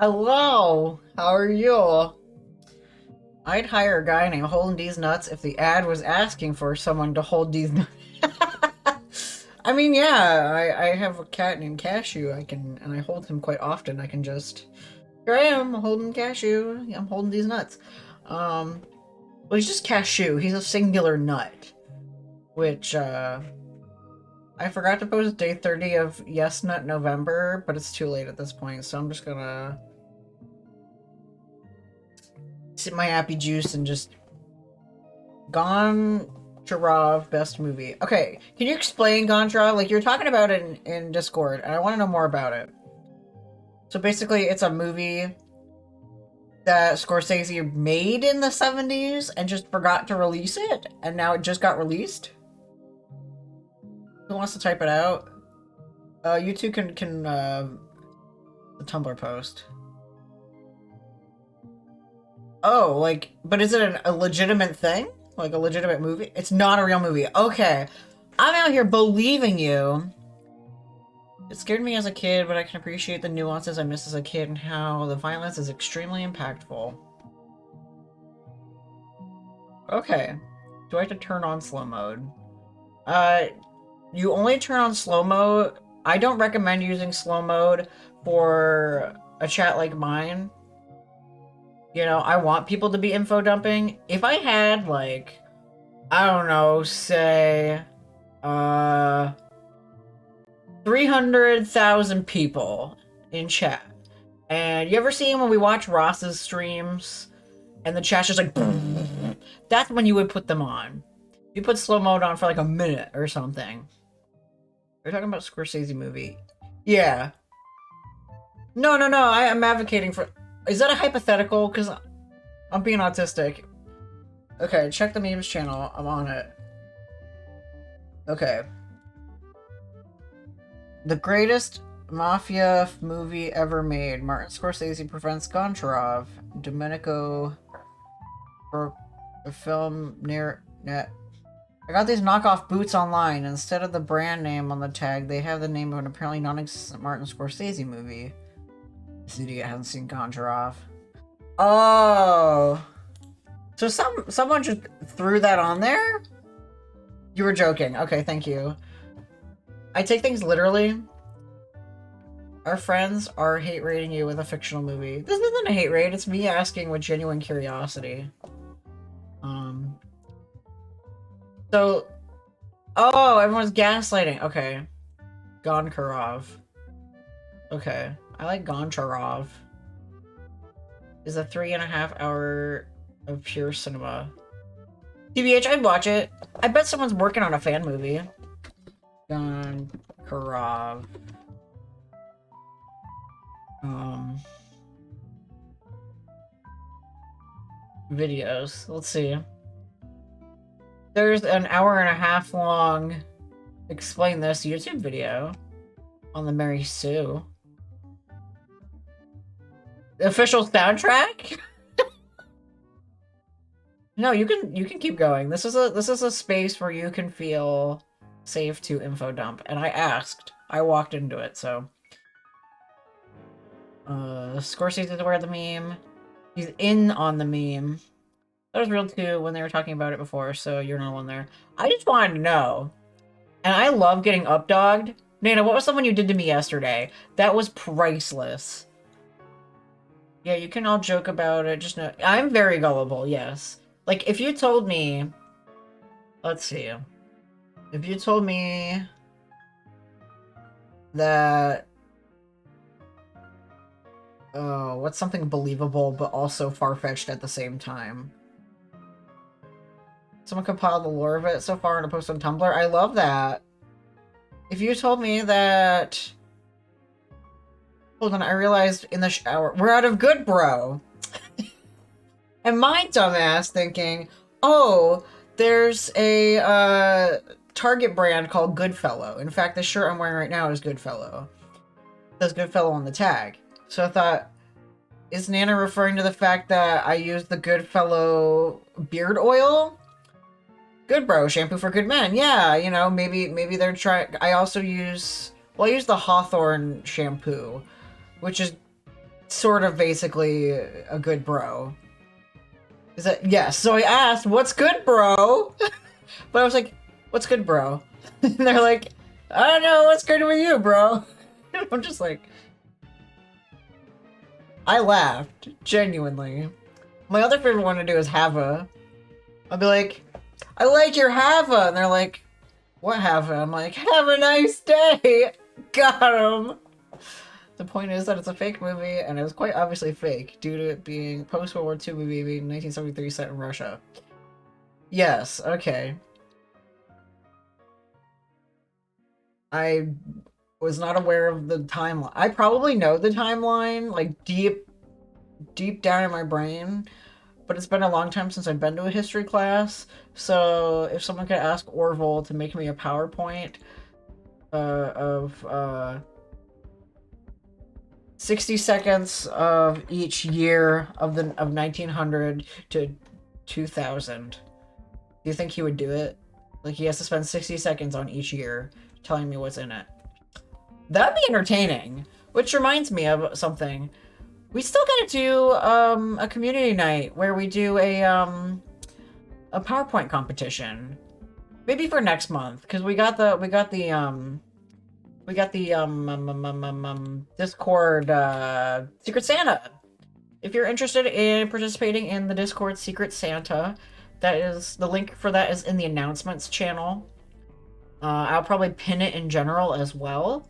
Hello, how are you? I'd hire a guy named Holden DeezNuts if the ad was asking for someone to hold these nuts. I mean, yeah, I have a cat named Cashew. And I hold him quite often. I can just, here I am, holding Cashew. I'm holding these nuts. Um, well, he's just Cashew. He's a singular nut, which, I forgot to post day 30 of Yes Nut November, but it's too late at this point, so I'm just gonna sip my happy juice and just Gone Giraffe best movie. Okay, can you explain Gone Giraffe? Like, you're talking about it in Discord, and I want to know more about it. So basically, it's a movie that Scorsese made in the 70s and just forgot to release it, and now it just got released? Who wants to type it out? You two can the Tumblr post. Oh, like, but is it a legitimate thing? Like a legitimate movie? It's not a real movie. Okay. I'm out here believing you. It scared me as a kid, but I can appreciate the nuances I missed as a kid and how the violence is extremely impactful. Okay. Do I have to turn on slow mode? You only turn on slow mode. I don't recommend using slow mode for a chat like mine. You know, I want people to be info dumping. If I had, like, I don't know, say, 300,000 people in chat. And you ever see when we watch Ross's streams and the chat's just like, that's when you would put them on. You put slow mode on for like a minute or something. We're talking about Scorsese movie. Yeah. No, I am advocating for... Is that a hypothetical? Because I'm being autistic. Okay, check the memes channel. I'm on it. Okay. The greatest mafia movie ever made. Martin Scorsese prevents Goncharov. Domenico... For a film near... net. I got these knockoff boots online. Instead of the brand name on the tag, they have the name of an apparently non-existent Martin Scorsese movie. This idiot hasn't seen Goncharov. Oh. So someone just threw that on there? You were joking. Okay, thank you. I take things literally. Our friends are hate rating you with a fictional movie. This isn't a hate rate, it's me asking with genuine curiosity. So, oh, everyone's gaslighting. Okay. Goncharov. Okay. I like Goncharov. Is a 3.5 hour of pure cinema. TBH, I'd watch it. I bet someone's working on a fan movie. Goncharov. Videos. Let's see. There's an 1.5 hour long explain this YouTube video on the Mary Sue. The official soundtrack? No, you can keep going. This is a space where you can feel safe to info dump. And I asked. I walked into it, so. Scorsese is aware of the meme. He's in on the meme. That was real too when they were talking about it before, so you're not alone there. I just wanted to know. And I love getting updogged. Nana, what was someone you did to me yesterday? That was priceless. Yeah, you can all joke about it, just know... I'm very gullible, yes. Like, if you told me... Let's see. If you told me... that... Oh, what's something believable, but also far-fetched at the same time? Someone compiled the lore of it so far in a post on Tumblr. I love that. If you told me that... Hold on, I realized in the shower... We're out of good, bro! And my dumbass thinking, oh, there's a Target brand called Goodfellow. In fact, the shirt I'm wearing right now is Goodfellow. It says Goodfellow on the tag. So I thought, is Nana referring to the fact that I use the Goodfellow beard oil? Good bro, shampoo for good men. Yeah, you know, maybe they're trying... I also use... Well, I use the Hawthorne shampoo, which is sort of basically a good bro. Is that yes? So I asked, "What's good, bro?" But I was like, "What's good, bro?" And they're like, "I don't know. What's good with you, bro?" And I'm just like, I laughed genuinely. My other favorite one to do is Hava. I'll be like, "I like your Hava," and they're like, "What Hava?" I'm like, "Have a nice day." Got him. The point is that it's a fake movie, and it was quite obviously fake due to it being post-World War II movie being 1973 set in Russia. Yes, okay. I was not aware of the timeline. I probably know the timeline, like deep down in my brain, but it's been a long time since I've been to a history class. So if someone could ask Orville to make me a PowerPoint of 60 seconds of each year of 1900 to 2000. Do you think he would do it? Like he has to spend 60 seconds on each year telling me what's in it. That'd be entertaining. Which reminds me of something. We still gotta do a community night where we do a PowerPoint competition. Maybe for next month, because we got the Discord Secret Santa. If you're interested in participating in the Discord Secret Santa, that is the link for that is in the announcements channel. I'll probably pin it in general as well.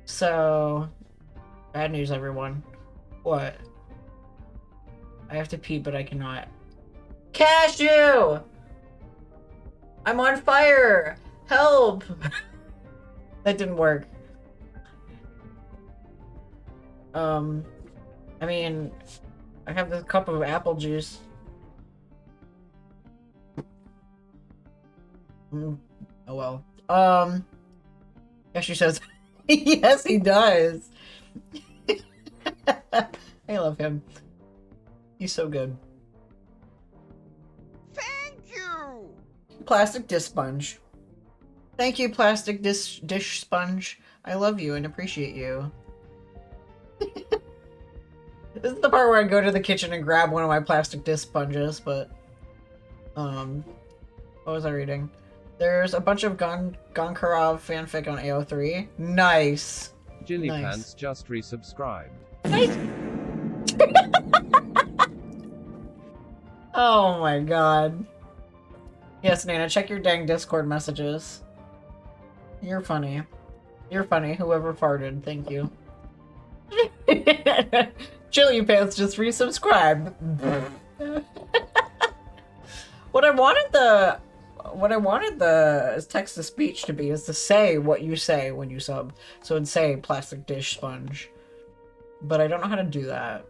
So, bad news, everyone. What? I have to pee, but I cannot. Cashew! I'm on fire! Help! That didn't work. I mean, I have this cup of apple juice. Oh well. Cashew says, yes, he does. I love him. He's so good. Thank you! Plastic dish sponge. Thank you, plastic dish sponge. I love you and appreciate you. This is the part where I go to the kitchen and grab one of my plastic dish sponges, but... What was I reading? There's a bunch of Gonkarov fanfic on AO3. Nice! Jilly Nice. Pants just resubscribed. Nice! Oh my god. Yes, Nana, check your dang Discord messages. You're funny. You're funny, whoever farted, thank you. Chili Pants just resubscribed. What I wanted the text to speech to be is to say what you say when you sub. So it'd say plastic dish sponge. But I don't know how to do that.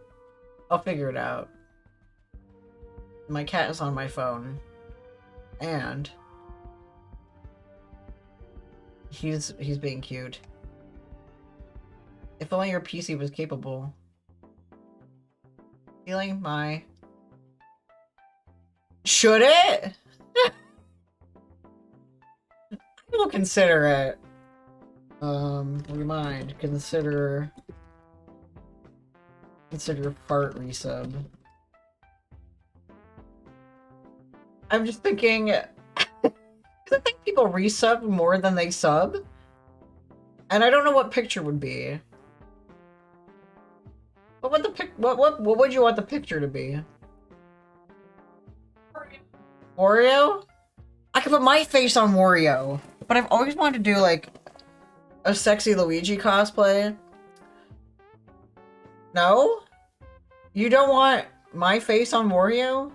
I'll figure it out. My cat is on my phone. And he's being cute. If only your PC was capable. Feeling my... Should it? I will consider it. Remind. Consider fart resub. I'm just thinking... Because I think people resub more than they sub. And I don't know what picture would be. What would the what would you want the picture to be? Wario? I could put my face on Wario, but I've always wanted to do like a sexy Luigi cosplay. No? You don't want my face on Wario?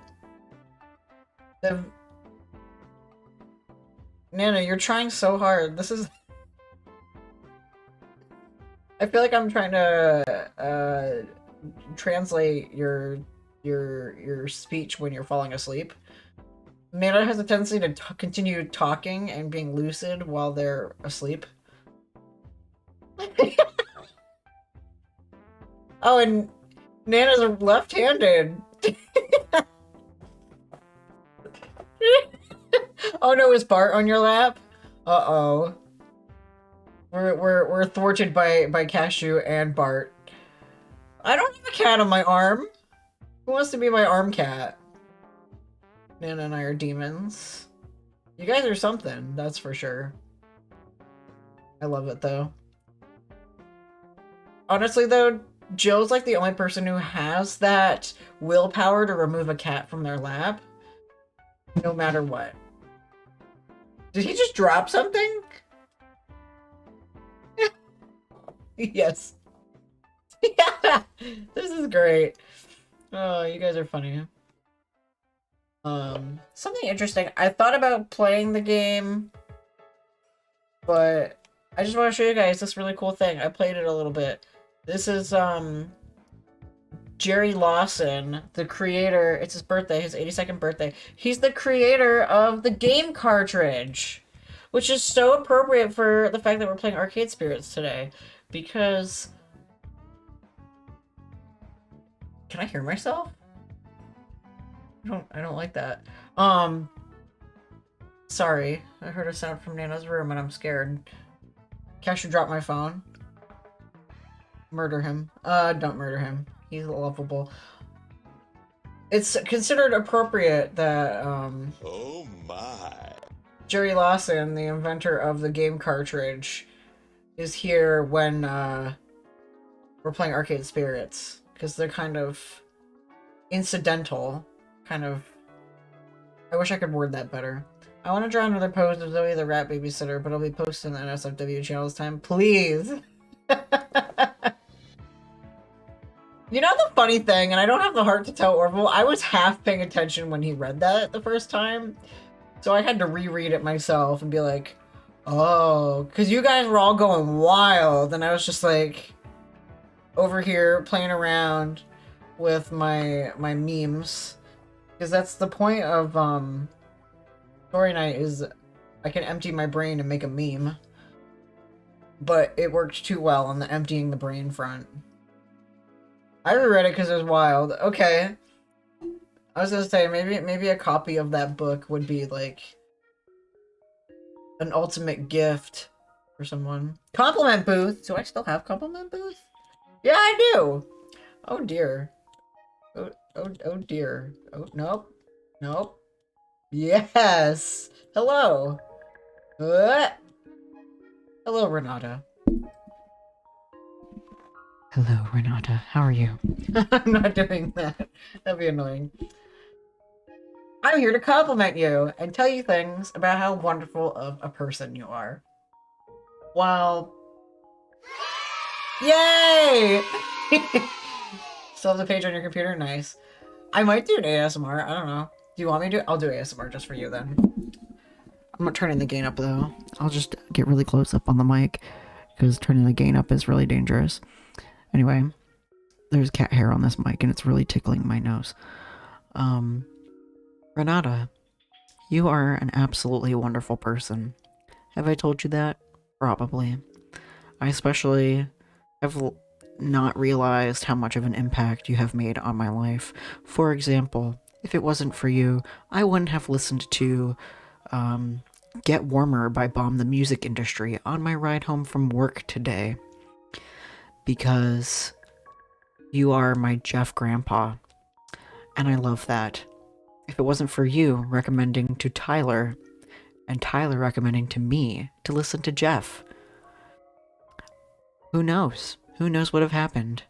Nana, you're trying so hard. This is... I feel like I'm trying to translate your speech when you're falling asleep. Nana has a tendency to continue talking and being lucid while they're asleep. Oh, and Nana's left-handed. Oh no, is Bart on your lap? Uh-oh. We're thwarted by Cashew and Bart. I don't have a cat on my arm. Who wants to be my arm cat? Nana and I are demons. You guys are something, that's for sure. I love it, though. Honestly, though, Jill's like the only person who has that willpower to remove a cat from their lap. No matter what. Did he just drop something? Yes. Yeah! This is great. Oh, you guys are funny. Something interesting. I thought about playing the game, but I just want to show you guys this really cool thing. I played it a little bit. This is, Jerry Lawson, the creator. It's his birthday, his 82nd birthday. He's the creator of the game cartridge, which is so appropriate for the fact that we're playing Arcade Spirits today, because... Can I hear myself? I don't like that. Sorry. I heard a sound from Nana's room and I'm scared. Cash should drop my phone. Murder him. Don't murder him. He's lovable. It's considered appropriate that, oh my. Jerry Lawson, the inventor of the game cartridge, is here when, we're playing Arcade Spirits. Because they're kind of incidental. Kind of... I wish I could word that better. I want to draw another pose of Zoe the Rat Babysitter, but I'll be posting the NSFW channel this time. Please! You know the funny thing, and I don't have the heart to tell Orville, I was half paying attention when he read that the first time. So I had to reread it myself and be like, oh, because you guys were all going wild, and I was just like... over here playing around with my memes, because that's the point of story night, is I can empty my brain and make a meme, but it worked too well on the emptying the brain front. I reread it because it was wild. Okay, I was gonna say maybe a copy of that book would be like an ultimate gift for someone. Compliment booth. Do I still have compliment booth? Yeah, I do! Oh dear. Oh dear. Oh, nope. Nope. Yes! Hello! Hello, Renata. Hello, Renata. How are you? I'm not doing that. That'd be annoying. I'm here to compliment you and tell you things about how wonderful of a person you are. Well... Yay! Still have the page on your computer? Nice. I might do an ASMR. I don't know. Do you want me to? I'll do ASMR just for you then. I'm not turning the gain up though. I'll just get really close up on the mic because turning the gain up is really dangerous. Anyway, there's cat hair on this mic and it's really tickling my nose. Renata, you are an absolutely wonderful person. Have I told you that? Probably. I especially have not realized how much of an impact you have made on my life. For example, if it wasn't for you, I wouldn't have listened to Get Warmer by Bomb the Music Industry on my ride home from work today. Because you are my Jeff grandpa. And I love that. If it wasn't for you recommending to Tyler, and Tyler recommending to me to listen to Jeff, who knows? Who knows what would have happened?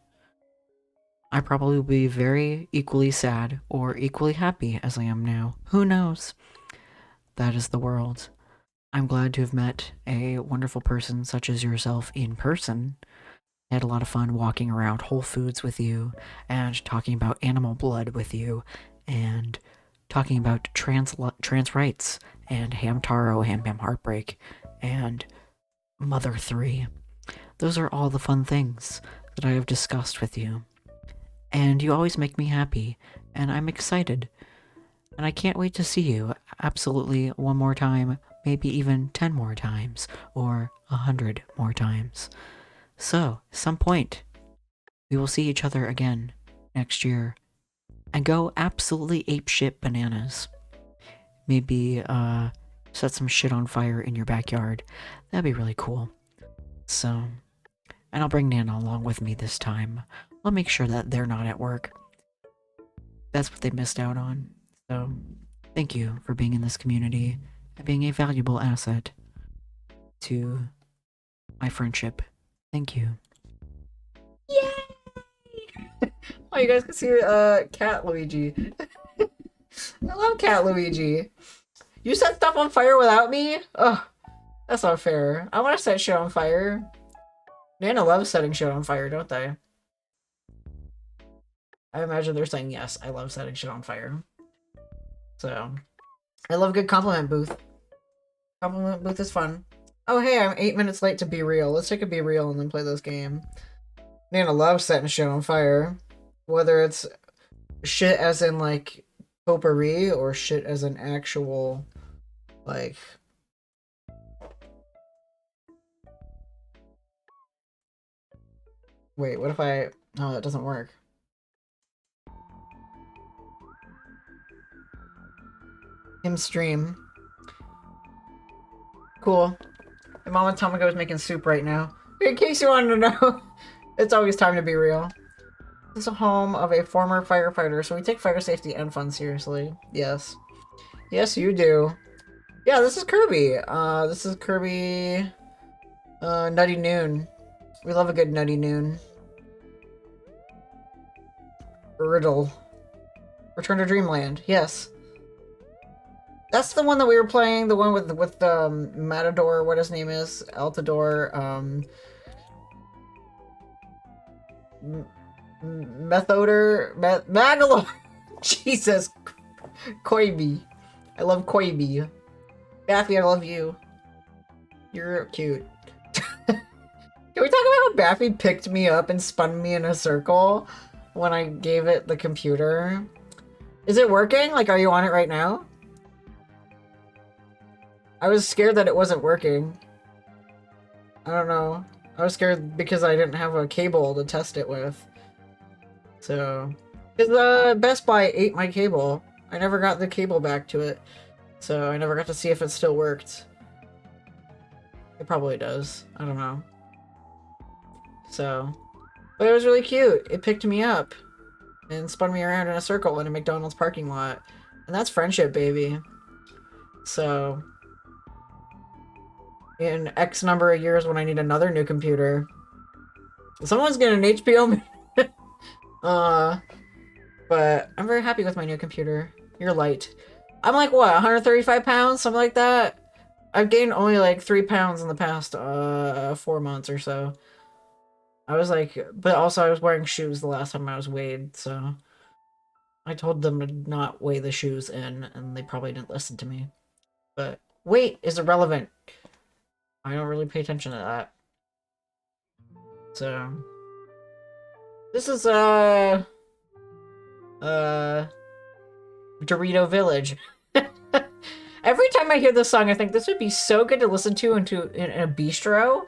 I probably would be very equally sad or equally happy as I am now. Who knows? That is the world. I'm glad to have met a wonderful person such as yourself in person. I had a lot of fun walking around Whole Foods with you and talking about animal blood with you and talking about trans rights and Ham Taro, Ham Bam Heartbreak and Mother 3. Those are all the fun things that I have discussed with you. And you always make me happy, and I'm excited. And I can't wait to see you absolutely one more time, maybe even 10 more times, or 100 more times. So, some point, we will see each other again next year, and go absolutely apeshit bananas. Maybe, set some shit on fire in your backyard. That'd be really cool. So, and I'll bring Nana along with me this time. I'll make sure that they're not at work. That's what they missed out on. So, thank you for being in this community and being a valuable asset to my friendship. Thank you. Yay! Oh, you guys can see Cat Luigi. I love Cat Luigi. You set stuff on fire without me? Ugh, that's not fair. I want to set shit on fire. Nana loves setting shit on fire, don't they? I imagine they're saying yes, I love setting shit on fire. So, I love a good compliment booth. Compliment booth is fun. Oh hey, I'm 8 minutes late to Be Real. Let's take a Be Real and then play this game. Nana loves setting shit on fire. Whether it's shit as in like potpourri or shit as an actual like wait, what if I no, that doesn't work. Him stream. Cool. My mama Tomiko is making soup right now. In case you wanted to know, it's always time to be real. This is a home of a former firefighter, so we take fire safety and fun seriously. Yes. Yes, you do. Yeah, this is Kirby. This is Kirby Nutty Noon. We love a good Nutty Noon. Riddle. Return to Dreamland. Yes. That's the one that we were playing, the one with Matador, what his name is, Altador, Magalore, Jesus, Koibi, I love Koibi, Baffy, I love you, you're cute. Can we talk about how Baffy picked me up and spun me in a circle when I gave it the computer? Is it working? Like, are you on it right now? I was scared that it wasn't working. I don't know. I was scared because I didn't have a cable to test it with. So, because Best Buy ate my cable. I never got the cable back to it. So I never got to see if it still worked. It probably does. I don't know. So, but it was really cute. It picked me up and spun me around in a circle in a McDonald's parking lot. And that's friendship, baby. So, in X number of years when I need another new computer, someone's getting an HBO. But I'm very happy with my new computer. You're light. I'm like, what, 135 pounds? Something like that? I've gained only like 3 pounds in the past 4 months or so. I was like, but also I was wearing shoes the last time I was weighed, so I told them to not weigh the shoes in, and they probably didn't listen to me. But weight is irrelevant. I don't really pay attention to that. So this is Dorito Village. Every time I hear this song, I think this would be so good to listen to in a bistro.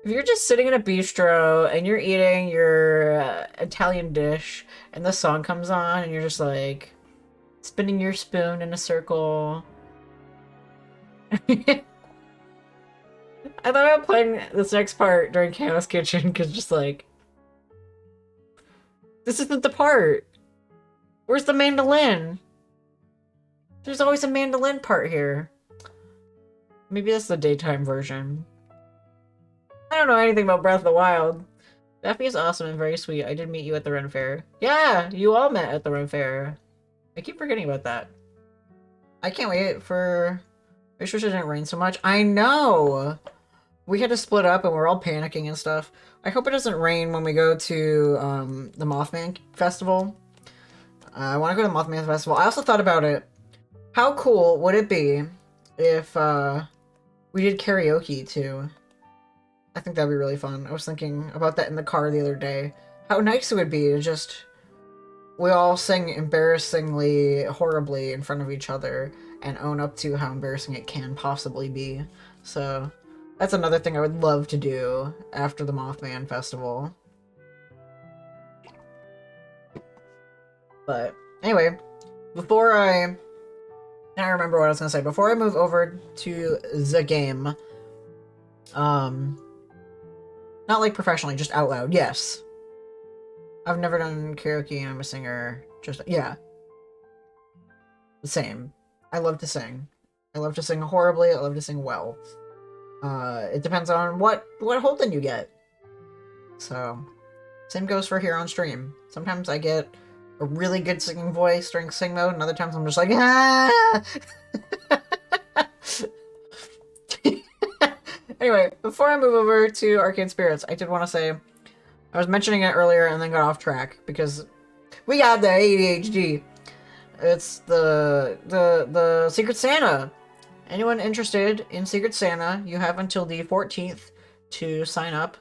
If you're just sitting in a bistro and you're eating your Italian dish and the song comes on and you're just like spinning your spoon in a circle. I thought about playing this next part during Chaos Kitchen because just like, this isn't the part. Where's the mandolin? There's always a mandolin part here. Maybe that's the daytime version. I don't know anything about Breath of the Wild. Daffy is awesome and very sweet. I did meet you at the Ren Fair. Yeah, you all met at the Ren Fair. I keep forgetting about that. I can't wait for... I wish it didn't rain so much. I know! We had to split up and we're all panicking and stuff. I hope it doesn't rain when we go to the Mothman Festival. I want to go to the Mothman Festival. I also thought about it. How cool would it be if we did karaoke too? I think that'd be really fun. I was thinking about that in the car the other day. How nice it would be to just... we all sing embarrassingly horribly in front of each other and own up to how embarrassing it can possibly be. So, that's another thing I would love to do after the Mothman Festival. But, anyway, before I remember what I was gonna say. Before I move over to the game, not like professionally, just out loud, yes. I've never done karaoke and I'm a singer. Just, yeah. The same. I love to sing. I love to sing horribly, I love to sing well. It depends on what Holden you get. So, same goes for here on stream. Sometimes I get a really good singing voice during sing mode, and other times I'm just like, ah! Anyway, before I move over to Arcade Spirits, I did want to say, I was mentioning it earlier and then got off track, because we got the ADHD. It's the Secret Santa. Anyone interested in Secret Santa, you have until the 14th to sign up.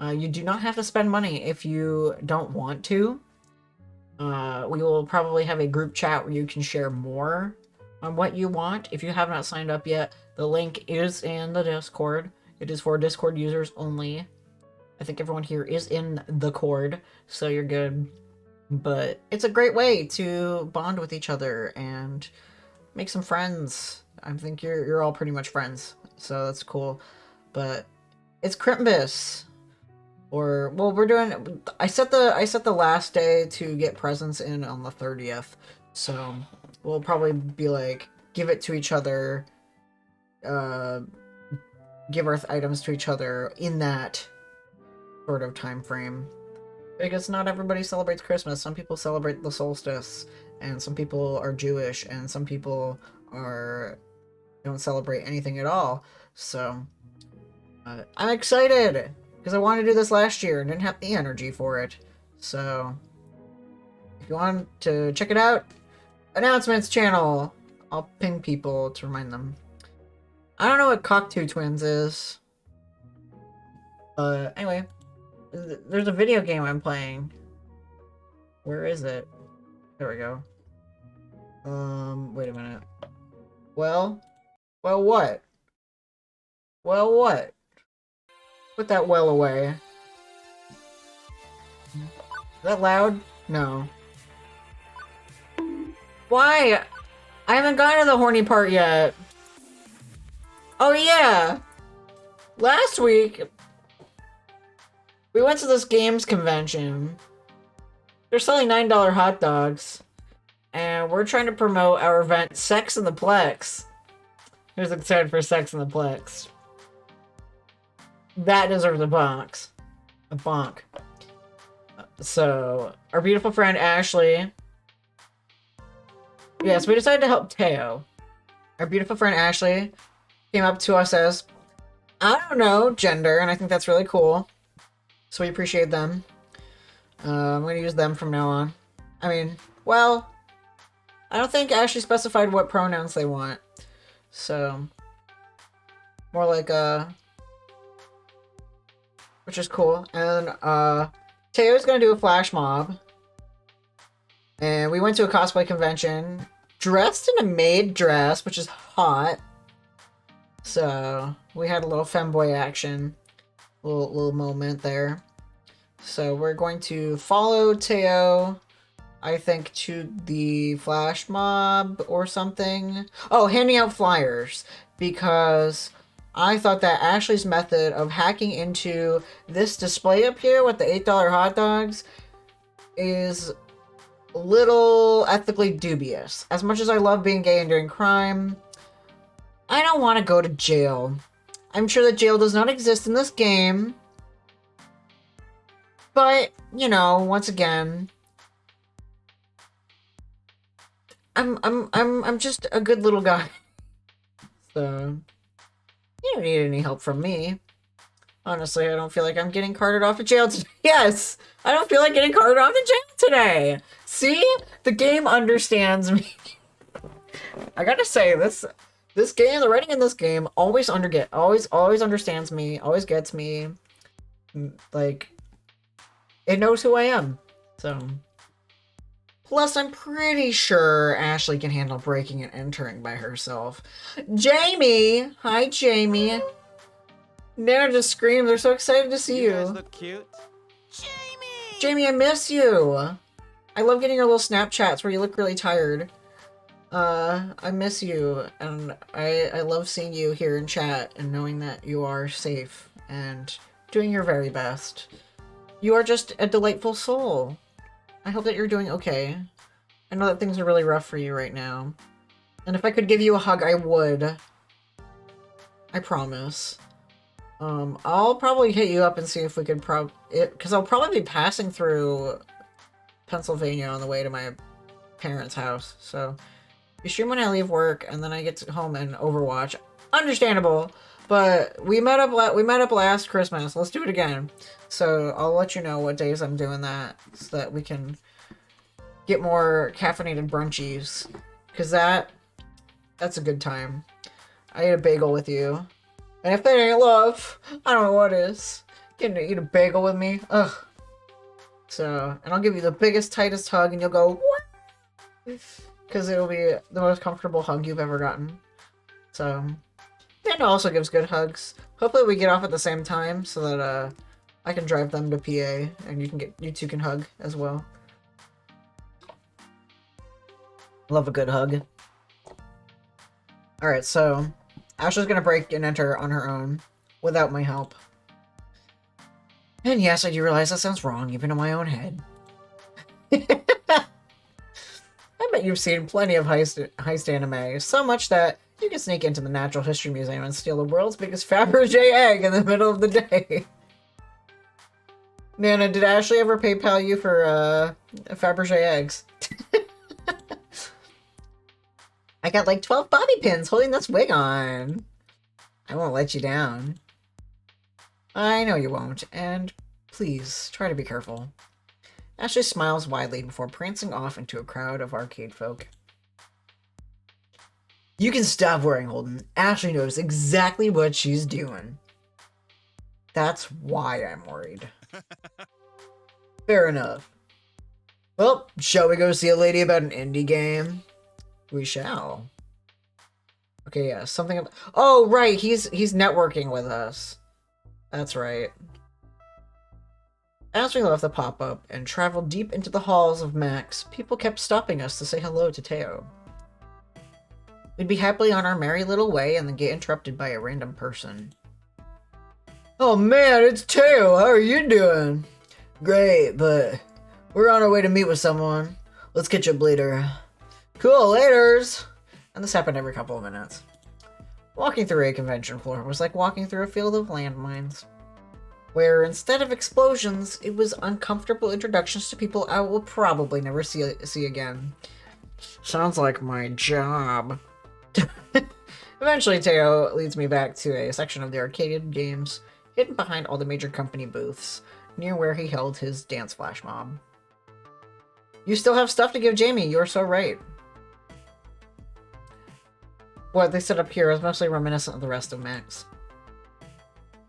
You do not have to spend money if you don't want to. We will probably have a group chat where you can share more on what you want. If you have not signed up yet, the link is in the Discord. It is for Discord users only. I think everyone here is in the Cord, so you're good. But it's a great way to bond with each other and make some friends. I think you're all pretty much friends, so that's cool. But it's Crimbus. Or, well, we're doing, I set the last day to get presents in on the 30th, so we'll probably be like, give it to each other, give Earth items to each other in that sort of time frame. Because not everybody celebrates Christmas. Some people celebrate the solstice, and some people are Jewish, and some people don't celebrate anything at all. So, I'm excited! Because I wanted to do this last year and didn't have the energy for it. So, if you want to check it out, announcements channel. I'll ping people to remind them. I don't know what Cockatoo Twins is. Anyway, there's a video game I'm playing. Where is it? There we go. Wait a minute. Well, what? Well, what? Put that well away. Is that loud? No. Why? I haven't gotten to the horny part yet. Oh yeah! Last week, we went to this games convention. They're selling $9 hot dogs. And we're trying to promote our event, Sex in the Plex. Who's excited for Sex in the Plex? That deserves a bonk. A bonk. So, our beautiful friend Ashley. Yes, we decided to help Teo. Our beautiful friend Ashley came up to us as, I don't know, gender, and I think that's really cool. So we appreciate them. I'm going to use them from now on. I mean, well, I don't think Ashley specified what pronouns they want. So, more like, which is cool. And, Teo's gonna do a flash mob. And we went to a cosplay convention, dressed in a maid dress, which is hot. So, we had a little femboy action. Little moment there. So, we're going to follow Teo, I think, to the flash mob or something. Oh, handing out flyers. Because I thought that Ashley's method of hacking into this display up here with the $8 hot dogs is a little ethically dubious. As much as I love being gay and doing crime, I don't want to go to jail. I'm sure that jail does not exist in this game. But, you know, once again, I'm just a good little guy. So, you don't need any help from me. Honestly, I don't feel like I'm getting carted off to jail today. Yes! I don't feel like getting carted off to jail today! See? The game understands me. I gotta say, this game, the writing in this game always understands me, always gets me. Like, it knows who I am. So, plus I'm pretty sure Ashley can handle breaking and entering by herself. Jamie! Hi, Jamie. Nana just screamed. They're so excited to see you. You guys look cute. Jamie! Jamie, I miss you. I love getting your little Snapchats where you look really tired. I miss you, and I love seeing you here in chat and knowing that you are safe and doing your very best. You are just a delightful soul. I hope that you're doing okay. I know that things are really rough for you right now. And if I could give you a hug, I would. I promise. I'll probably hit you up and see if we could because I'll probably be passing through Pennsylvania on the way to my parents' house. So, you stream when I leave work, and then I get home and Overwatch. Understandable, but we met up last Christmas. Let's do it again. So I'll let you know what days I'm doing that, so that we can get more caffeinated brunchies, because that's a good time. I ate a bagel with you. And if that ain't love, I don't know what is. Getting to eat a bagel with me. Ugh. So, and I'll give you the biggest, tightest hug, and you'll go, what? Because it'll be the most comfortable hug you've ever gotten. So, Daniel also gives good hugs. Hopefully we get off at the same time, so that, I can drive them to PA, and you two can hug as well. Love a good hug. Alright, so Ashley's gonna break and enter on her own, without my help. And yes, I do realize that sounds wrong, even in my own head. I bet you've seen plenty of heist anime, so much that you can sneak into the Natural History Museum and steal the world's biggest Fabergé egg in the middle of the day. Nana, did Ashley ever PayPal you for, Fabergé eggs? I got like 12 bobby pins holding this wig on. I won't let you down. I know you won't, and please, try to be careful. Ashley smiles widely before prancing off into a crowd of arcade folk. You can stop worrying, Holden. Ashley knows exactly what she's doing. That's why I'm worried. Fair enough. Well, shall we go see a lady about an indie game? We shall. Okay, yeah, something. Oh, right, he's networking with us. That's right. As we left the pop-up and traveled deep into the halls of Max, people kept stopping us to say hello to Teo. We'd be happily on our merry little way and then get interrupted by a random person. Oh man, it's Teo! How are you doing? Great, but we're on our way to meet with someone. Let's catch up later. Cool, laters! And this happened every couple of minutes. Walking through a convention floor was like walking through a field of landmines, where instead of explosions, it was uncomfortable introductions to people I will probably never see again. Sounds like my job. Eventually, Teo leads me back to a section of the arcade games, hidden behind all the major company booths, near where he held his dance flash mob. You still have stuff to give Jamie, you're so right. What they set up here is mostly reminiscent of the rest of Max.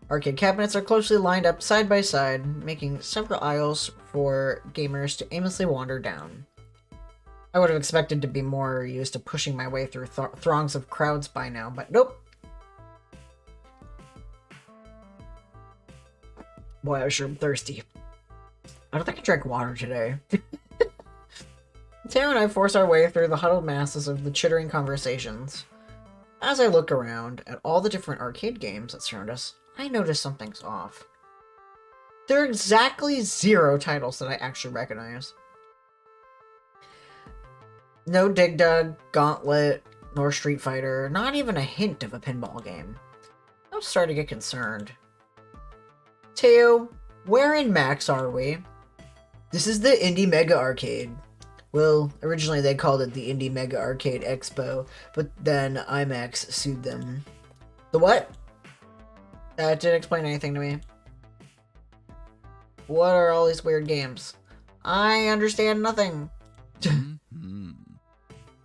Arcade cabinets are closely lined up side by side, making several aisles for gamers to aimlessly wander down. I would have expected to be more used to pushing my way through throngs of crowds by now, but nope. Boy, I sure am thirsty. I don't think I drank water today. Teo and I force our way through the huddled masses of the chittering conversations. As I look around at all the different arcade games that surround us, I notice something's off. There are exactly 0 titles that I actually recognize. No Dig Dug, Gauntlet, nor Street Fighter, not even a hint of a pinball game. I'm starting to get concerned. Teo, where in Max are we? This is the Indie Mega Arcade. Well, originally they called it the Indie Mega Arcade Expo, but then IMAX sued them. The what? That didn't explain anything to me. What are all these weird games? I understand nothing.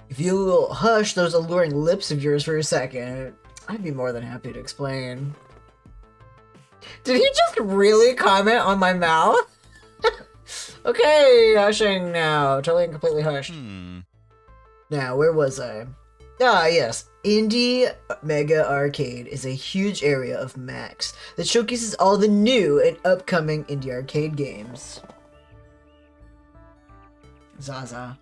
If you will hush those alluring lips of yours for a second, I'd be more than happy to explain. Did he just really comment on my mouth? Okay, hushing now. Totally and completely hushed. Now, where was I? Ah, yes. Indie Mega Arcade is a huge area of Max that showcases all the new and upcoming indie arcade games. Zaza.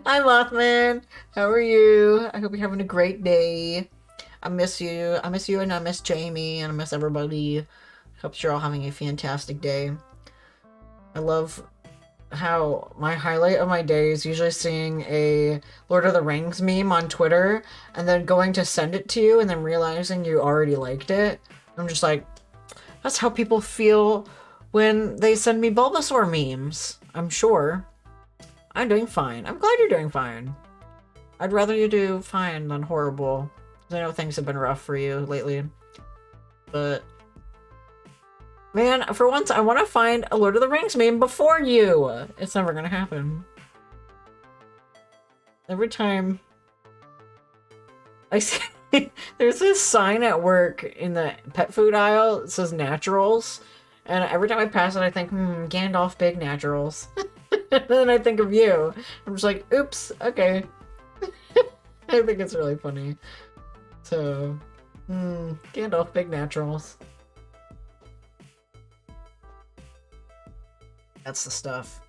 Hi, Mothman. How are you? I hope you're having a great day. I miss you. I miss you, and I miss Jamie, and I miss everybody. Hope you're all having a fantastic day. I love how my highlight of my day is usually seeing a Lord of the Rings meme on Twitter and then going to send it to you and then realizing you already liked it. I'm just like, that's how people feel when they send me Bulbasaur memes. I'm sure. I'm doing fine. I'm glad you're doing fine. I'd rather you do fine than horrible. I know things have been rough for you lately. But man, for once, I want to find a Lord of the Rings meme before you. It's never gonna happen. Every time I see, there's this sign at work in the pet food aisle. It says naturals. And every time I pass it, I think, Gandalf Big Naturals. And then I think of you. I'm just like, oops, okay. I think it's really funny. So, Gandalf Big Naturals. That's the stuff.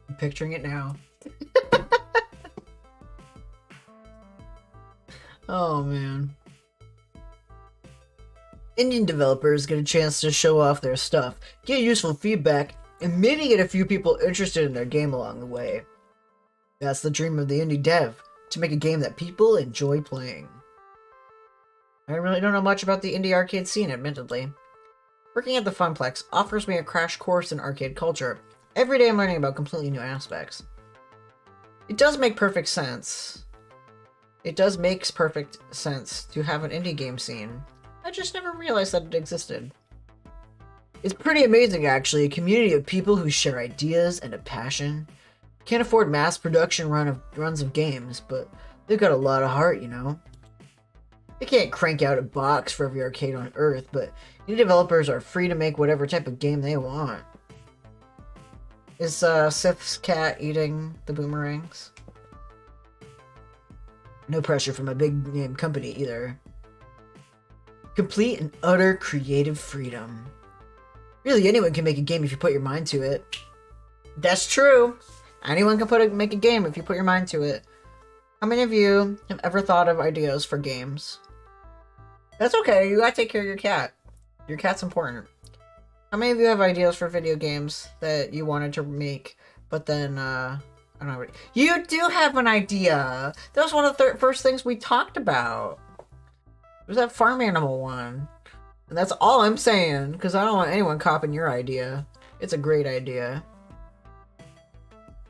I'm picturing it now. Oh, man. Indian developers get a chance to show off their stuff, get useful feedback, and maybe get a few people interested in their game along the way. That's the dream of the indie dev, to make a game that people enjoy playing. I really don't know much about the indie arcade scene, admittedly. Working at the Funplex offers me a crash course in arcade culture. Every day I'm learning about completely new aspects. It does make perfect sense. It does make perfect sense to have an indie game scene. I just never realized that it existed. It's pretty amazing, actually, a community of people who share ideas and a passion. Can't afford mass production runs of games, but they've got a lot of heart, you know? They can't crank out a box for every arcade on Earth, but indie developers are free to make whatever type of game they want. Is Sif's cat eating the boomerangs? No pressure from a big name company either. Complete and utter creative freedom. Really, anyone can make a game if you put your mind to it. That's true. Anyone can make a game if you put your mind to it. How many of you have ever thought of ideas for games? That's okay, you gotta take care of your cat. Your cat's important. How many of you have ideas for video games that you wanted to make, but then, I don't know. You do have an idea! That was one of the first things we talked about. It was that farm animal one. And that's all I'm saying, because I don't want anyone copying your idea. It's a great idea.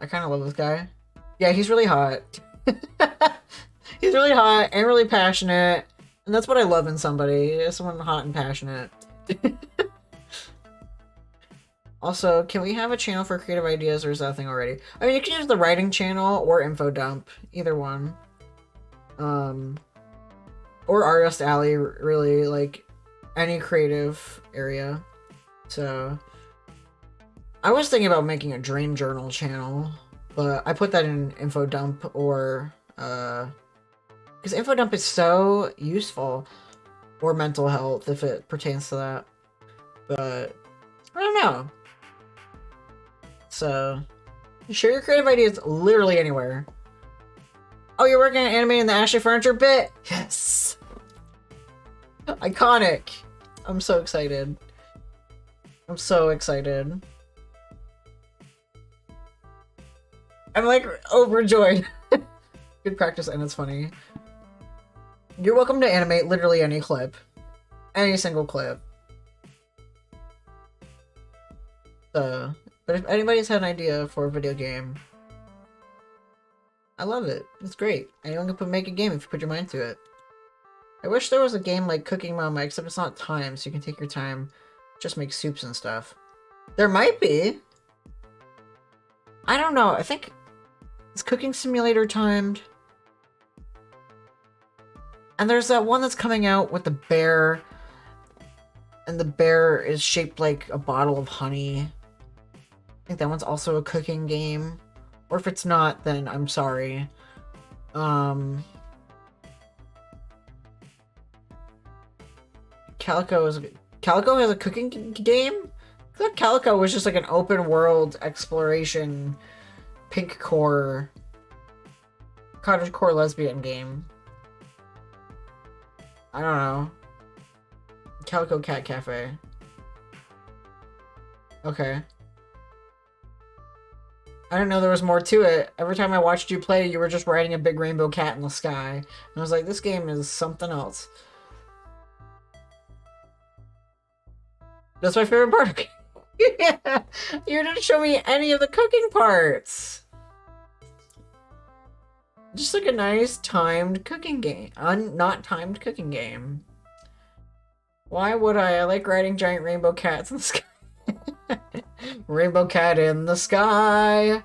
I kind of love this guy. Yeah, he's really hot. He's really hot and really passionate. And that's what I love in somebody. Someone hot and passionate. Also, can we have a channel for creative ideas, or is that a thing already? I mean, you can use the writing channel or info dump. Either one. Or Artist Alley, really, like, any creative area. So, I was thinking about making a dream journal channel, but I put that in info dump or, because info dump is so useful, or mental health if it pertains to that. But, I don't know. So, share your creative ideas literally anywhere. Oh, you're working on animating the Ashley Furniture bit? Yes! Iconic! I'm so excited. I'm so excited. I'm like overjoyed. Good practice and it's funny. You're welcome to animate literally any clip. Any single clip. So, but if anybody's had an idea for a video game, I love it. It's great. Anyone can make a game if you put your mind to it. I wish there was a game like Cooking Mama, except it's not timed, so you can take your time, just make soups and stuff. There might be. I don't know. I think, is Cooking Simulator timed? And there's that one that's coming out with the bear, and the bear is shaped like a bottle of honey. I think that one's also a cooking game. Or if it's not, then I'm sorry. Calico has a cooking game? I thought Calico was just like an open world exploration pink core cottagecore lesbian game. I don't know. Calico Cat Cafe. Okay. I didn't know there was more to it. Every time I watched you play, you were just riding a big rainbow cat in the sky. And I was like, this game is something else. That's my favorite part. Yeah, you didn't show me any of the cooking parts. Just like a nice timed cooking game. Not timed cooking game. Why would I? I like riding giant rainbow cats in the sky. Rainbow cat in the sky.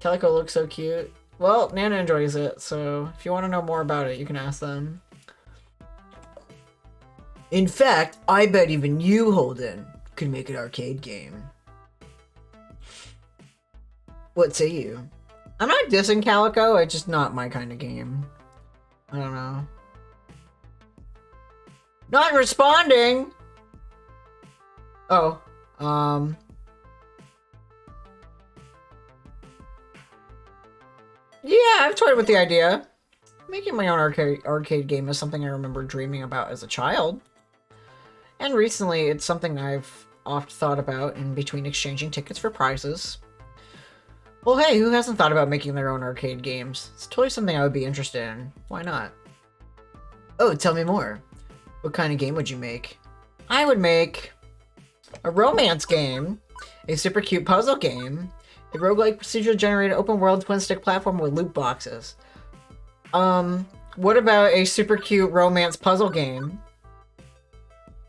Calico looks so cute. Well, Nana enjoys it, so if you want to know more about it, you can ask them. In fact, I bet even you, Holden, could make an arcade game. What say you? I'm not dissing Calico, it's just not my kind of game. I don't know. Not responding! Oh, yeah, I've toyed with the idea. Making my own arcade game is something I remember dreaming about as a child. And recently, it's something I've oft thought about in between exchanging tickets for prizes. Well, hey, who hasn't thought about making their own arcade games? It's totally something I would be interested in. Why not? Oh, tell me more. What kind of game would you make? I would make a romance game, a super cute puzzle game, a roguelike procedurally generated open world twin stick platform with loot boxes. What about a super cute romance puzzle game?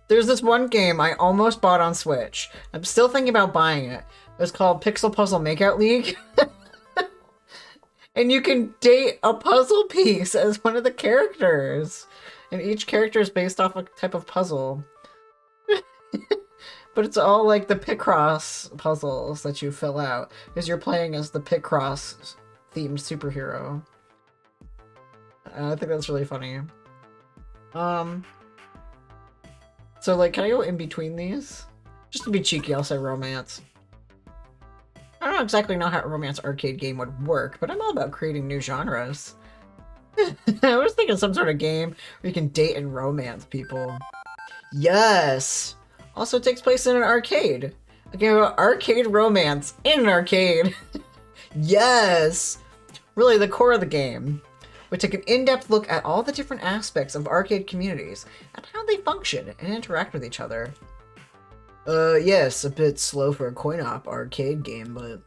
There's this one game I almost bought on Switch. I'm still thinking about buying it. It's called Pixel Puzzle Makeout League. And you can date a puzzle piece as one of the characters. And each character is based off a type of puzzle. But it's all like the Picross puzzles that you fill out. Because you're playing as the Picross themed superhero. I think that's really funny. So like, can I go in between these? Just to be cheeky, I'll say romance. I don't exactly know how a romance arcade game would work, but I'm all about creating new genres. I was thinking some sort of game where you can date and romance people. Yes! Also takes place in an arcade. A game about arcade romance in an arcade. Yes! Really the core of the game. We take an in-depth look at all the different aspects of arcade communities and how they function and interact with each other. Yes, a bit slow for a coin-op arcade game, but...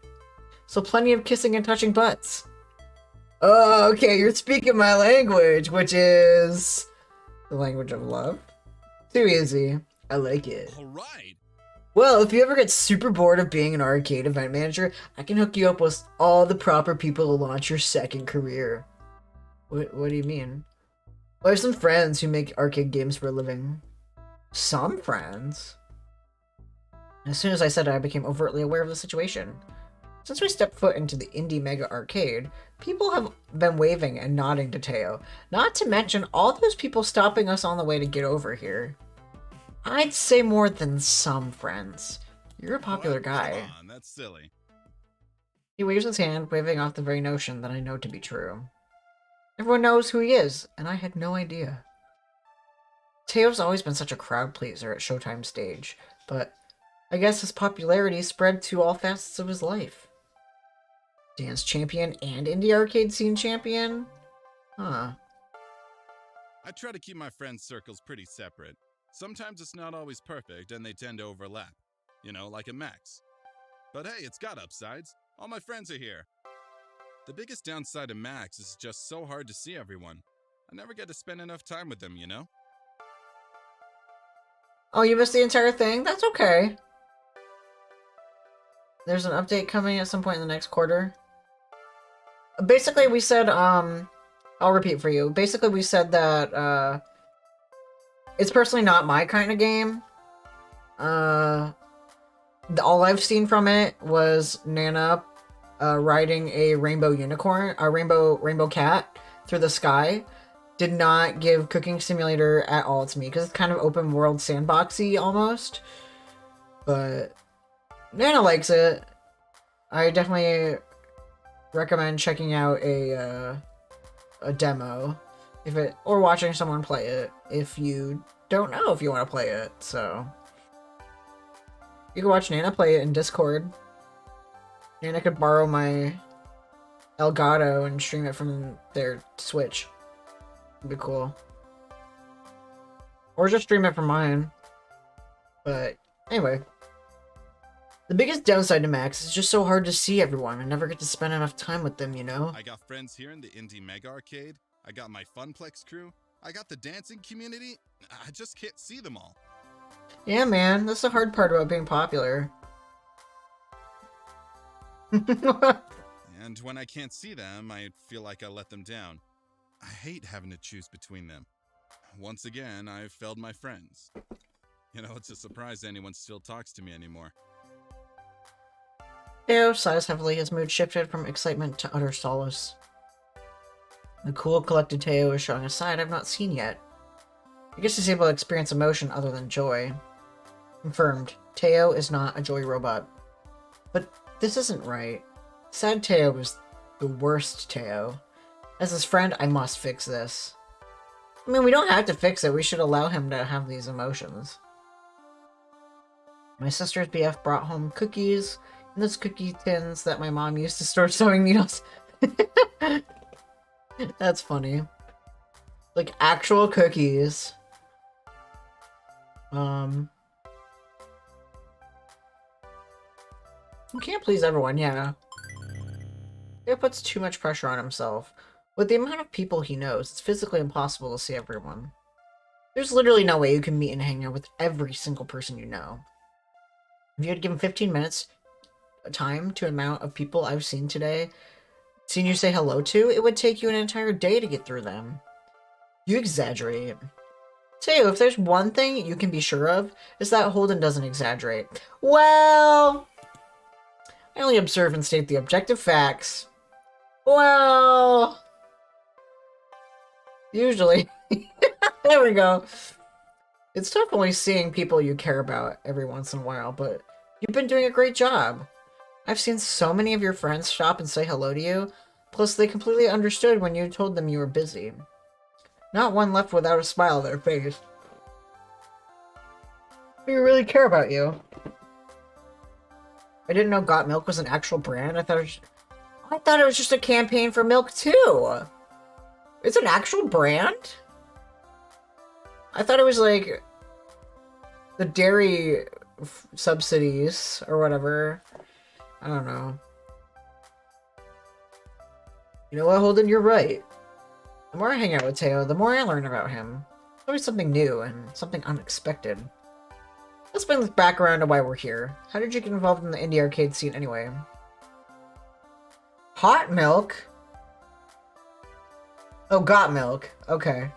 So plenty of kissing and touching butts. Oh, okay, you're speaking my language, which is... the language of love. Too easy. I like it. Alright. Well, if you ever get super bored of being an arcade event manager, I can hook you up with all the proper people to launch your second career. What do you mean? Well, I have some friends who make arcade games for a living. Some friends? As soon as I said it, I became overtly aware of the situation. Since we stepped foot into the Indie Mega Arcade, people have been waving and nodding to Teo, not to mention all those people stopping us on the way to get over here. I'd say more than some friends. You're a popular guy. Come on, that's silly. He waves his hand, waving off the very notion that I know to be true. Everyone knows who he is, and I had no idea. Teo's always been such a crowd pleaser at Showtime stage, but I guess his popularity spread to all facets of his life. Dance champion and indie arcade scene champion? Huh. I try to keep my friends' circles pretty separate. Sometimes it's not always perfect and they tend to overlap. You know, like a Max. But hey, it's got upsides. All my friends are here. The biggest downside of Max is just so hard to see everyone. I never get to spend enough time with them, you know? Oh, you missed the entire thing? That's okay. There's an update coming at some point in the next quarter. Basically, we said, I'll repeat for you. Basically, we said that, it's personally not my kind of game. All I've seen from it was Nana, riding a rainbow unicorn, a rainbow cat through the sky. Did not give Cooking Simulator at all to me, because it's kind of open world sandboxy almost. But Nana likes it. I definitely recommend checking out a demo. or watching someone play it if you don't know if you want to play it. So you can watch Nana play it in Discord. Nana could borrow my Elgato and stream it from their Switch. It'd be cool. Or just stream it from mine. But anyway. The biggest downside to Max is just so hard to see everyone and never get to spend enough time with them, you know? I got friends here in the Indie Mega Arcade. I got my Funplex crew. I got the dancing community. I just can't see them all. Yeah, man. That's the hard part about being popular. And when I can't see them, I feel like I let them down. I hate having to choose between them. Once again, I've failed my friends. You know, it's a surprise anyone still talks to me anymore. Teo sighs heavily, his mood shifted from excitement to utter solace. The cool, collected Teo is showing a side I've not seen yet. I guess he's able to experience emotion other than joy. Confirmed, Teo is not a joy robot. But this isn't right. Sad Teo is the worst Teo. As his friend, I must fix this. I mean, we don't have to fix it, we should allow him to have these emotions. My sister's BF brought home cookies, and those cookie tins that my mom used to store sewing needles. That's funny. Like, actual cookies. You can't please everyone, yeah. It puts too much pressure on himself. With the amount of people he knows, it's physically impossible to see everyone. There's literally no way you can meet and hang out with every single person you know. If you had given 15 minutes time to the amount of people I've seen today, seen you say hello to, it would take you an entire day to get through them. You exaggerate. Teo, if there's one thing you can be sure of, is that Holden doesn't exaggerate. Well, I only observe and state the objective facts. Well, usually. There we go. It's tough only seeing people you care about every once in a while, but you've been doing a great job. I've seen so many of your friends stop and say hello to you, plus they completely understood when you told them you were busy. Not one left without a smile on their face. We really care about you. I didn't know Got Milk was an actual brand. I thought it was just a campaign for milk too. It's an actual brand? I thought it was like the dairy subsidies or whatever. I don't know. You know what, Holden? You're right. The more I hang out with Teo, the more I learn about him. There's always something new and something unexpected. Let's bring this back around to why we're here. How did you get involved in the indie arcade scene anyway? Hot milk? Oh, Got Milk. Okay.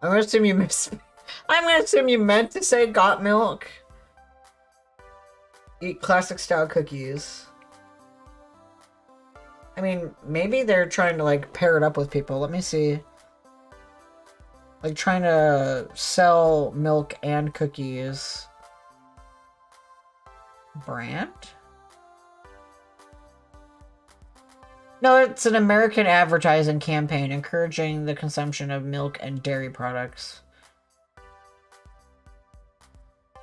I'm gonna assume you I'm gonna assume you meant to say Got Milk. Eat classic style cookies. I mean, maybe they're trying to, like, pair it up with people. Let me see. Like, trying to sell milk and cookies. Brand? No, it's an American advertising campaign encouraging the consumption of milk and dairy products.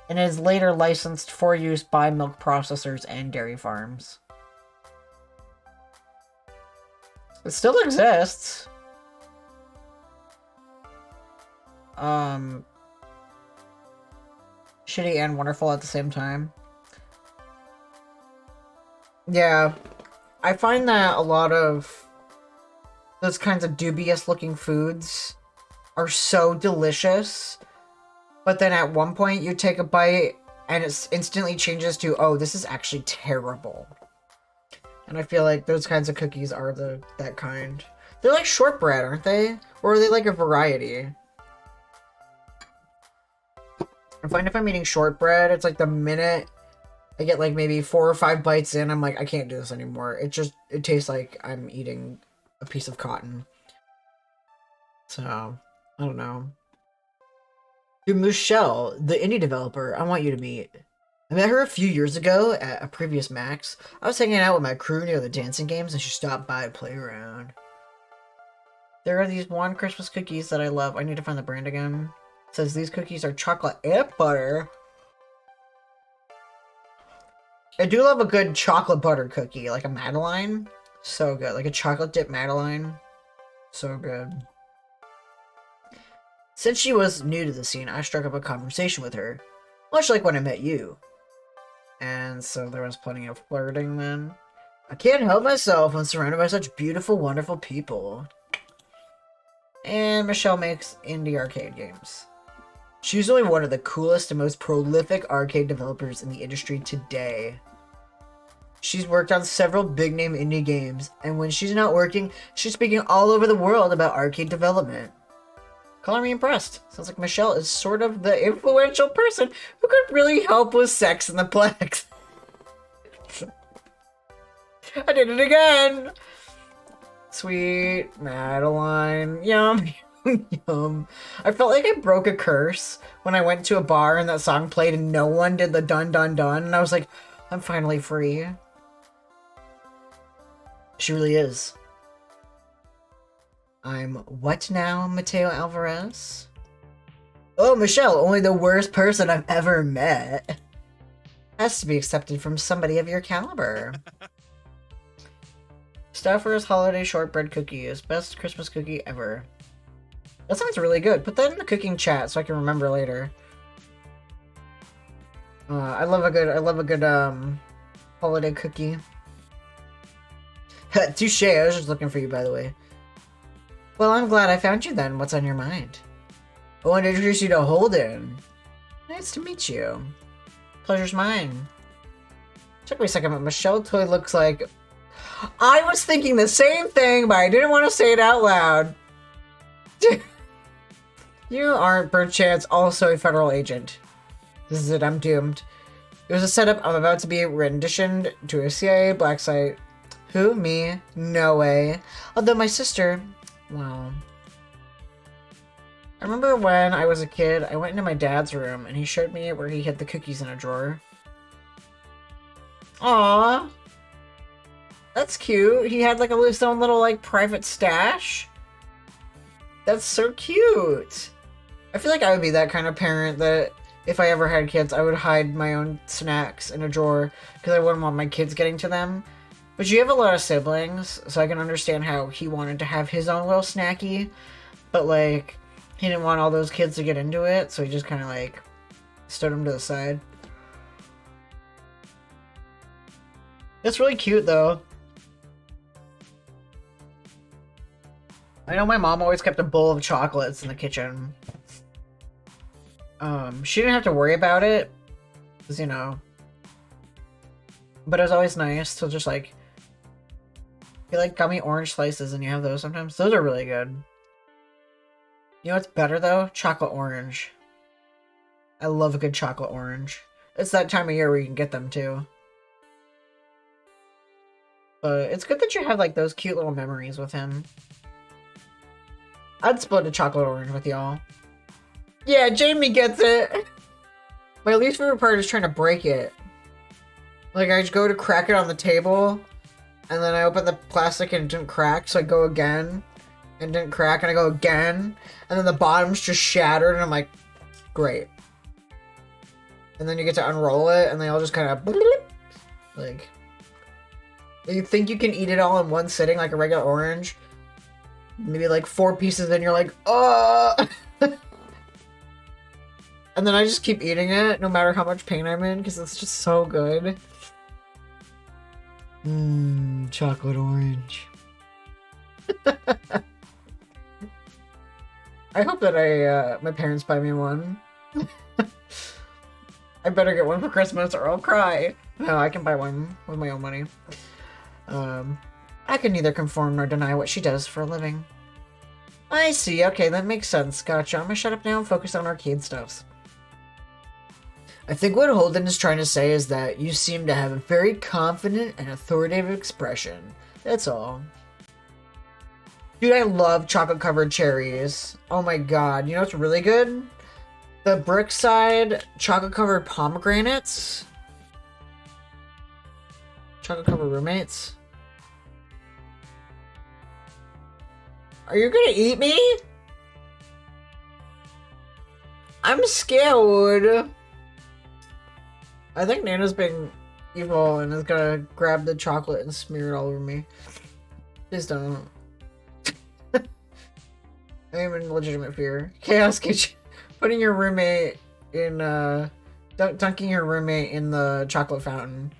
And is later licensed for use by milk processors and dairy farms. It still exists. Shitty and wonderful at the same time. Yeah. I find that a lot of those kinds of dubious looking foods are so delicious, but then at one point you take a bite and it instantly changes to, oh, this is actually terrible. And I feel like those kinds of cookies are that kind. They're like shortbread, aren't they? Or are they like a variety? I find if I'm eating shortbread, it's like the minute I get like maybe 4 or 5 bites in, I'm like, I can't do this anymore. It tastes like I'm eating a piece of cotton. So, I don't know. Dude, Michelle, the indie developer, I want you to meet. I met her a few years ago at a previous Max. I was hanging out with my crew near the dancing games and she stopped by to play around. There are these one Christmas cookies that I love. I need to find the brand again. It says these cookies are chocolate and butter. I do love a good chocolate butter cookie, like a Madeline. So good. Like a chocolate dip Madeline. So good. Since she was new to the scene, I struck up a conversation with her. Much like when I met you. And so there was plenty of flirting then. I can't help myself when surrounded by such beautiful, wonderful people. And Michelle makes indie arcade games. She's only one of the coolest and most prolific arcade developers in the industry today. She's worked on several big-name indie games, and when she's not working, she's speaking all over the world about arcade development. Color me impressed. Sounds like Michelle is sort of the influential person who could really help with sex in the Plex. I did it again! Sweet Madeline. Yum. Yum. I felt like I broke a curse when I went to a bar and that song played and no one did the dun dun dun. And I was like, I'm finally free. She really is. I'm what now, Mateo Alvarez? Oh, Michelle, only the worst person I've ever met. Has to be accepted from somebody of your caliber. Stafford's Holiday Shortbread Cookies. Best Christmas cookie ever. That sounds really good. Put that in the cooking chat so I can remember later. I love a good holiday cookie. Touche, I was just looking for you, by the way. Well, I'm glad I found you then. What's on your mind? I want to introduce you to Holden. Nice to meet you. Pleasure's mine. Took me a second, but Michelle totally looks like... I was thinking the same thing, but I didn't want to say it out loud. You aren't, perchance, also a federal agent. This is it, I'm doomed. It was a setup. I'm about to be renditioned to a CIA black site. Who? Me? No way. Although my sister... Well... I remember when I was a kid, I went into my dad's room, and he showed me where he hid the cookies in a drawer. Aww. That's cute. He had like his own little like private stash. That's so cute. I feel like I would be that kind of parent that if I ever had kids, I would hide my own snacks in a drawer because I wouldn't want my kids getting to them. But you have a lot of siblings, so I can understand how he wanted to have his own little snacky, but like he didn't want all those kids to get into it, so he just kind of like stood them to the side. That's really cute though. I know my mom always kept a bowl of chocolates in the kitchen. She didn't have to worry about it, because, you know. But it was always nice to just, like, get, like, gummy orange slices, and you have those sometimes. Those are really good. You know what's better, though? Chocolate orange. I love a good chocolate orange. It's that time of year where you can get them, too. But it's good that you have, like, those cute little memories with him. I'd split a chocolate orange with y'all. Yeah, Jamie gets it. My least favorite part is trying to break it. Like, I just go to crack it on the table, and then I open the plastic and it didn't crack, so I go again, and it didn't crack, and I go again, and then the bottom's just shattered, and I'm like, great. And then you get to unroll it, and they all just kind of, like, you think you can eat it all in one sitting, like a regular orange, maybe like 4 pieces, and you're like, oh. And then I just keep eating it, no matter how much pain I'm in, because it's just so good. Chocolate orange. I hope that my parents buy me one. I better get one for Christmas or I'll cry. No, I can buy one with my own money. I can neither conform nor deny what she does for a living. I see, okay, that makes sense. Gotcha, I'm gonna shut up now and focus on arcade stuffs. I think what Holden is trying to say is that you seem to have a very confident and authoritative expression. That's all. Dude, I love chocolate-covered cherries. Oh my god, you know what's really good? The Brookside chocolate-covered pomegranates. Chocolate-covered roommates. Are you gonna eat me? I'm scared. I think Nana's being evil and is gonna grab the chocolate and smear it all over me. Please don't. I am in legitimate fear. Chaos Kitchen. Putting your roommate in, dunking your roommate in the chocolate fountain.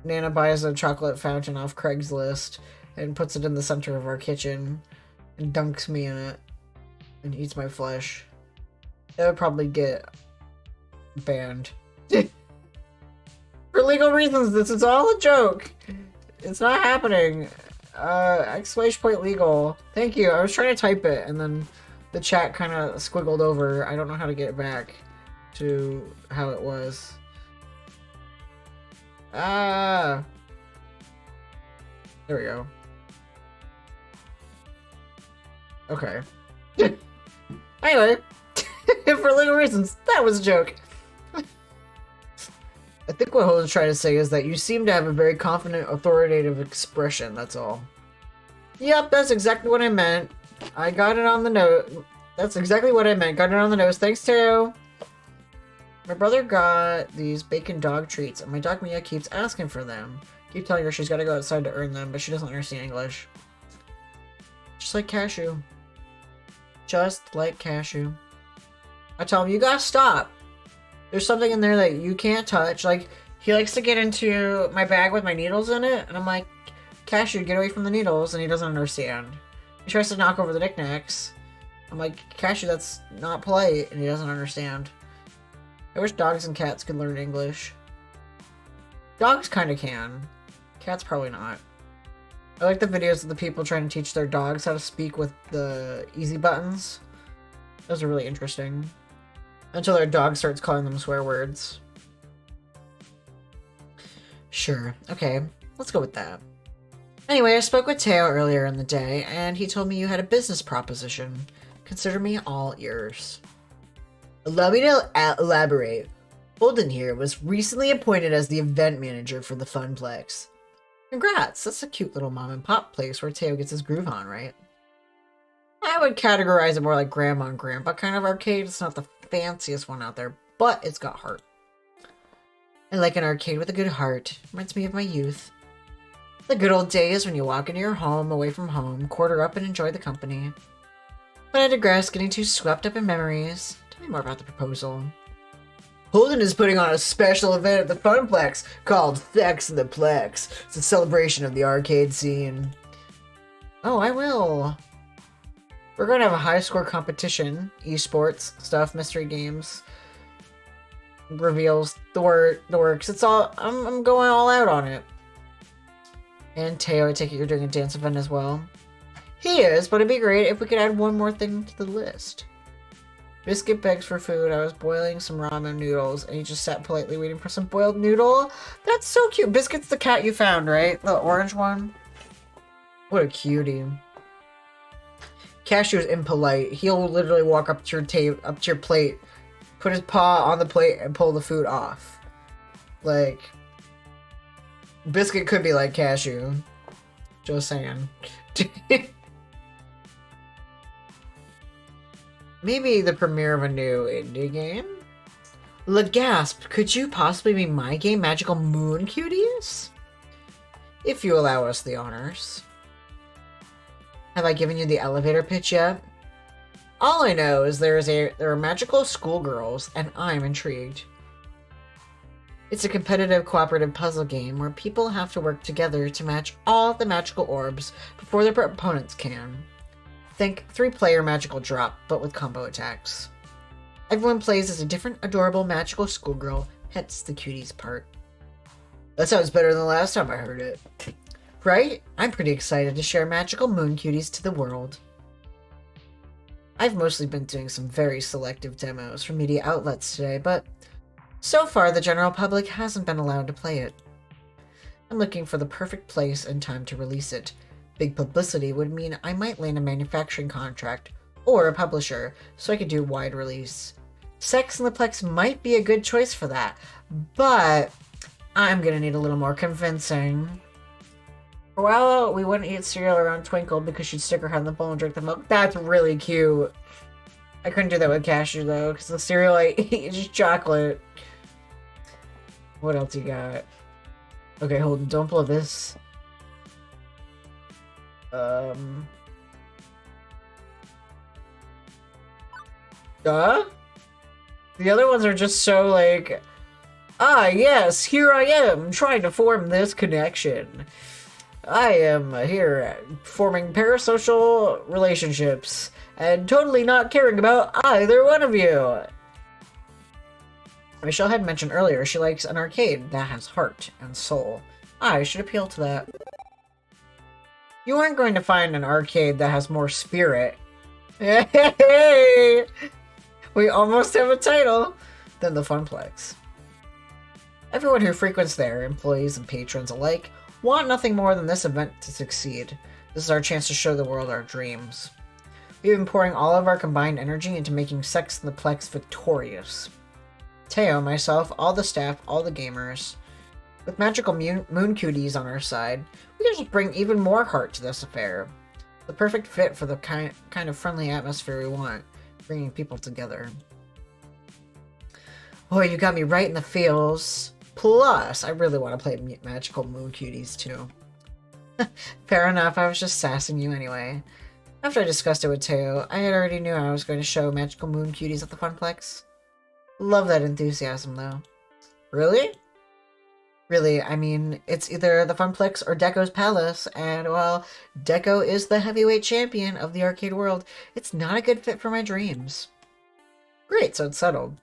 Nana buys a chocolate fountain off Craigslist and puts it in the center of our kitchen and dunks me in it and eats my flesh. It would probably get banned. For legal reasons, this is all a joke. It's not happening. Exclamation point legal. Thank you. I was trying to type it and then the chat kind of squiggled over. I don't know how to get it back to how it was. There we go. Okay. Anyway, for legal reasons, that was a joke. I think what Holden's trying to say is that you seem to have a very confident, authoritative expression, that's all. Yep, that's exactly what I meant. I got it on the note. That's exactly what I meant. Got it on the nose. Thanks, Teo. My brother got these bacon dog treats, and my dog Mia keeps asking for them. Keep telling her she's got to go outside to earn them, but she doesn't understand English. Just like Cashew. Just like Cashew. I tell him, you gotta stop. There's something in there that you can't touch. Like, he likes to get into my bag with my needles in it, and I'm like, Cashew, get away from the needles, and he doesn't understand. He tries to knock over the knickknacks. I'm like, Cashew, that's not polite, and he doesn't understand. I wish dogs and cats could learn English. Dogs kind of can. Cats probably not. I like the videos of the people trying to teach their dogs how to speak with the easy buttons. Those are really interesting. Until their dog starts calling them swear words. Sure, okay, let's go with that. Anyway, I spoke with Teo earlier in the day, and he told me you had a business proposition. Consider me all ears. Allow me to elaborate. Holden here was recently appointed as the event manager for the Funplex. Congrats, that's a cute little mom and pop place where Teo gets his groove on, right? I would categorize it more like grandma and grandpa kind of arcade. It's not the fanciest one out there, but it's got heart. I like an arcade with a good heart. Reminds me of my youth. The good old days when you walk into your home, away from home, quarter up and enjoy the company. But I digress, getting too swept up in memories. Tell me more about the proposal. Holden is putting on a special event at the Funplex called Sex in the Plex. It's a celebration of the arcade scene. Oh, I will. We're going to have a high score competition, esports, stuff, mystery games, reveals, the works. It's all, I'm going all out on it. And Teo, I take it you're doing a dance event as well. He is, but it'd be great if we could add one more thing to the list. Biscuit begs for food. I was boiling some ramen noodles, and he just sat politely waiting for some boiled noodle. That's so cute. Biscuit's the cat you found, right? The orange one? What a cutie. Cashew is impolite. He'll literally walk up to your plate, put his paw on the plate, and pull the food off. Like, Biscuit could be like Cashew. Just saying. Maybe the premiere of a new indie game? Legasp, could you possibly be my game, Magical Moon Cuties? If you allow us the honors. Have I given you the elevator pitch yet? All I know is there are magical schoolgirls, and I'm intrigued. It's a competitive cooperative puzzle game where people have to work together to match all the magical orbs before their opponents can. Think 3-player magical drop, but with combo attacks. Everyone plays as a different adorable magical schoolgirl, hence the cuties part. That sounds better than the last time I heard it. Right? I'm pretty excited to share Magical Moon Cuties to the world. I've mostly been doing some very selective demos for media outlets today, but so far the general public hasn't been allowed to play it. I'm looking for the perfect place and time to release it. Big publicity would mean I might land a manufacturing contract or a publisher, so I could do a wide release. Sex in the Plex might be a good choice for that, but I'm gonna need a little more convincing. For a while, we wouldn't eat cereal around Twinkle because she'd stick her head in the bowl and drink the milk. That's really cute. I couldn't do that with Cashew, though, because the cereal I eat is just chocolate. What else you got? Okay, Holden, don't blow this. Duh? The other ones are just so, like... Ah, yes, here I am, trying to form this connection. I am here forming parasocial relationships and totally not caring about either one of you. Michelle had mentioned earlier she likes an arcade that has heart and soul. I should appeal to that. You aren't going to find an arcade that has more spirit. Hey! We almost have a title than the Funplex. Everyone who frequents there, employees and patrons alike, want nothing more than this event to succeed. This is our chance to show the world our dreams. We've been pouring all of our combined energy into making Sex in the Plex victorious. Teo, myself, all the staff, all the gamers. With magical moon cuties on our side, we can just bring even more heart to this affair. The perfect fit for the kind of friendly atmosphere we want, bringing people together. Boy, you got me right in the feels. Plus, I really want to play magical moon cuties too. Fair enough, I was just sassing you anyway. After I discussed it with Teo, I had already knew I was going to show magical moon cuties at the Funplex. Love that enthusiasm, though. Really? Really, I mean, it's either the Funplex or Deco's Palace, and while Deco is the heavyweight champion of the arcade world, it's not a good fit for my dreams. Great, so it's settled.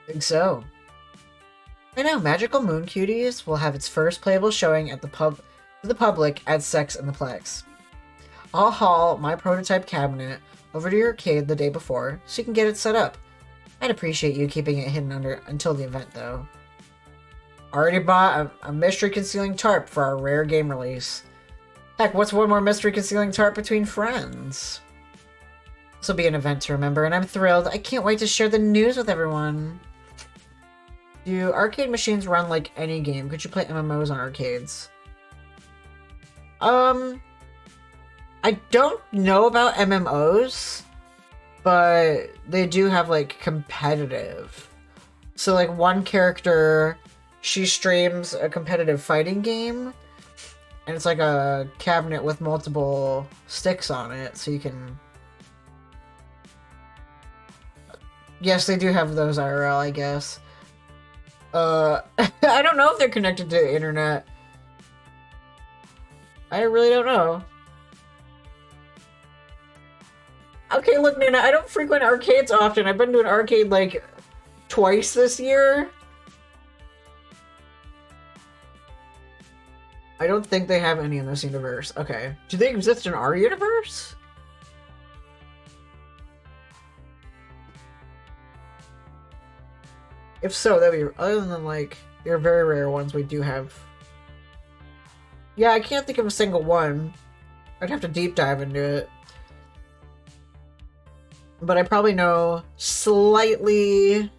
Think so. I know, Magical Moon Cuties will have its first playable showing at to the public at Sex in the Plex. I'll haul my prototype cabinet over to your arcade the day before, so you can get it set up. I'd appreciate you keeping it hidden until the event, though. Already bought a mystery concealing tarp for our rare game release. Heck, what's one more mystery concealing tarp between friends? This will be an event to remember, and I'm thrilled. I can't wait to share the news with everyone. Do arcade machines run like any game? Could you play MMOs on arcades? I don't know about MMOs, but they do have like competitive. So like one character, she streams a competitive fighting game, and it's like a cabinet with multiple sticks on it, so you can... Yes, they do have those IRL, I guess. I don't know if they're connected to the internet. I really don't know. Okay, look, Nana, I don't frequent arcades often. I've been to an arcade, like, twice this year. I don't think they have any in this universe. Okay. Do they exist in our universe? If so, that'd be... Other than, like, your very rare ones, we do have... Yeah, I can't think of a single one. I'd have to deep dive into it. But I probably know slightly...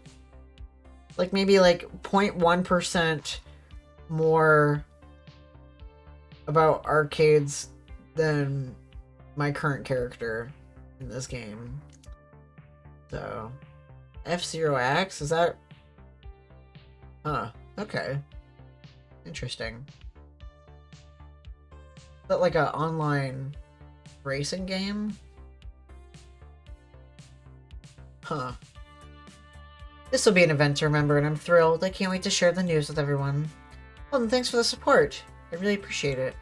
Like, maybe, like, 0.1% more about arcades than my current character in this game. So... F-Zero X? Is that... Huh. Okay. Interesting. Is that like an online racing game? Huh. This will be an event to remember, and I'm thrilled. I can't wait to share the news with everyone. Well, and thanks for the support. I really appreciate it.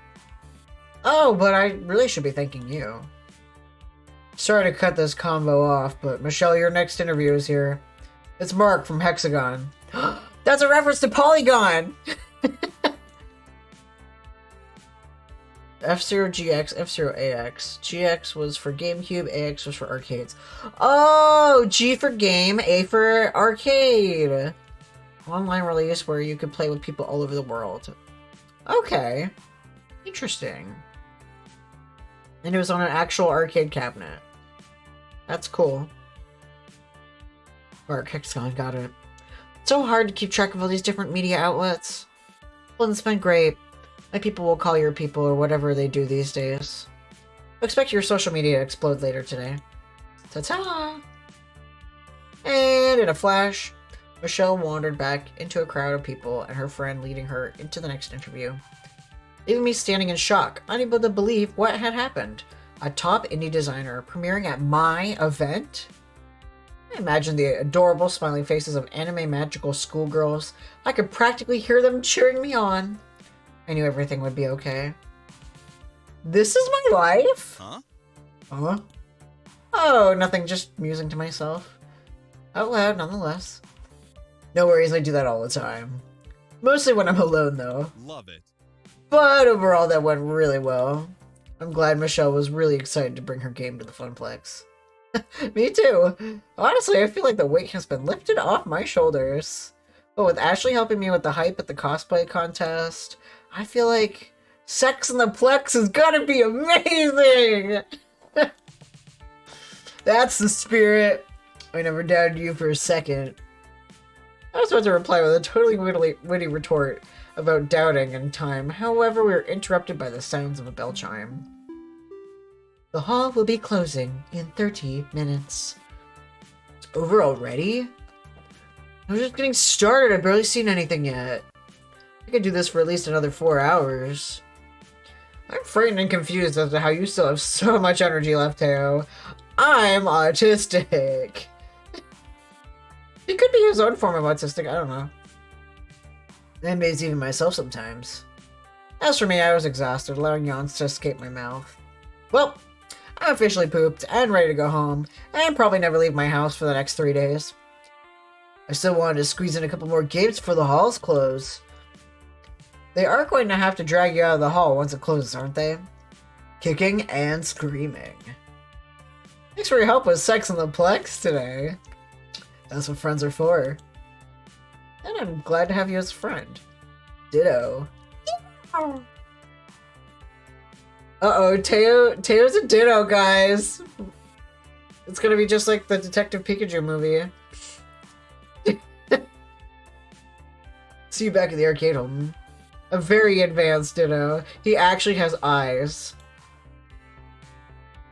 Oh, but I really should be thanking you. Sorry to cut this combo off, but Michelle, your next interview is here. It's Mark from Hexagon. That's a reference to Polygon! F-Zero GX, F-Zero AX. GX was for GameCube, AX was for arcades. Oh! G for game, A for arcade. Online release where you could play with people all over the world. Okay. Interesting. And it was on an actual arcade cabinet. That's cool. Mark Hexagon, got it. It's so hard to keep track of all these different media outlets. Well, it's been great. My people will call your people or whatever they do these days. Expect your social media to explode later today. Ta-ta! And in a flash, Michelle wandered back into a crowd of people and her friend leading her into the next interview. Leaving me standing in shock, unable to believe what had happened. A top indie designer premiering at my event? I imagined the adorable smiling faces of anime magical schoolgirls. I could practically hear them cheering me on. I knew everything would be okay. This is my life? Huh? Huh? Oh, nothing, just musing to myself. Out loud, nonetheless. No worries, I do that all the time. Mostly when I'm alone, though. Love it. But overall, that went really well. I'm glad Michelle was really excited to bring her game to the Funplex. Me too. Honestly, I feel like the weight has been lifted off my shoulders. But with Ashley helping me with the hype at the cosplay contest, I feel like Sex in the Plex is gonna be amazing! That's the spirit. I never doubted you for a second. I was about to reply with a totally witty retort about doubting in time. However, we were interrupted by the sounds of a bell chime. The hall will be closing in 30 minutes. It's over already? I was just getting started. I've barely seen anything yet. I could do this for at least another 4 hours. I'm frightened and confused as to how you still have so much energy left, Teo. I'm autistic. It could be his own form of autistic, I don't know. And maybe even myself sometimes. As for me, I was exhausted, allowing yawns to escape my mouth. Well, I'm officially pooped and ready to go home, and probably never leave my house for the next 3 days. I still wanted to squeeze in a couple more games before the halls close. They are going to have to drag you out of the hall once it closes, aren't they? Kicking and screaming. Thanks for your help with Sex in the Plex today. That's what friends are for. And I'm glad to have you as a friend. Ditto. Uh-oh, Teo's a ditto, guys. It's gonna be just like the Detective Pikachu movie. See you back at the arcade, Holden. A very advanced ditto. He actually has eyes.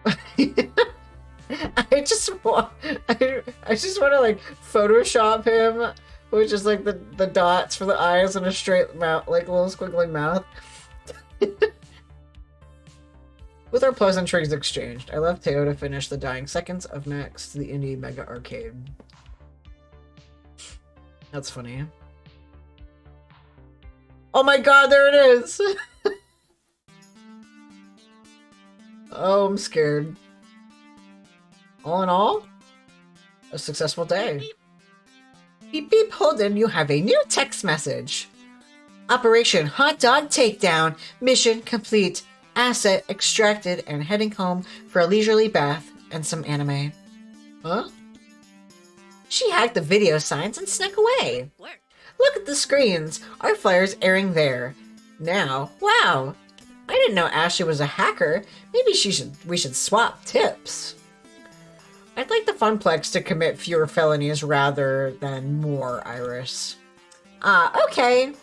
I just want to like Photoshop him, which is like the dots for the eyes and a straight mouth, like a little squiggly mouth. With our pleasantries exchanged, I left Teo to finish the dying seconds of Max to the Indie Mega Arcade. That's funny. Oh my god, there it is! Oh, I'm scared. All in all, a successful day. Beep beep, Holden, you have a new text message. Operation Hot Dog Takedown. Mission complete. Asset extracted and heading home for a leisurely bath and some anime. Huh? She hacked the video signs and snuck away. Look at the screens. Our flyer's airing there. Now, wow. I didn't know Ashley was a hacker. Maybe we should swap tips. I'd like the Funplex to commit fewer felonies rather than more, Iris. Okay.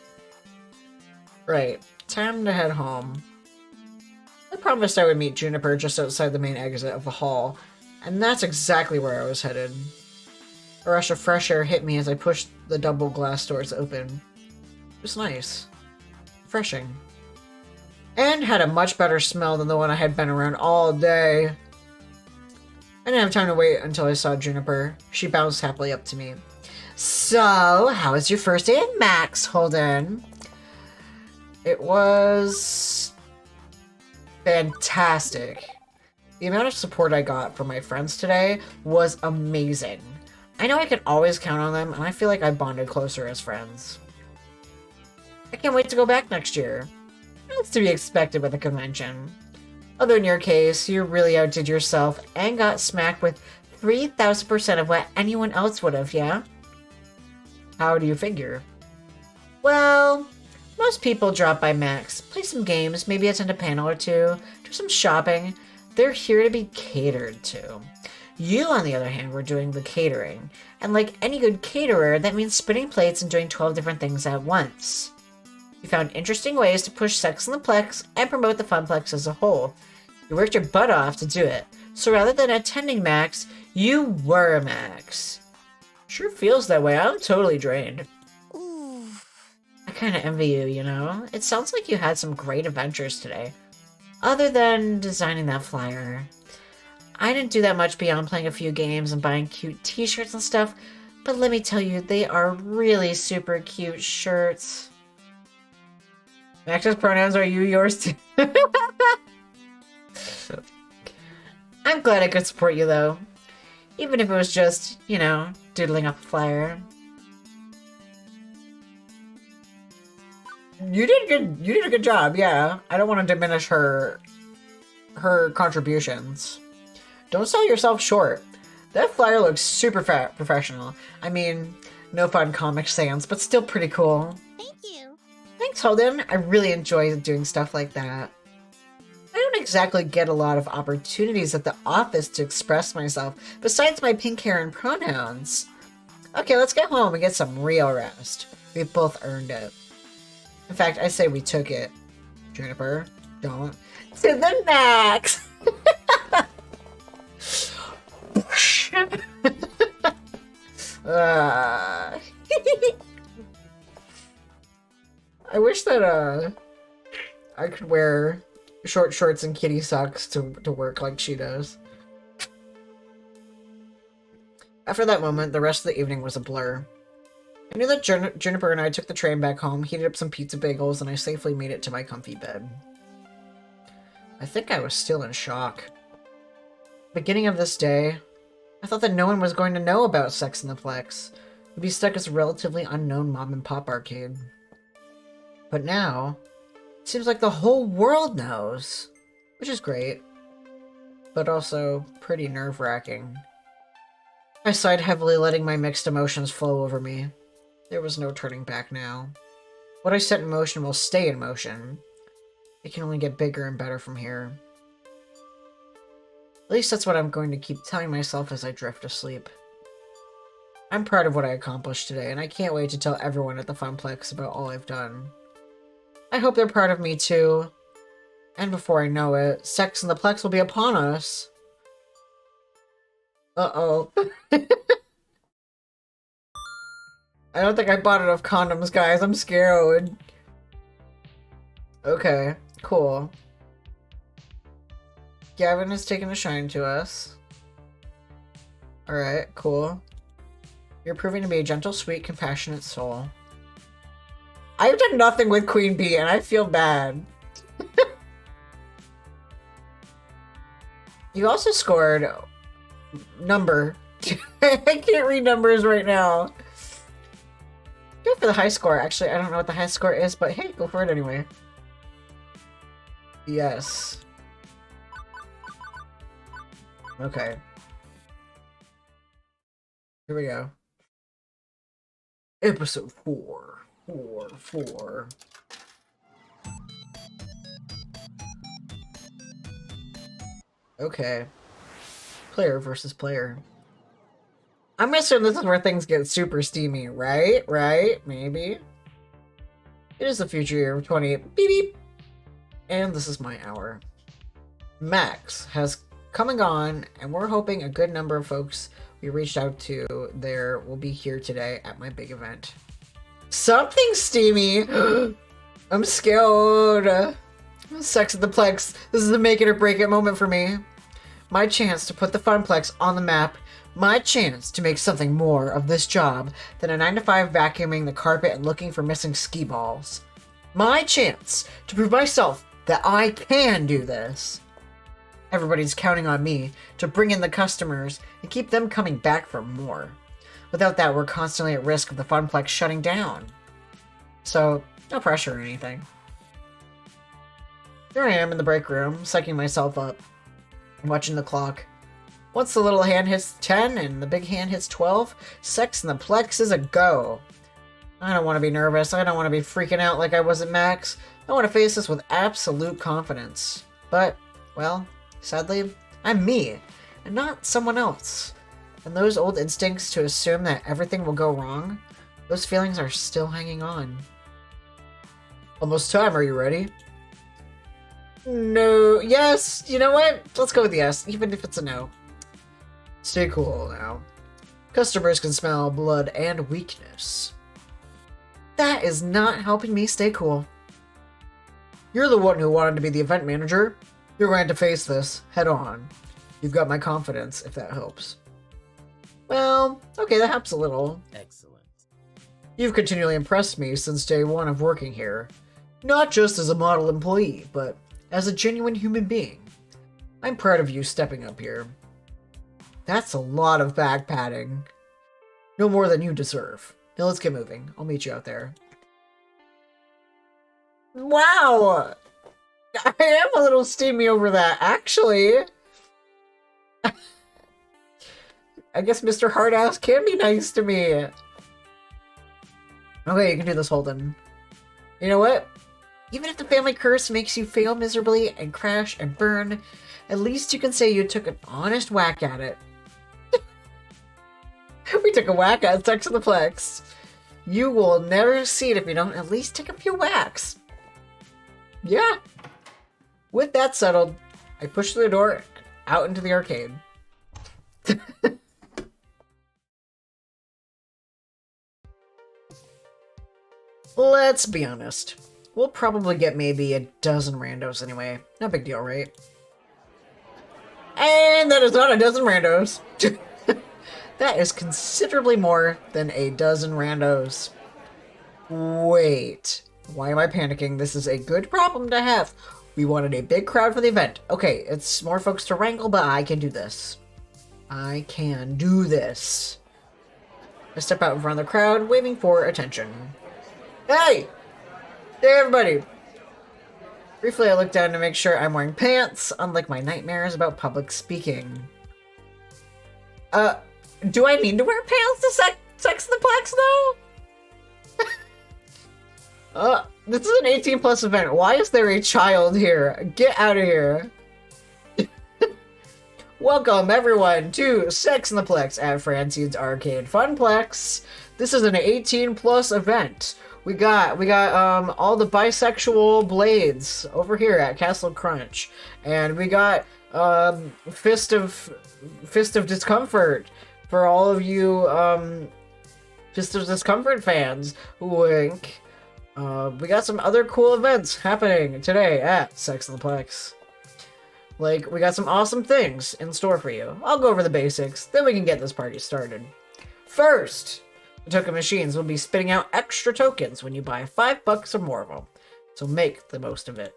Right. Time to head home. I promised I would meet Juniper just outside the main exit of the hall, and that's exactly where I was headed. A rush of fresh air hit me as I pushed the double glass doors open. It was nice. Refreshing. And had a much better smell than the one I had been around all day. I didn't have time to wait until I saw Juniper. She bounced happily up to me. So, how was your first day at Max, Holden? It was fantastic. The amount of support I got from my friends today was amazing. I know I can always count on them, and I feel like I bonded closer as friends. I can't wait to go back next year. That's to be expected with a convention. Although in your case, you really outdid yourself and got smacked with 3,000% of what anyone else would have, yeah? How do you figure? Well, most people drop by Max, play some games, maybe attend a panel or two, do some shopping. They're here to be catered to. You, on the other hand, were doing the catering. And like any good caterer, that means spinning plates and doing 12 different things at once. You found interesting ways to push sex in the Plex and promote the Funplex as a whole. You worked your butt off to do it. So rather than attending Max, you were Max. Sure feels that way. I'm totally drained. Ooh. I kind of envy you, you know? It sounds like you had some great adventures today. Other than designing that flyer. I didn't do that much beyond playing a few games and buying cute t-shirts and stuff, but let me tell you, they are really super cute shirts. Max's pronouns are you, yours too. I'm glad I could support you though. Even if it was just, you know, doodling up a flyer. You did a good job, yeah. I don't want to diminish her contributions. Don't sell yourself short. That flyer looks super professional. I mean, no fun Comic Sans, but still pretty cool. Thank you. Thanks, Holden. I really enjoy doing stuff like that. I don't exactly get a lot of opportunities at the office to express myself, besides my pink hair and pronouns. Okay, let's get home and get some real rest. We've both earned it. In fact, I say we took it. Juniper, don't. To the max! I wish that I could wear short shorts and kitty socks to work like she does. After that moment, the rest of the evening was a blur. I knew that Juniper and I took the train back home, heated up some pizza bagels, and I safely made it to my comfy bed. I think I was still in shock. Beginning of this day, I thought that no one was going to know about Sex in the Plex. We'd be stuck as a relatively unknown mom-and-pop arcade. But now, it seems like the whole world knows, which is great, but also pretty nerve-wracking. I sighed heavily, letting my mixed emotions flow over me. There was no turning back now. What I set in motion will stay in motion. It can only get bigger and better from here. At least that's what I'm going to keep telling myself as I drift asleep. I'm proud of what I accomplished today, and I can't wait to tell everyone at the Funplex about all I've done. I hope they're proud of me too. And before I know it, Sex in the Plex will be upon us. Uh-oh. I don't think I bought enough condoms, guys. I'm scared. Okay, cool. Gavin has taken a shine to us. Alright, cool. You're proving to be a gentle, sweet, compassionate soul. I've done nothing with Queen Bee, and I feel bad. You also scored... number. I can't read numbers right now. Go for the high score. Actually, I don't know what the high score is, but hey, go for it anyway. Yes. Okay. Here we go. Episode 4. 4. Okay. Player versus player. I'm assuming this is where things get super steamy, right? Right? Maybe. It is the future year of 28. Beep beep. And this is my hour. Max has come and gone, and we're hoping a good number of folks we reached out to there will be here today at my big event. Something steamy! I'm scared! Sex at the Plex. This is the make it or break it moment for me. My chance to put the Funplex on the map. My chance to make something more of this job than a 9-to-5 vacuuming the carpet and looking for missing ski balls. My chance to prove myself that I can do this. Everybody's counting on me to bring in the customers and keep them coming back for more. Without that, we're constantly at risk of the Funplex shutting down. So, no pressure or anything. Here I am in the break room, psyching myself up, watching the clock. Once the little hand hits 10 and the big hand hits 12, Sex in the Plex is a go. I don't want to be nervous. I don't want to be freaking out like I was at Max. I want to face this with absolute confidence. But, well, sadly, I'm me, and not someone else. And those old instincts to assume that everything will go wrong, those feelings are still hanging on. Almost time, are you ready? No, yes, you know what? Let's go with yes, even if it's a no. Stay cool now. Customers can smell blood and weakness. That is not helping me stay cool. You're the one who wanted to be the event manager. You're going to face this head on. You've got my confidence, if that helps. Well, okay, that helps a little. Excellent. You've continually impressed me since day one of working here. Not just as a model employee, but as a genuine human being. I'm proud of you stepping up here. That's a lot of back patting. No more than you deserve. Now let's get moving. I'll meet you out there. Wow! I am a little steamy over that, actually. I guess Mr. Hardass can be nice to me. Okay, you can do this, Holden. You know what? Even if the family curse makes you fail miserably and crash and burn, at least you can say you took an honest whack at it. We took a whack at Sex in the Plex. You will never see it if you don't at least take a few whacks. Yeah. With that settled, I pushed through the door out into the arcade. Let's be honest. We'll probably get maybe a dozen randos anyway. No big deal, right? And that is not a dozen randos. That is considerably more than a dozen randos. Wait. Why am I panicking? This is a good problem to have. We wanted a big crowd for the event. Okay, it's more folks to wrangle, but I can do this. I can do this. I step out in front of the crowd, waving for attention. Hey! Hey, everybody! Briefly, I look down to make sure I'm wearing pants, unlike my nightmares about public speaking. Do I need to wear pants to sex the Plex, though? This is an 18+ event. Why is there a child here? Get out of here. Welcome, everyone, to Sex in the Plex at Francine's Arcade Funplex. This is an 18+ event. We got all the bisexual blades over here at Castle Crunch, and we got Fist of Discomfort for all of you Fist of Discomfort fans. Wink. We got some other cool events happening today at Sex in the Plex. Like, we got some awesome things in store for you. I'll go over the basics, then we can get this party started. First, the token machines will be spitting out extra tokens when you buy $5 or more of them, so make the most of it.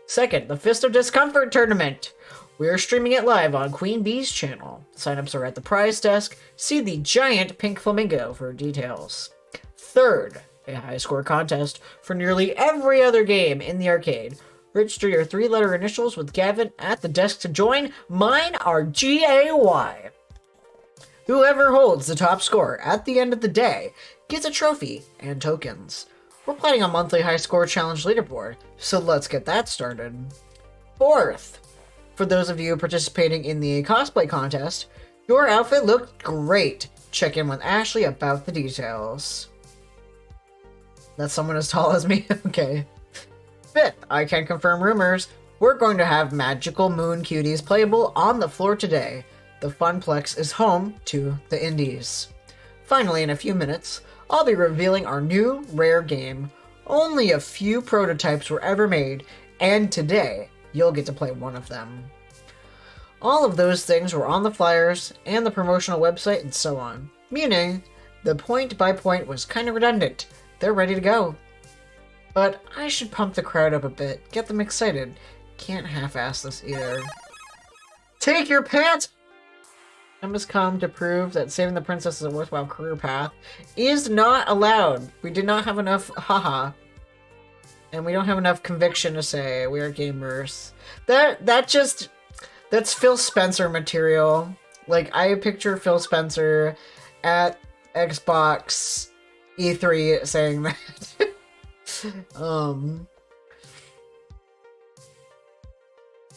Second, the Fist of Discomfort tournament. We are streaming it live on Queen Bee's channel. Signups are at the prize desk. See the giant pink flamingo for details. Third, a high score contest for nearly every other game in the arcade. Register your 3-letter initials with Gavin at the desk to join. Mine are GAY. Whoever holds the top score at the end of the day gets a trophy and tokens. We're planning a monthly high score challenge leaderboard, so let's get that started. Fourth, for those of you participating in the cosplay contest, your outfit looked great. Check in with Ashley about the details. That's someone as tall as me? Okay. Fifth, I can confirm rumors. We're going to have Magical Moon Cuties playable on the floor today. The Funplex is home to the indies. Finally, in a few minutes, I'll be revealing our new rare game. Only a few prototypes were ever made, and today, you'll get to play one of them. All of those things were on the flyers and the promotional website and so on, meaning the point-by-point was kind of redundant. They're ready to go. But I should pump the crowd up a bit, get them excited. Can't half-ass this either. Take your pants! Time has come to prove that saving the princess is a worthwhile career path is not allowed. We did not have enough haha. And we don't have enough conviction to say we are gamers. That's Phil Spencer material. Like, I picture Phil Spencer at Xbox E3 saying that.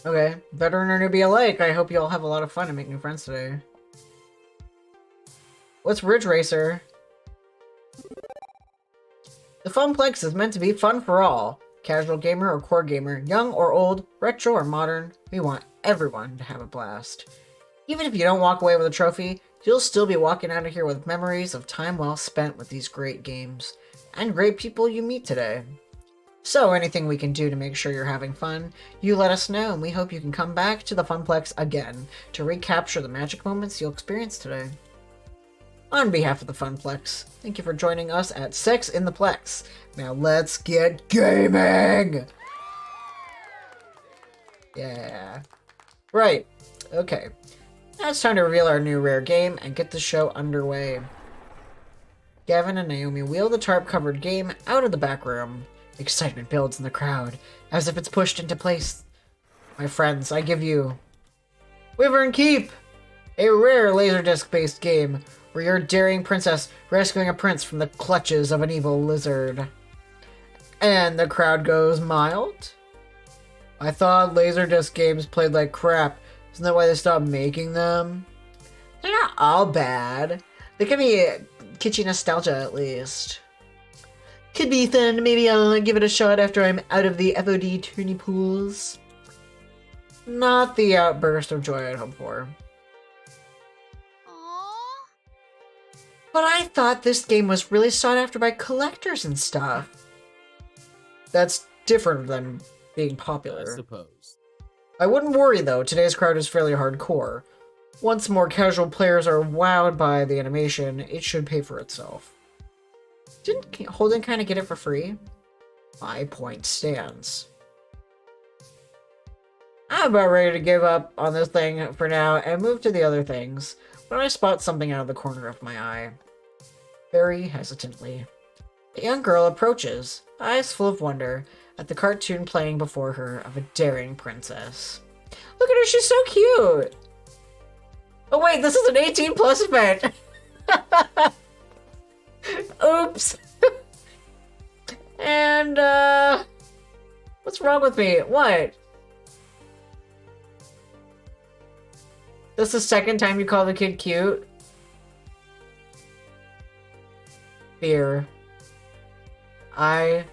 Okay, veteran or newbie alike, I hope you all have a lot of fun and make new friends today. What's Ridge Racer? The Funplex is meant to be fun for all. Casual gamer or core gamer, young or old, retro or modern, we want everyone to have a blast. Even if you don't walk away with a trophy, you'll still be walking out of here with memories of time well spent with these great games, and great people you meet today. So anything we can do to make sure you're having fun, you let us know, and we hope you can come back to the Funplex again to recapture the magic moments you'll experience today. On behalf of the Funplex, thank you for joining us at Sex in the Plex. Now let's get gaming! Yeah. Right. Okay. Now it's time to reveal our new rare game and get the show underway. Gavin and Naomi wheel the tarp-covered game out of the back room. Excitement builds in the crowd, as if it's pushed into place. My friends, I give you Wyvern Keep! A rare Laserdisc-based game where you're a daring princess rescuing a prince from the clutches of an evil lizard. And the crowd goes mild? I thought Laserdisc games played like crap. Isn't that why they stopped making them? They're not all bad. They can be kitschy nostalgia at least. Could be fun. Maybe I'll give it a shot after I'm out of the FOD tourney pools. Not the outburst of joy I'd hoped for. But I thought this game was really sought after by collectors and stuff. That's different than being popular. I suppose. I wouldn't worry though, today's crowd is fairly hardcore. Once more casual players are wowed by the animation, it should pay for itself. Didn't Holden kind of get it for free? My point stands. I'm about ready to give up on this thing for now and move to the other things, when I spot something out of the corner of my eye. Very hesitantly. A young girl approaches, eyes full of wonder, at the cartoon playing before her of a daring princess. Look at her, she's so cute! Oh wait, this is an 18 plus event! Oops! And, what's wrong with me? What? This is the second time you call the kid cute? Fear. I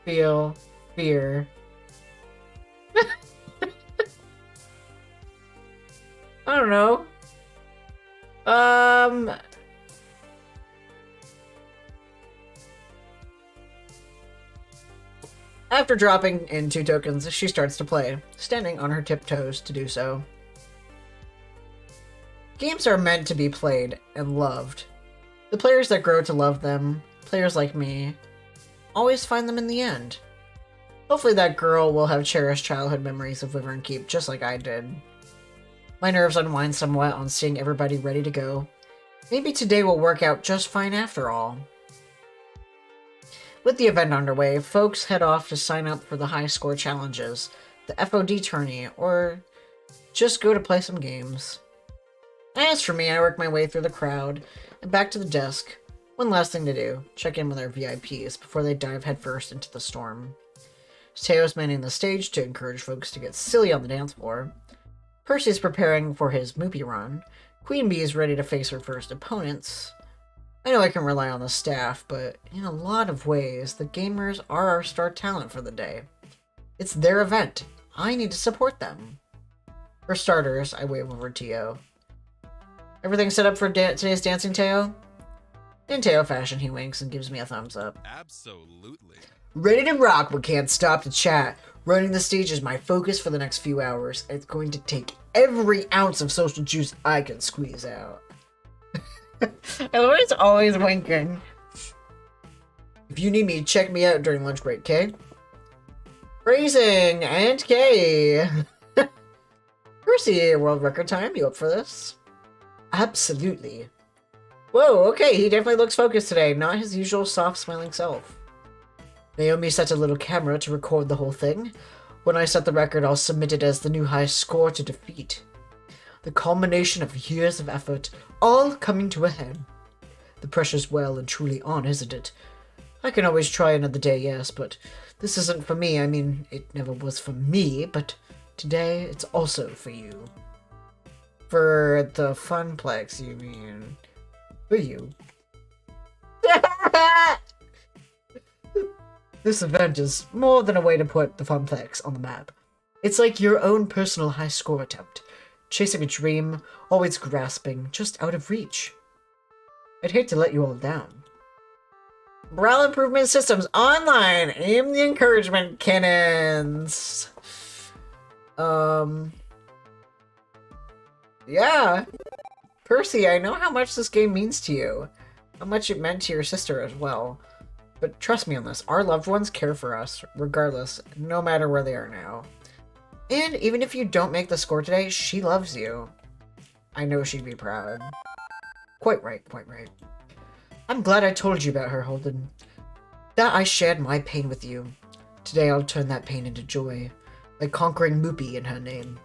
feel fear. I don't know. After dropping in 2 tokens, she starts to play, standing on her tiptoes to do so. Games are meant to be played and loved. The players that grow to love them, players like me, always find them in the end. Hopefully that girl will have cherished childhood memories of Wyvern Keep just like I did. My nerves unwind somewhat on seeing everybody ready to go. Maybe today will work out just fine after all. With the event underway, folks head off to sign up for the high score challenges, the FOD tourney, or just go to play some games. As for me, I work my way through the crowd and back to the desk. One last thing to do, check in with our VIPs before they dive headfirst into the storm. Teo's manning the stage to encourage folks to get silly on the dance floor. Percy's preparing for his movie run. Queen Bee is ready to face her first opponents. I know I can rely on the staff, but in a lot of ways, the gamers are our star talent for the day. It's their event. I need to support them. For starters, I wave over Teo. Everything set up for today's dancing, Teo? In Teo fashion, he winks and gives me a thumbs up. Absolutely. Ready to rock, but can't stop to chat. Running the stage is my focus for the next few hours. It's going to take every ounce of social juice I can squeeze out. Everyone's always winking. If you need me, check me out during lunch break, Kay? Phrasing and Kay. Percy, world record time. You up for this? Absolutely. Whoa, okay, he definitely looks focused today. Not his usual soft, smiling self. Naomi set a little camera to record the whole thing. When I set the record, I'll submit it as the new high score to defeat. The culmination of years of effort, all coming to a head. The pressure's well and truly on, isn't it? I can always try another day, yes, but this isn't for me. I mean, it never was for me, but today it's also for you. For the Funplex, you mean? For you. This event is more than a way to put the Funplex on the map. It's like your own personal high score attempt. Chasing a dream, always grasping, just out of reach. I'd hate to let you all down. Morale improvement systems online. Aim the encouragement cannons. Yeah. Percy, I know how much this game means to you. How much it meant to your sister as well. But trust me on this, our loved ones care for us, regardless, no matter where they are now. And even if you don't make the score today, she loves you. I know she'd be proud. Quite right, quite right. I'm glad I told you about her, Holden. That I shared my pain with you. Today I'll turn that pain into joy, by conquering Moopy in her name.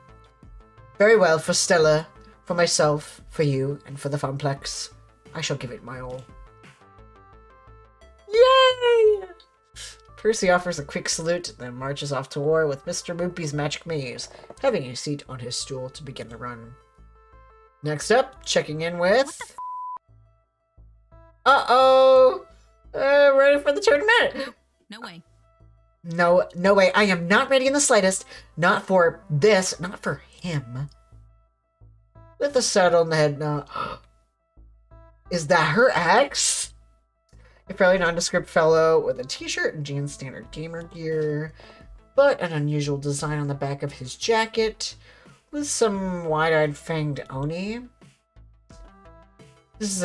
Very well, for Stella, for myself, for you, and for the Funplex, I shall give it my all. Yay! Percy offers a quick salute, then marches off to war with Mr. Moopy's magic maze, having a seat on his stool to begin the run. Next up, checking in with... Uh-oh! Ready for the tournament! No way. No way. I am not ready in the slightest. Not for this. Not for him. With a settle head nod. Is that her ex? A fairly nondescript fellow with a t-shirt and jeans standard gamer gear, but an unusual design on the back of his jacket with some wide-eyed fanged oni. This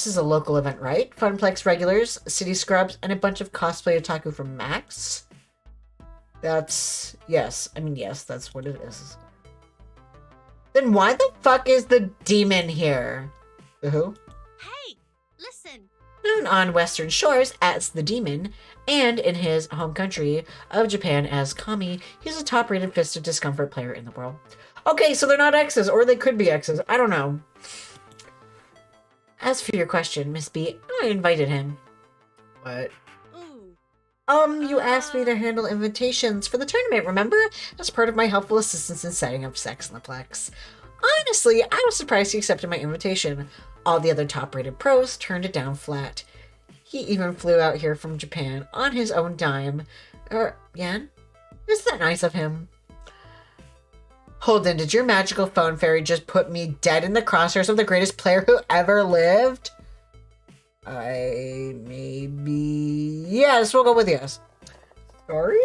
is a local event, right? Funplex regulars, city scrubs, and a bunch of cosplay otaku from Max? That's... yes. I mean, yes, that's what it is. Then why the fuck is the demon here? The who? Hey, listen. Known on Western shores as the Demon, and in his home country of Japan as Kami, he's a top-rated Fist of Discomfort player in the world. Okay, so they're not exes, or they could be exes. I don't know. As for your question, Miss B, I invited him. What? Ooh. You asked me to handle invitations for the tournament, remember? As part of my helpful assistance in setting up Sex in the Plex. Honestly, I was surprised he accepted my invitation. All the other top-rated pros turned it down flat. He even flew out here from Japan on his own dime. Yan? Isn't that nice of him? Holden, did your magical phone fairy just put me dead in the crosshairs of the greatest player who ever lived? Yes, we'll go with yes. Sorry?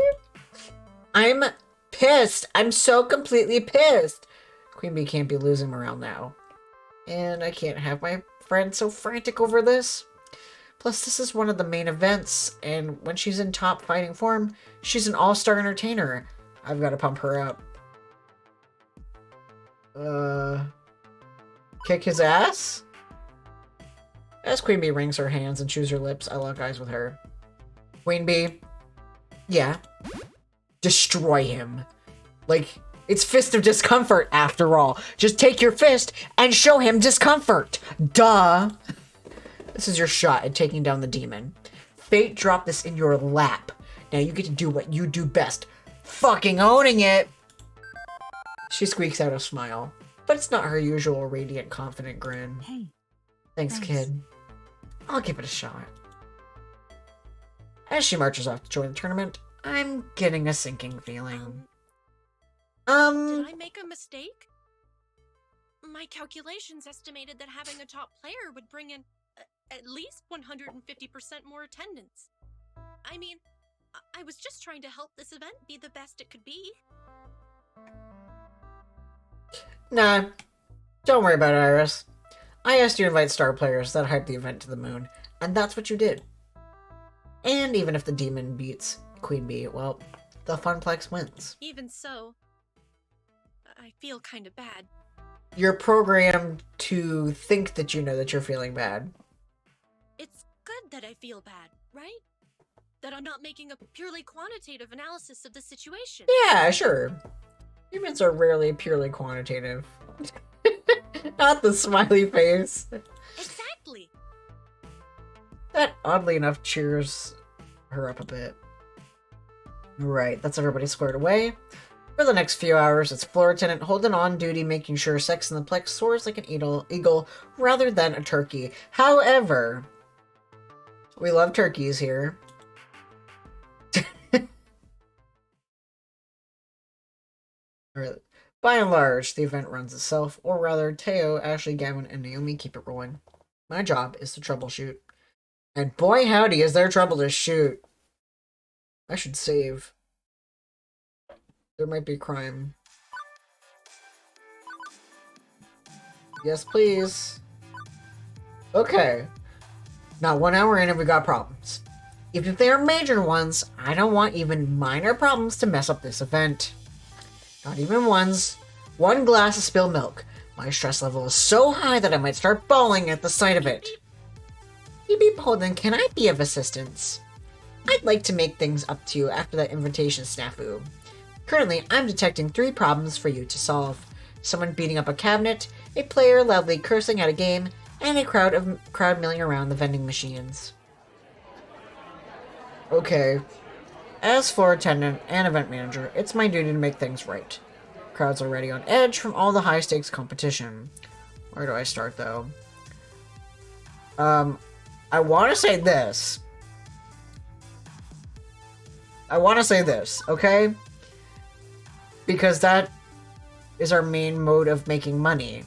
I'm pissed. I'm so completely pissed. Queen Bee can't be losing morale now. And I can't have my friend so frantic over this. Plus, this is one of the main events, and when she's in top fighting form, she's an all-star entertainer. I've got to pump her up. Kick his ass? As Queen Bee wrings her hands and chews her lips, I lock eyes with her. Queen Bee? Yeah? Destroy him. Like, it's Fist of Discomfort, after all. Just take your fist and show him discomfort. Duh. This is your shot at taking down the demon. Fate dropped this in your lap. Now you get to do what you do best. Fucking owning it. She squeaks out a smile, but it's not her usual radiant, confident grin. Hey. Thanks, kid. I'll give it a shot. As she marches off to join the tournament, I'm getting a sinking feeling. Did I make a mistake? My calculations estimated that having a top player would bring in at least 150% more attendance. I mean, I was just trying to help this event be the best it could be. Nah, don't worry about it, Iris. I asked you to invite star players that hype the event to the moon, and that's what you did. And even if the demon beats Queen Bee, well, the Funplex wins. Even so, I feel kind of bad. You're programmed to think that you know that you're feeling bad. It's good that I feel bad, right? That I'm not making a purely quantitative analysis of the situation. Yeah, sure. Humans are rarely purely quantitative. Not the smiley face. Exactly. That, oddly enough, cheers her up a bit. Right, that's everybody squared away. For the next few hours, it's Floor Attendant Holden on duty, making sure Sex in the Plex soars like an eagle rather than a turkey. However, we love turkeys here. Alright. By and large, the event runs itself, or rather, Teo, Ashley, Gavin, and Naomi keep it rolling. My job is to troubleshoot. And boy howdy, is there trouble to shoot. I should save. There might be crime. Yes, please. Okay. Now 1 hour in and we got problems. Even if they are major ones, I don't want even minor problems to mess up this event. Not even ones. 1 glass of spilled milk. My stress level is so high that I might start bawling at the sight of it. Beep beep, Holden, can I be of assistance? I'd like to make things up to you after that invitation snafu. Currently, I'm detecting 3 problems for you to solve. Someone beating up a cabinet, a player loudly cursing at a game, and a crowd milling around the vending machines. Okay. As floor attendant and event manager, it's my duty to make things right. Crowds are already on edge from all the high-stakes competition. Where do I start, though? I want to say this. Okay? Because that is our main mode of making money.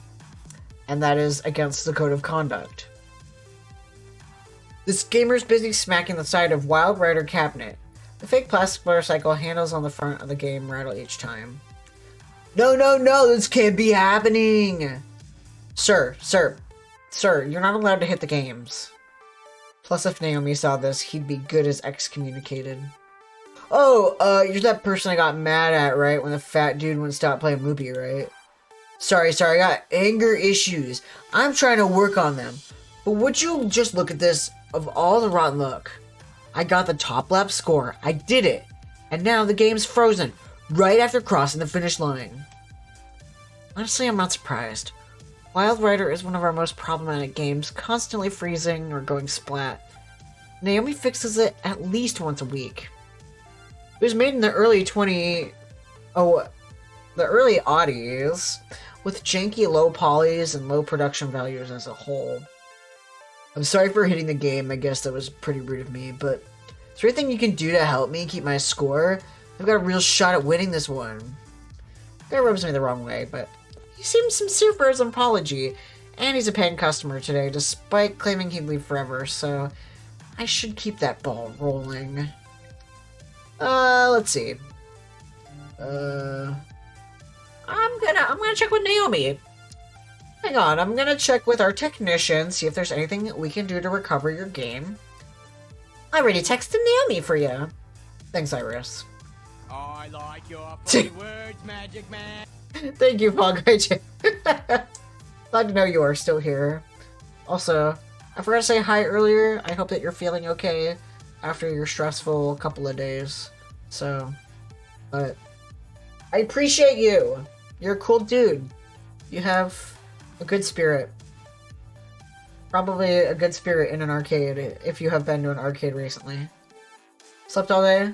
And that is against the code of conduct. This gamer's busy smacking the side of Wild Rider cabinet. The fake plastic motorcycle handles on the front of the game rattle each time. No, no, no, this can't be happening! Sir, you're not allowed to hit the games. Plus, if Naomi saw this, he'd be good as excommunicated. Oh, you're that person I got mad at, right? When the fat dude wouldn't stop playing Loopy, right? Sorry, I got anger issues. I'm trying to work on them. But would you just look at this? Of all the rotten luck. I got the top lap score. I did it. And now the game's frozen. Right after crossing the finish line. Honestly, I'm not surprised. Wild Rider is one of our most problematic games, constantly freezing or going splat. Naomi fixes it at least once a week. It was made in the early oddies, with janky low polys and low production values as a whole. I'm sorry for hitting the game, I guess that was pretty rude of me, but is there anything you can do to help me keep my score? I've got a real shot at winning this one. Guy rubs me the wrong way, but he seems sincere for his apology, and he's a paying customer today, despite claiming he'd leave forever, so I should keep that ball rolling. Let's see. I'm gonna check with Naomi. Hang on, I'm gonna check with our technician, see if there's anything we can do to recover your game. I already texted Naomi for you. Thanks, Iris. I like your funny words, Magic Man. Thank you, Poggy. Glad to know you are still here. Also, I forgot to say hi earlier. I hope that you're feeling okay after your stressful couple of days. So, but I appreciate you. You're a cool dude. You have a good spirit. Probably a good spirit in an arcade, if you have been to an arcade recently. Slept all day?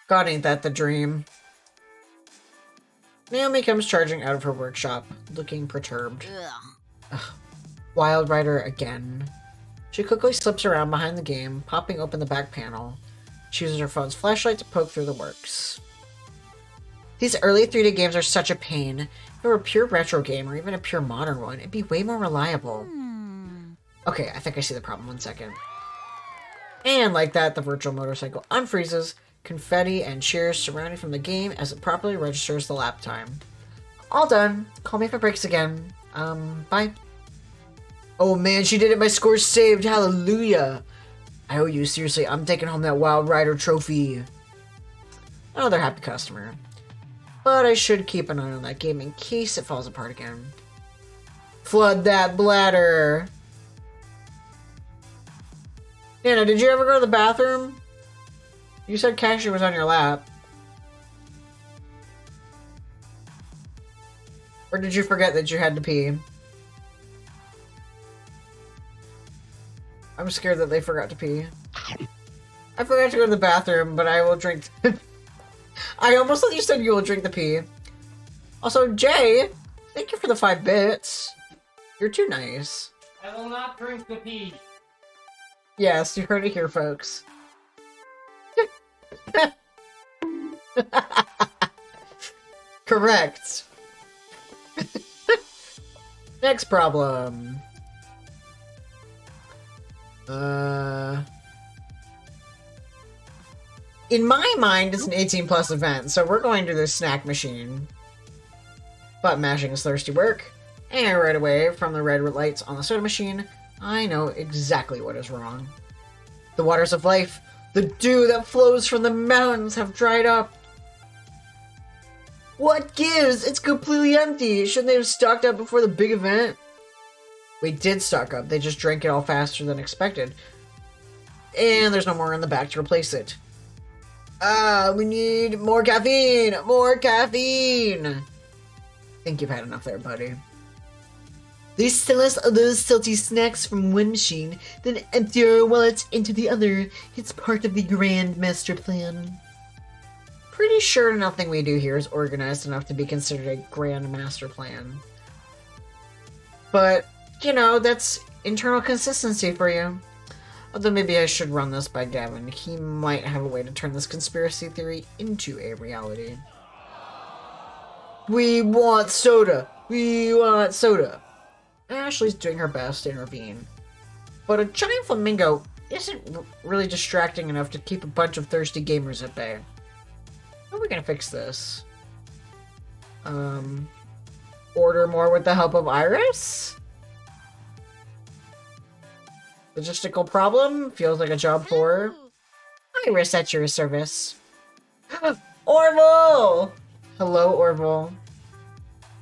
God, ain't that the dream. Naomi comes charging out of her workshop, looking perturbed. Ugh. Wild Rider again. She quickly slips around behind the game, popping open the back panel. She uses her phone's flashlight to poke through the works. These early 3D games are such a pain. If it were a pure retro game, or even a pure modern one, it'd be way more reliable. Okay, I think I see the problem. 1 second. And like that, the virtual motorcycle unfreezes, confetti and cheers surrounding from the game as it properly registers the lap time. All done. Call me if it breaks again. Bye. Oh man, she did it. My score's saved. Hallelujah. I owe you. Seriously, I'm taking home that Wild Rider trophy. Another happy customer. But I should keep an eye on that game in case it falls apart again. Flood that bladder. Nana, did you ever go to the bathroom? You said cashier was on your lap. Or did you forget that you had to pee? I'm scared that they forgot to pee. I forgot to go to the bathroom, but I will drink... I almost thought you said you will drink the pee. Also, Jay, thank you for the 5 bits. You're too nice. I will not drink the pee. Yes, you heard it here, folks. Correct. Next problem. In my mind, it's an 18 plus event, so we're going to the snack machine. Button mashing is thirsty work, and right away from the red lights on the soda machine, I know exactly what is wrong. The waters of life, the dew that flows from the mountains have dried up. What gives? It's completely empty. Shouldn't they have stocked up before the big event? We did stock up, they just drank it all faster than expected. And there's no more in the back to replace it. We need more caffeine! More caffeine! I think you've had enough there, buddy. They sell us those salty snacks from one machine, then empty our wallets into the other. It's part of the grand master plan. Pretty sure nothing we do here is organized enough to be considered a grand master plan. But, you know, that's internal consistency for you. Although maybe I should run this by Gavin. He might have a way to turn this conspiracy theory into a reality. We want soda! We want soda! Ashley's doing her best to intervene. But a giant flamingo isn't really distracting enough to keep a bunch of thirsty gamers at bay. How are we gonna fix this? Order more with the help of Iris? Logistical problem? Feels like a job for Iris at your service. Orville! Hello, Orville.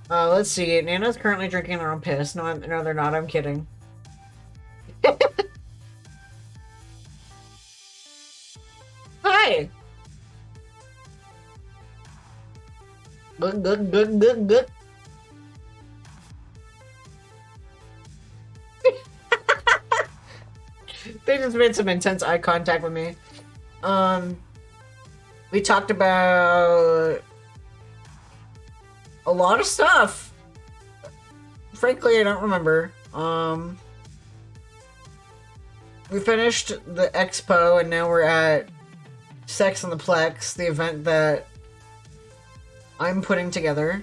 Let's see. Nana's currently drinking their own piss. No, no, they're not. I'm kidding. Hi! Good, good, good, good, good. They just made some intense eye contact with me. We talked about a lot of stuff. Frankly, I don't remember. We finished the expo and now we're at Sex on the Plex, the event that I'm putting together.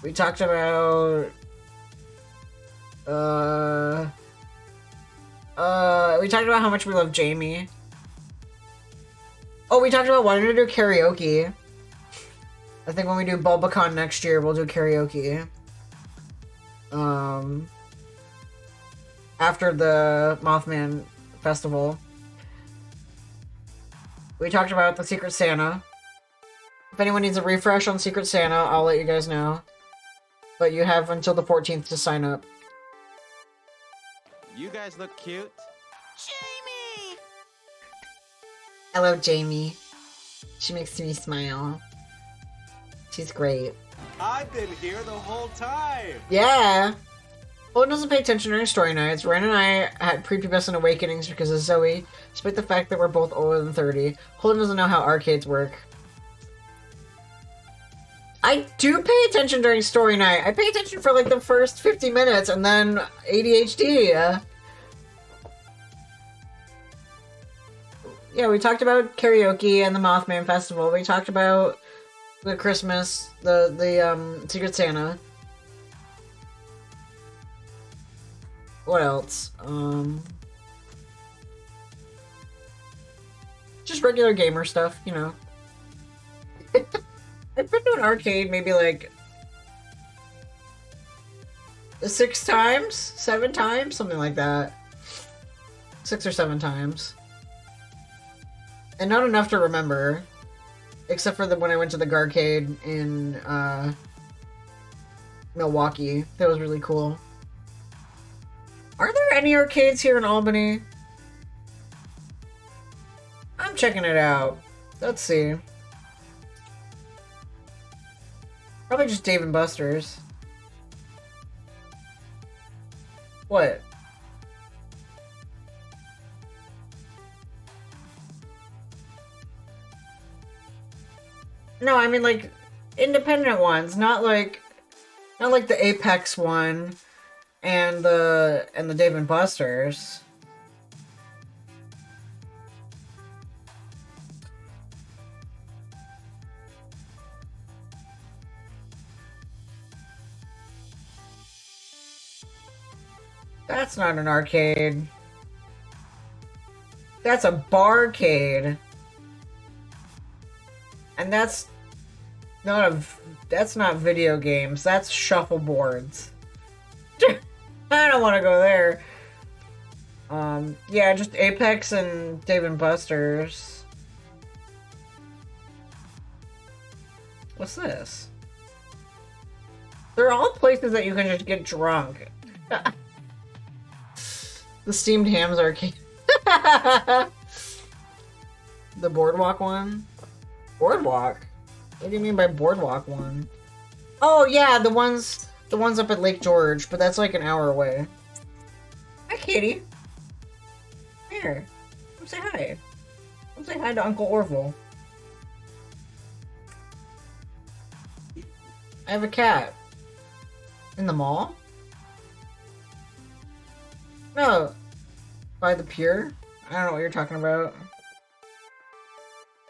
We talked about we talked about how much we love Jamie. Oh, we talked about wanting to do karaoke. I think when we do BulbaCon next year, we'll do karaoke. After the Mothman Festival. We talked about the Secret Santa. If anyone needs a refresh on Secret Santa, I'll let you guys know. But you have until the 14th to sign up. You guys look cute. Jamie! I love Jamie. She makes me smile. She's great. I've been here the whole time. Yeah! Holden doesn't pay attention during story nights. Ren and I had prepubescent awakenings because of Zoe, despite the fact that we're both older than 30. Holden doesn't know how arcades work. I do pay attention during story night. I pay attention for like the first 50 minutes and then ADHD. Yeah, we talked about karaoke and the Mothman Festival. We talked about the Christmas, the Secret Santa. What else? Just regular gamer stuff, you know. I've been to an arcade maybe like 6 times? 7 times? Something like that. 6 or 7 times. And not enough to remember. Except for when I went to the Garcade in Milwaukee. That was really cool. Are there any arcades here in Albany? I'm checking it out. Let's see. Probably just Dave & Buster's. What? No, I mean like independent ones, not like the Apex one and the Dave & Buster's. That's not an arcade. That's a barcade. And that's not video games. That's shuffleboards. I don't want to go there. Yeah, just Apex and Dave & Buster's. What's this? They're all places that you can just get drunk. The Steamed Hams arcade. The Boardwalk one? Boardwalk? What do you mean by Boardwalk one? Oh yeah, the ones up at Lake George, but that's like an hour away. Hi, Katie. Here. Come say hi. Come say hi to Uncle Orville. I have a cat. In the mall? No. By the pier? I don't know what you're talking about.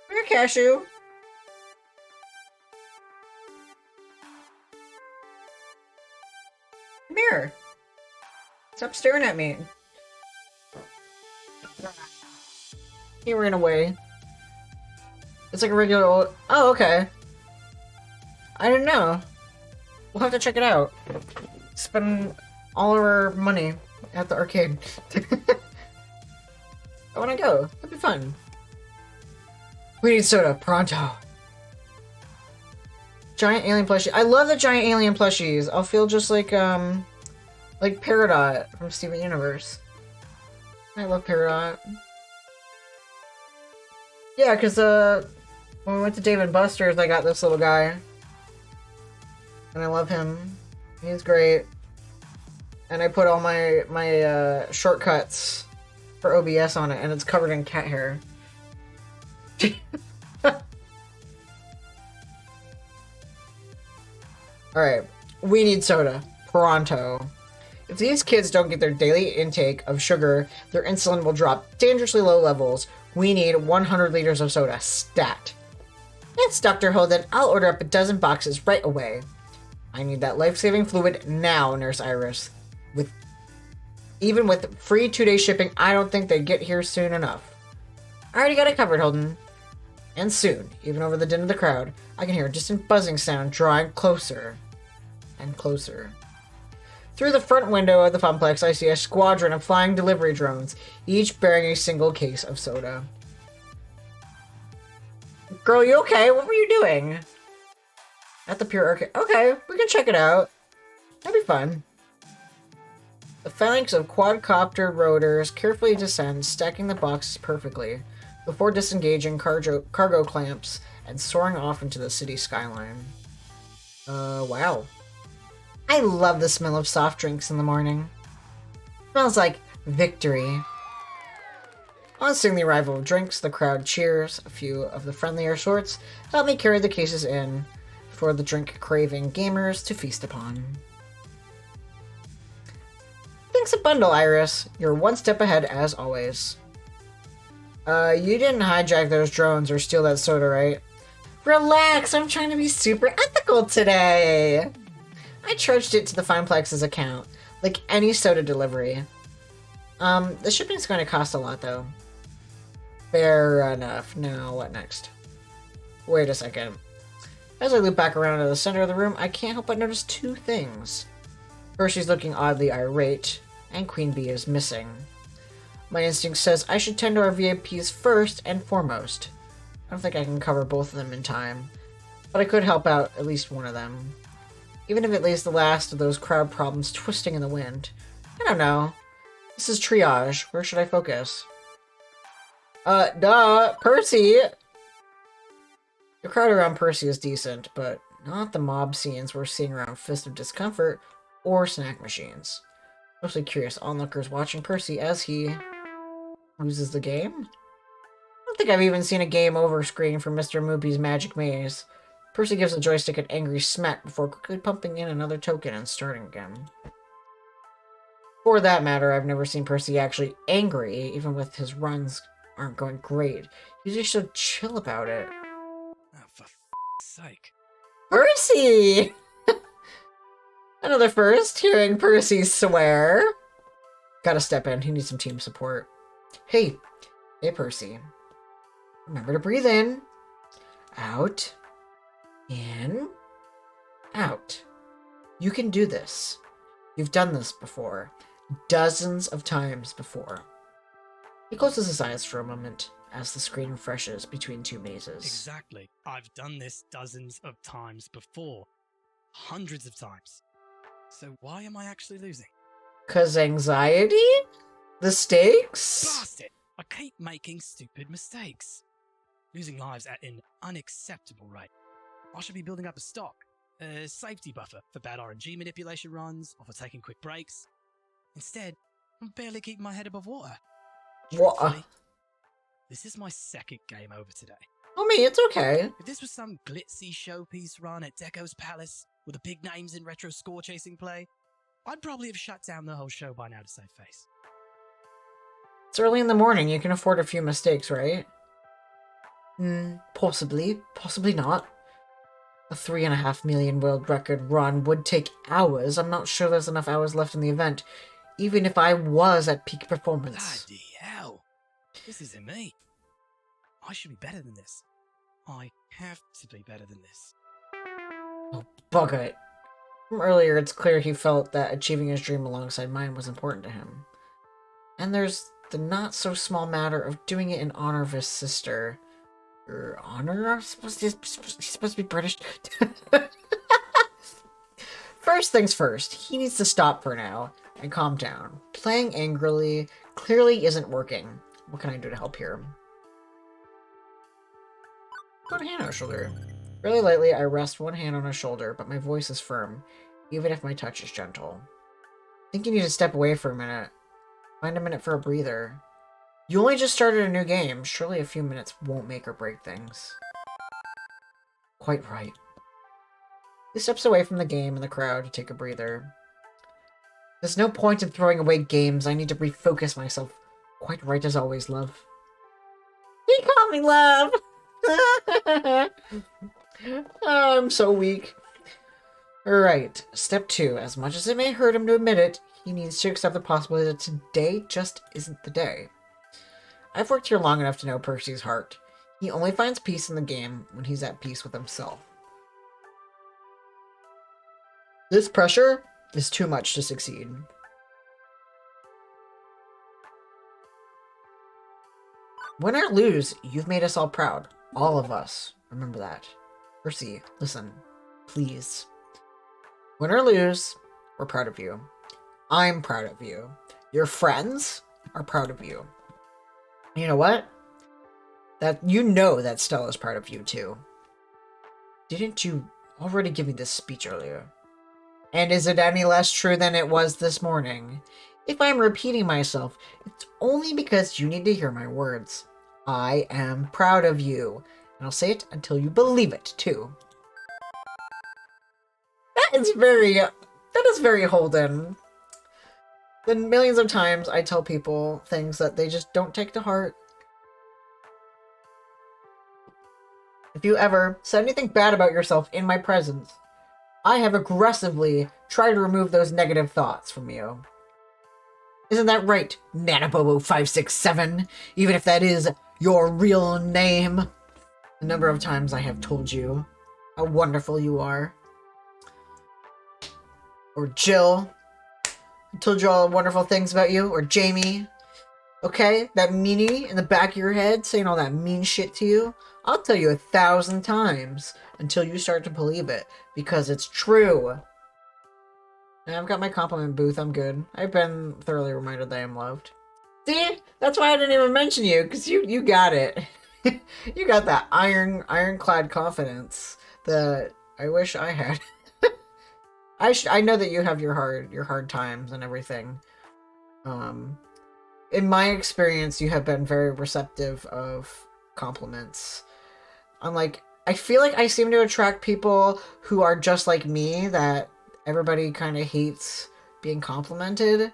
Here, Cashew. Come here. Stop staring at me. He ran away. It's like a regular old... Oh, okay. I didn't know. We'll have to check it out. Spend all of our money at the arcade. I want to go. That'd be fun. We need soda. Pronto. Giant alien plushie. I love the giant alien plushies. I'll feel just like Peridot from Steven Universe. I love Peridot. Yeah, because when we went to Dave & Buster's, I got this little guy. And I love him. He's great. And I put all my shortcuts for OBS on it, and it's covered in cat hair. Alright. We need soda. Pronto. If these kids don't get their daily intake of sugar, their insulin will drop dangerously low levels. We need 100 liters of soda. Stat. Yes, Dr. Holden. I'll order up a dozen boxes right away. I need that life-saving fluid now, Nurse Iris. Even with free 2-day shipping, I don't think they'd get here soon enough. I already got it covered, Holden. And soon, even over the din of the crowd, I can hear a distant buzzing sound drawing closer and closer. Through the front window of the Funplex, I see a squadron of flying delivery drones, each bearing a single case of soda. Girl, you okay? What were you doing? At the Pure Arcade. Okay, we can check it out. That'd be fun. The phalanx of quadcopter rotors carefully descends, stacking the boxes perfectly, before disengaging cargo clamps and soaring off into the city skyline. Wow. I love the smell of soft drinks in the morning. Smells like victory. On seeing the arrival of drinks, the crowd cheers. A few of the friendlier sorts help me carry the cases in for the drink-craving gamers to feast upon. Thanks a bundle, Iris. You're one step ahead as always. You didn't hijack those drones or steal that soda, right? Relax, I'm trying to be super ethical today. I charged it to the Fineplex's account, like any soda delivery. The shipping's going to cost a lot, though. Fair enough. Now, what next? Wait a second. As I loop back around to the center of the room, I can't help but notice two things. First, she's looking oddly irate, and Queen Bee is missing. My instinct says I should tend to our VIPs first and foremost. I don't think I can cover both of them in time, but I could help out at least one of them. Even if it leaves the last of those crowd problems twisting in the wind. I don't know. This is triage. Where should I focus? Percy! The crowd around Percy is decent, but not the mob scenes we're seeing around Fist of Discomfort or snack machines. Mostly curious onlookers watching Percy as he loses the game? I don't think I've even seen a game over screen for Mr. Moopy's Magic Maze. Percy gives the joystick an angry smack before quickly pumping in another token and starting again. For that matter, I've never seen Percy actually angry, even with his runs aren't going great. He's just so chill about it. Oh, for sake. Percy! Another first, hearing Percy swear. Gotta step in. He needs some team support. Hey. Hey, Percy. Remember to breathe in. Out. In. Out. You can do this. You've done this before. Dozens of times before. He closes his eyes for a moment as the screen refreshes between two mazes. Exactly. I've done this dozens of times before. Hundreds of times. So why am I actually losing? 'Cause anxiety? The stakes? Blast it! I keep making stupid mistakes. Losing lives at an unacceptable rate. I should be building up a stock. A safety buffer for bad RNG manipulation runs or for taking quick breaks. Instead, I'm barely keeping my head above water. What? Truthfully, this is my second game over today. I mean, it's okay. If this was some glitzy showpiece run at Deco's Palace with the big names in retro score chasing play, I'd probably have shut down the whole show by now to save face. It's early in the morning. You can afford a few mistakes, right? Possibly. Possibly not. A 3.5 million world record run would take hours. I'm not sure there's enough hours left in the event, even if I was at peak performance. Bloody hell. This isn't me. I should be better than this. I have to be better than this. Oh, bugger it. From earlier, it's clear he felt that achieving his dream alongside mine was important to him. And there's the not-so-small matter of doing it in honor of his sister. Honor? He's supposed to be British. First things first, he needs to stop for now and calm down. Playing angrily clearly isn't working. What can I do to help here? Put a hand on his shoulder. Really lightly, I rest one hand on his shoulder, but my voice is firm, even if my touch is gentle. I think you need to step away for a minute. Find a minute for a breather. You only just started a new game. Surely a few minutes won't make or break things. Quite right. He steps away from the game and the crowd to take a breather. There's no point in throwing away games. I need to refocus myself. Quite right as always, love. He called me love! Oh, I'm so weak. Alright, step 2. As much as it may hurt him to admit it, he needs to accept the possibility that today just isn't the day. I've worked here long enough to know Percy's heart. He only finds peace in the game when he's at peace with himself. This pressure is too much to succeed. Win or lose, you've made us all proud. All of us. Remember that. Percy, listen. Please. Win or lose, we're proud of you. I'm proud of you. Your friends are proud of you. You know what? You know that Stella's proud of you too. Didn't you already give me this speech earlier? And is it any less true than it was this morning? If I'm repeating myself, it's only because you need to hear my words. I am proud of you. And I'll say it until you believe it, too. That is very Holden. The millions of times I tell people things that they just don't take to heart. If you ever said anything bad about yourself in my presence, I have aggressively tried to remove those negative thoughts from you. Isn't that right, Nanabobo567? Even if that is your real name. The number of times I have told you how wonderful you are. Or Jill. I told you all wonderful things about you. Or Jamie. Okay? That meanie in the back of your head saying all that mean shit to you. I'll tell you 1,000 times until you start to believe it. Because it's true. And I've got my compliment booth. I'm good. I've been thoroughly reminded that I am loved. See? That's why I didn't even mention you. Because you got it. You got that ironclad confidence that I wish I had. I know that you have your hard times and everything. In my experience, you have been very receptive of compliments. I feel like I seem to attract people who are just like me, that everybody kind of hates being complimented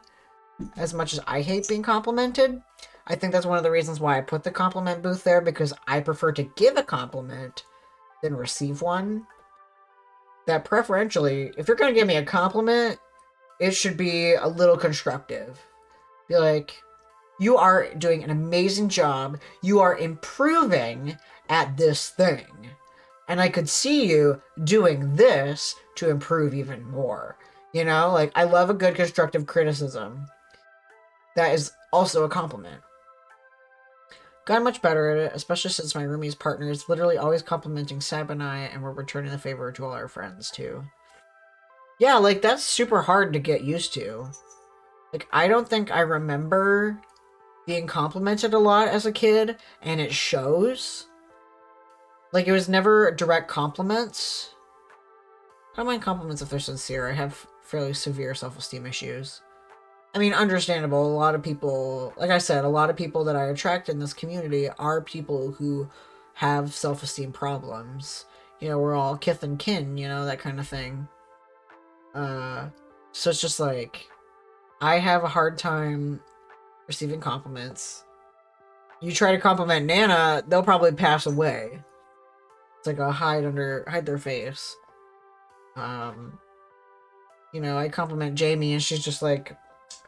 as much as I hate being complimented. I think that's one of the reasons why I put the compliment booth there, because I prefer to give a compliment than receive one. That preferentially, if you're going to give me a compliment, it should be a little constructive. Be like, you are doing an amazing job. You are improving at this thing. And I could see you doing this to improve even more. You know, like, I love a good constructive criticism. That is also a compliment. Got much better at it, especially since my roomie's partner is literally always complimenting Sab and I, and we're returning the favor to all our friends, too. Yeah, like, that's super hard to get used to. Like, I don't think I remember being complimented a lot as a kid, and it shows. Like, it was never direct compliments. I don't mind compliments if they're sincere. I have fairly severe self-esteem issues. I mean, understandable. A lot of people, like I said, a lot of people that I attract in this community are people who have self-esteem problems. You know, we're all kith and kin, you know, that kind of thing. So it's just like, I have a hard time receiving compliments. You try to compliment Nana, they'll probably pass away. It's like a hide their face. You know, I compliment Jamie and she's just like,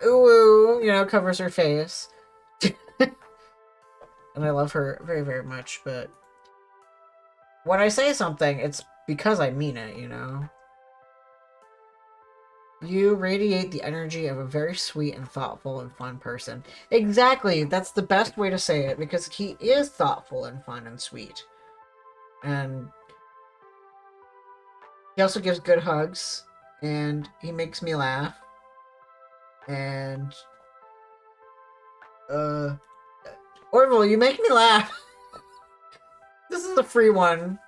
ooh, you know, covers her face. And I love her very, very much, but when I say something, it's because I mean it, you know? You radiate the energy of a very sweet and thoughtful and fun person. Exactly, that's the best way to say it, because he is thoughtful and fun and sweet. And he also gives good hugs, and he makes me laugh. And Orville, you make me laugh. This is a free one.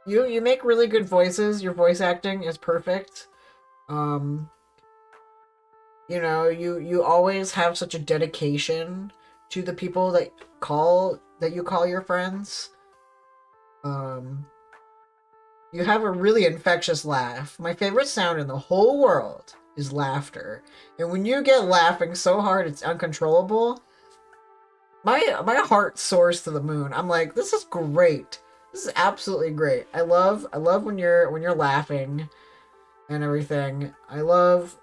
You make really good voices. Your voice acting is perfect. You know, you always have such a dedication to the people that you call your friends. You have a really infectious laugh. My favorite sound in the whole world is laughter. And when you get laughing so hard it's uncontrollable, my heart soars to the moon. I'm like, this is great. This is absolutely great. I love when you're laughing and everything. I love,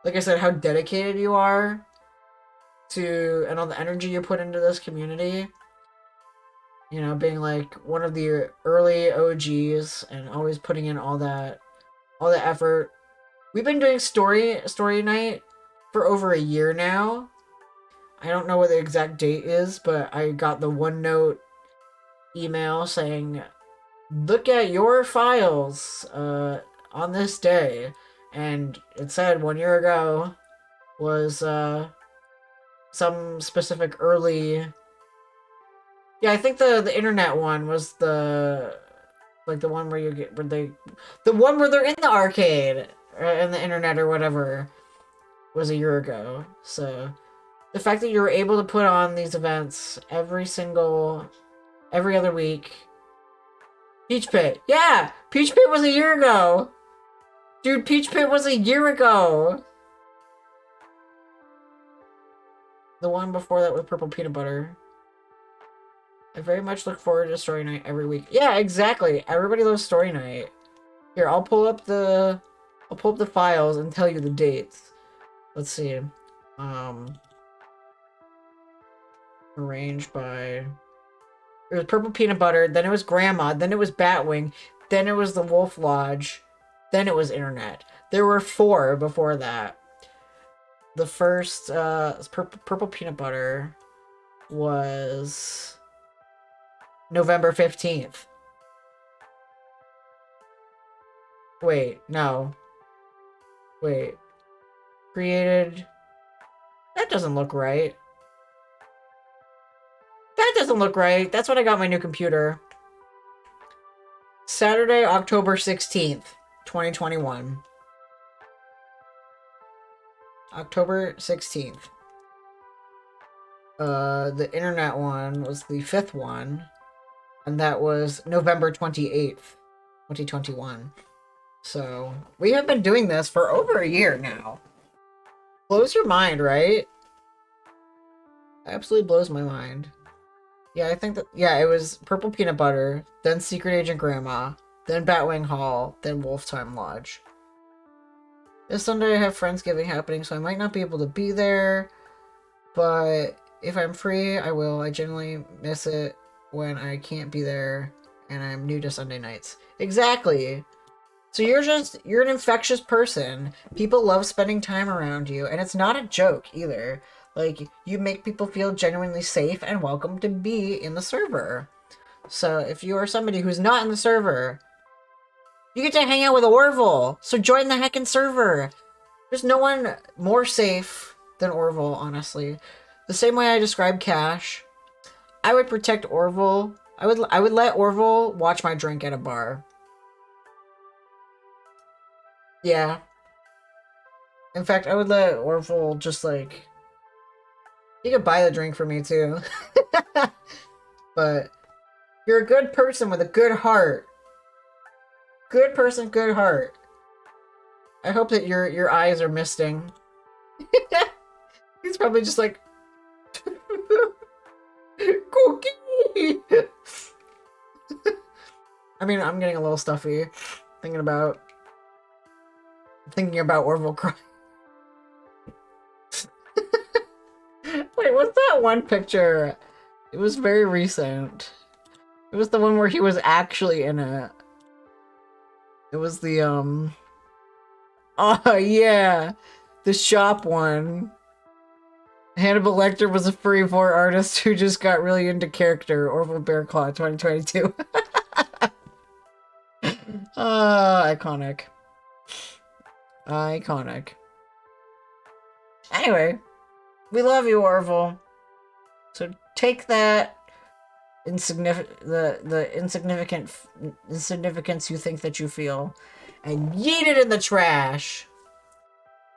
like I said, how dedicated you are to, and all the energy you put into this community. You know, being like one of the early OGs and always putting in all the effort. We've been doing story night for over a year now. I don't know what the exact date is, but I got the OneNote email saying, look at your files on this day. And it said 1 year ago was some specific early... Yeah, I think the internet one was the one where the one where they're in the arcade or in the internet or whatever was a year ago. So the fact that you were able to put on these events every other week. Peach Pit. Yeah, Peach Pit was a year ago. Dude, Peach Pit was a year ago. The one before that with purple peanut butter. I very much look forward to story night every week. Yeah, exactly. Everybody loves story night. Here, I'll pull up the files and tell you the dates. Let's see. Arranged by... It was purple peanut butter, then it was grandma, then it was Batwing, then it was the Wolf Lodge, then it was internet. There were 4 before that. The first purple peanut butter was November 15th. Wait, no. Wait. Created... That doesn't look right. That doesn't look right. That's when I got my new computer. Saturday, October 16th, 2021. October 16th. The internet one was the 5th one. And that was November 28th, 2021. So, we have been doing this for over a year now. Blows your mind, right? Absolutely blows my mind. Yeah, I think that... Yeah, it was Purple Peanut Butter, then Secret Agent Grandma, then Batwing Hall, then Wolf Time Lodge. This Sunday I have Friendsgiving happening, so I might not be able to be there. But if I'm free, I will. I generally miss it when I can't be there, and I'm new to Sunday nights. Exactly. So you're an infectious person. People love spending time around you, and it's not a joke either. Like, you make people feel genuinely safe and welcome to be in the server. So if you are somebody who's not in the server, you get to hang out with Orville. So join the heckin' server. There's no one more safe than Orville, honestly. The same way I describe Cash, I would protect Orville. I would let Orville watch my drink at a bar. Yeah. In fact, I would let Orville just, like... He could buy the drink for me, too. But you're a good person with a good heart. Good person, good heart. I hope that your eyes are misting. He's probably just like... Cookie! I mean, I'm getting a little stuffy thinking about Orville crying. Wait, what's that one picture? It was very recent. It was the one where he was actually in it. It was the, oh, yeah. The shop one. Hannibal Lecter was a free for artist who just got really into character. Orville Bearclaw 2022. Iconic. Iconic. Anyway, we love you, Orville. So take that the insignificance you think that you feel and yeet it in the trash.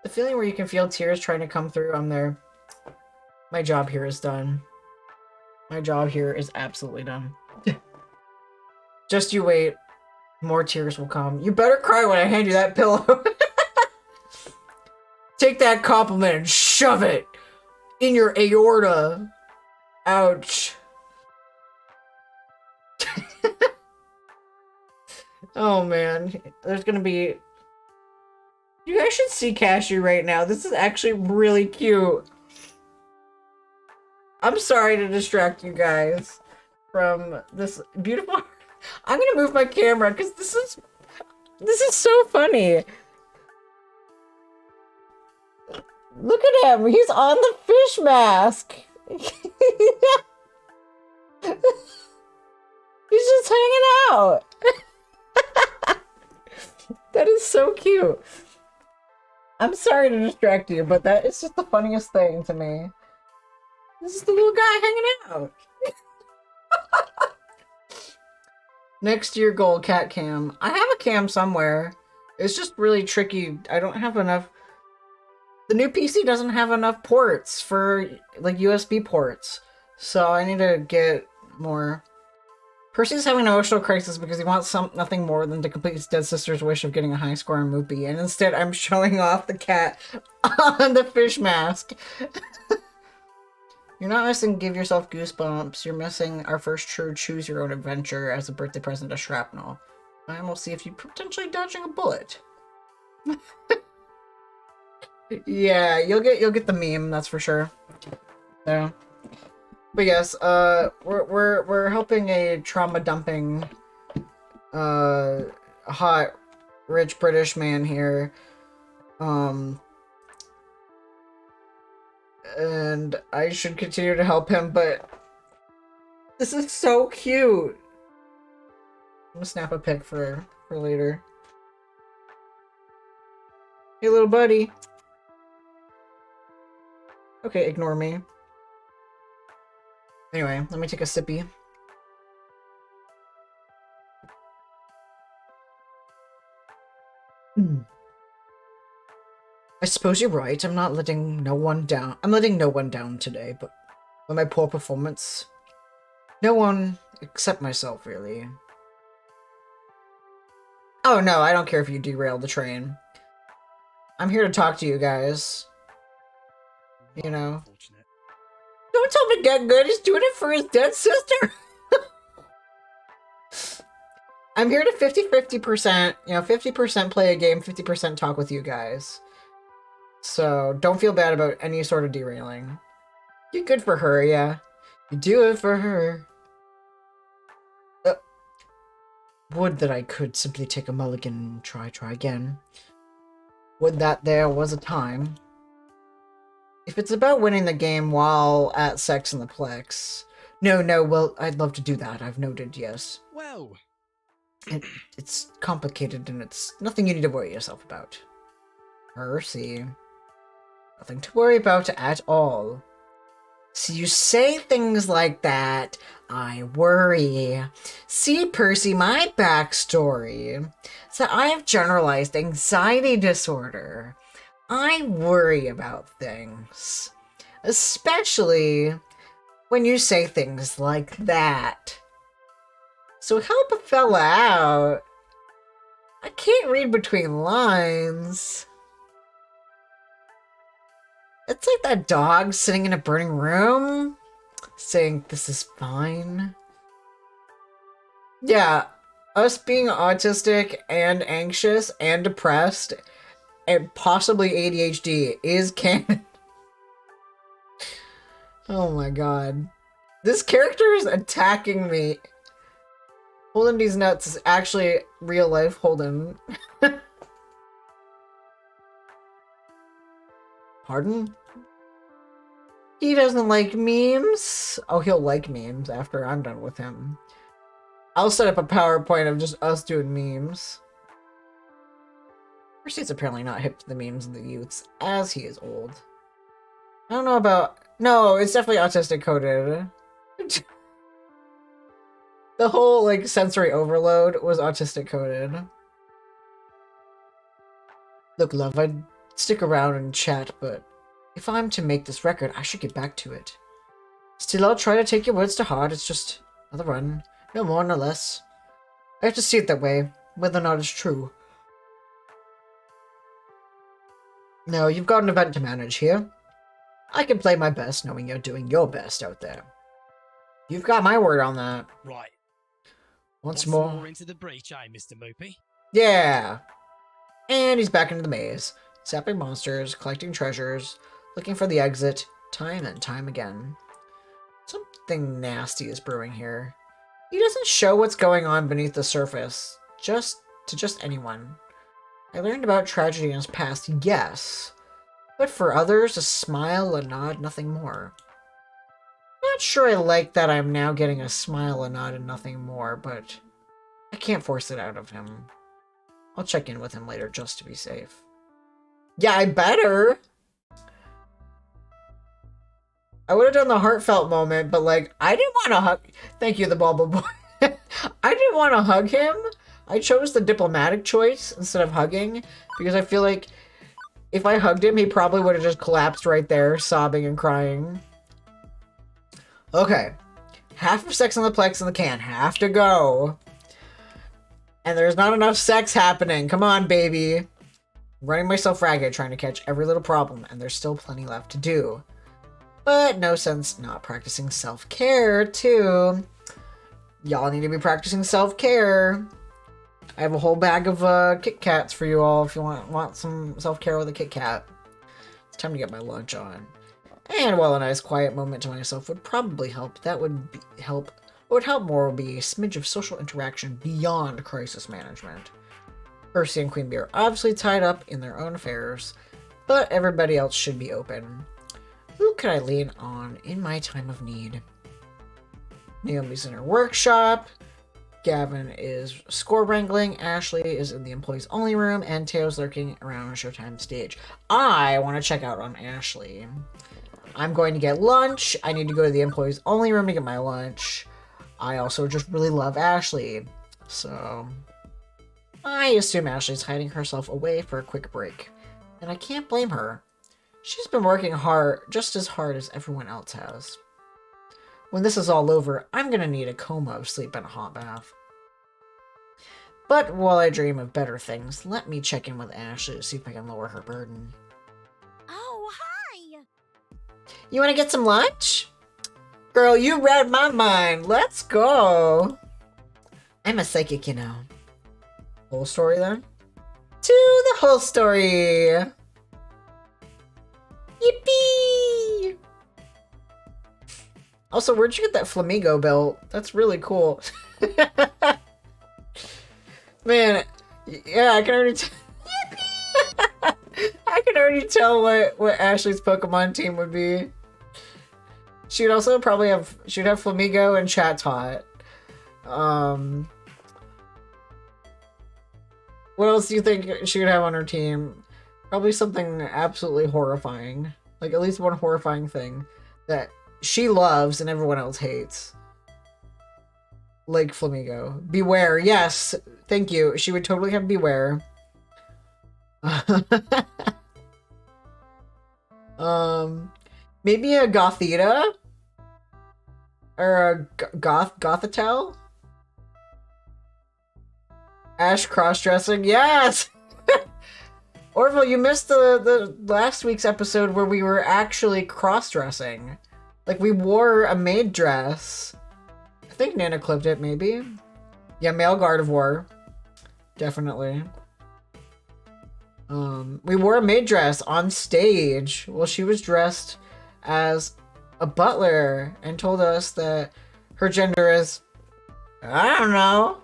The feeling where you can feel tears trying to come through, I'm there. My job here is done. My job here is absolutely done. Just you wait. More tears will come. You better cry when I hand you that pillow. Take that compliment and shove it in your aorta. Ouch. Oh man, there's gonna be... You guys should see Cashew right now. This is actually really cute. I'm sorry to distract you guys from this beautiful... I'm gonna move my camera because this is so funny. Look at him. He's on the fish mask. He's just hanging out. That is so cute. I'm sorry to distract you, but that is just the funniest thing to me. This is the little guy hanging out. Next year goal, cat cam. I have a cam somewhere. It's just really tricky. I don't have enough. The new PC doesn't have enough ports for, like, USB ports. So I need to get more. Percy's having an emotional crisis because he wants nothing more than to complete his dead sister's wish of getting a high score on Moopy. And instead, I'm showing off the cat on the fish mask. You're not missing Give Yourself Goosebumps. You're missing our first true Choose Your Own Adventure as a birthday present to Shrapnel. And we'll see if you're potentially dodging a bullet. Yeah, you'll get the meme, that's for sure. So, but yes, we're helping a trauma dumping, hot, rich British man here, and I should continue to help him, but this is so cute. I'm gonna snap a pic for later. Hey, little buddy. Okay, ignore me. Anyway, let me take a sippy. I suppose you're right. I'm not letting no one down. I'm letting no one down today, but with my poor performance, no one except myself, really. Oh no, I don't care if you derail the train. I'm here to talk to you guys. You know. Don't tell him to get good. He's doing it for his dead sister. I'm here to 50-50%, you know, 50% play a game, 50% talk with you guys. So don't feel bad about any sort of derailing. You're good for her, yeah. You do it for her. Would that I could simply take a mulligan and try again. Would that there was a time. If it's about winning the game while at Sex in the Plex. No, well, I'd love to do that. I've noted, yes. Well, It's complicated and it's nothing you need to worry yourself about. Percy. Nothing to worry about at all. So you say things like that, I worry. See, Percy, my backstory is that I have generalized anxiety disorder. I worry about things. Especially when you say things like that. So help a fella out. I can't read between lines. It's like that dog sitting in a burning room, saying, "This is fine." Yeah, us being autistic and anxious and depressed and possibly ADHD is canon. Oh my god. This character is attacking me. Holden DeezNuts is actually real life Holden. Pardon? He doesn't like memes? Oh, he'll like memes after I'm done with him. I'll set up a PowerPoint of just us doing memes. Percy's apparently not hip to the memes of the youths, as he is old. I don't know about... No, it's definitely autistic coded. The whole, like, sensory overload was autistic coded. Look, love, I'd stick around and chat, but if I'm to make this record, I should get back to it. Still, I'll try to take your words to heart. It's just another run. No more, no less. I have to see it that way, whether or not it's true. No, you've got an event to manage here. I can play my best knowing you're doing your best out there. You've got my word on that. right. Once Once more. more into the breach, Mr. Moopy. Yeah! And he's back into the maze. Zapping monsters, collecting treasures, looking for the exit, time and time again. Something nasty is brewing here. He doesn't show what's going on beneath the surface, to just anyone. I learned about tragedy in his past, yes. But for others, a smile, a nod, nothing more. Not sure I like that I'm now getting a smile, a nod, and nothing more, but I can't force it out of him. I'll check in with him later just to be safe. Yeah, I better! I would have done the heartfelt moment, but like, I didn't want to hug... Thank you, the Bubble Boy. I didn't want to hug him. I chose the diplomatic choice instead of hugging, because I feel like if I hugged him, he probably would have just collapsed right there, sobbing and crying. Okay. Half of Sex on the Plex in the can. Have to go. And there's not enough sex happening. Come on, baby. I'm running myself ragged trying to catch every little problem, and there's still plenty left to do. But no sense not practicing self-care, too. Y'all need to be practicing self-care. I have a whole bag of Kit Kats for you all if you want some self-care with a Kit Kat. It's time to get my lunch on. And while a nice quiet moment to myself would probably help, what would help more would be a smidge of social interaction beyond crisis management. Percy and Queen Bee are obviously tied up in their own affairs, but everybody else should be open. Who could I lean on in my time of need? Naomi's in her workshop, Gavin is score wrangling, Ashley is in the employees only room, and Teo's lurking around Showtime stage. I want to check out on Ashley. I'm going to get lunch. I need to go to the employees only room to get my lunch. I also just really love Ashley. So I assume Ashley's hiding herself away for a quick break. And I can't blame her. She's been working hard, just as hard as everyone else has. When this is all over, I'm gonna need a coma of sleep and a hot bath. But while I dream of better things, let me check in with Ashley to see if I can lower her burden. Oh, hi! You wanna get some lunch? Girl, you read my mind. Let's go. I'm a psychic, you know. Whole story then? To the whole story. Yippee! Also, where'd you get that flamingo belt? That's really cool. Man, yeah, I can already I can already tell what Ashley's Pokemon team would be. She'd also probably have Flamingo and Chatot. What else do you think she would have on her team? Probably something absolutely horrifying. Like, at least one horrifying thing that she loves and everyone else hates. Like Flamingo. Beware, yes! Thank you. She would totally have Beware. Maybe a Gothita? Or a Gothitelle? Ash cross-dressing? Yes! Orville, you missed the last week's episode where we were actually cross-dressing. Like, we wore a maid dress. I think Nana clipped it, maybe. Yeah, male Gardevoir. Definitely. We wore a maid dress on stage while she was dressed as a butler and told us that her gender is... I don't know.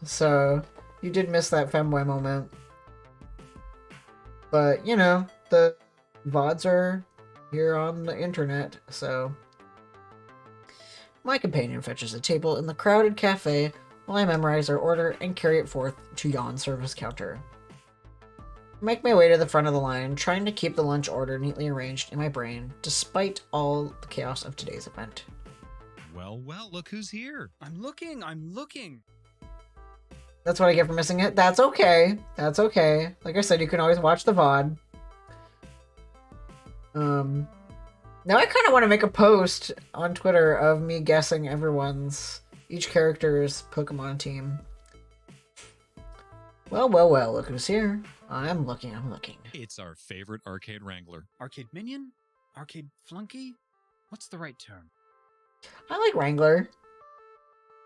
So, you did miss that femboy moment. But, you know, the VODs are here on the internet, so... My companion fetches a table in the crowded cafe while I memorize our order and carry it forth to Yon's service counter. I make my way to the front of the line, trying to keep the lunch order neatly arranged in my brain, despite all the chaos of today's event. Well, look who's here. I'm looking. That's what I get for missing it. That's okay. That's okay. Like I said, you can always watch the VOD. Now I kind of want to make a post on Twitter of me guessing each character's Pokemon team. Well, look who's here. I'm looking. It's our favorite arcade wrangler. Arcade minion? Arcade flunky? What's the right term? I like Wrangler.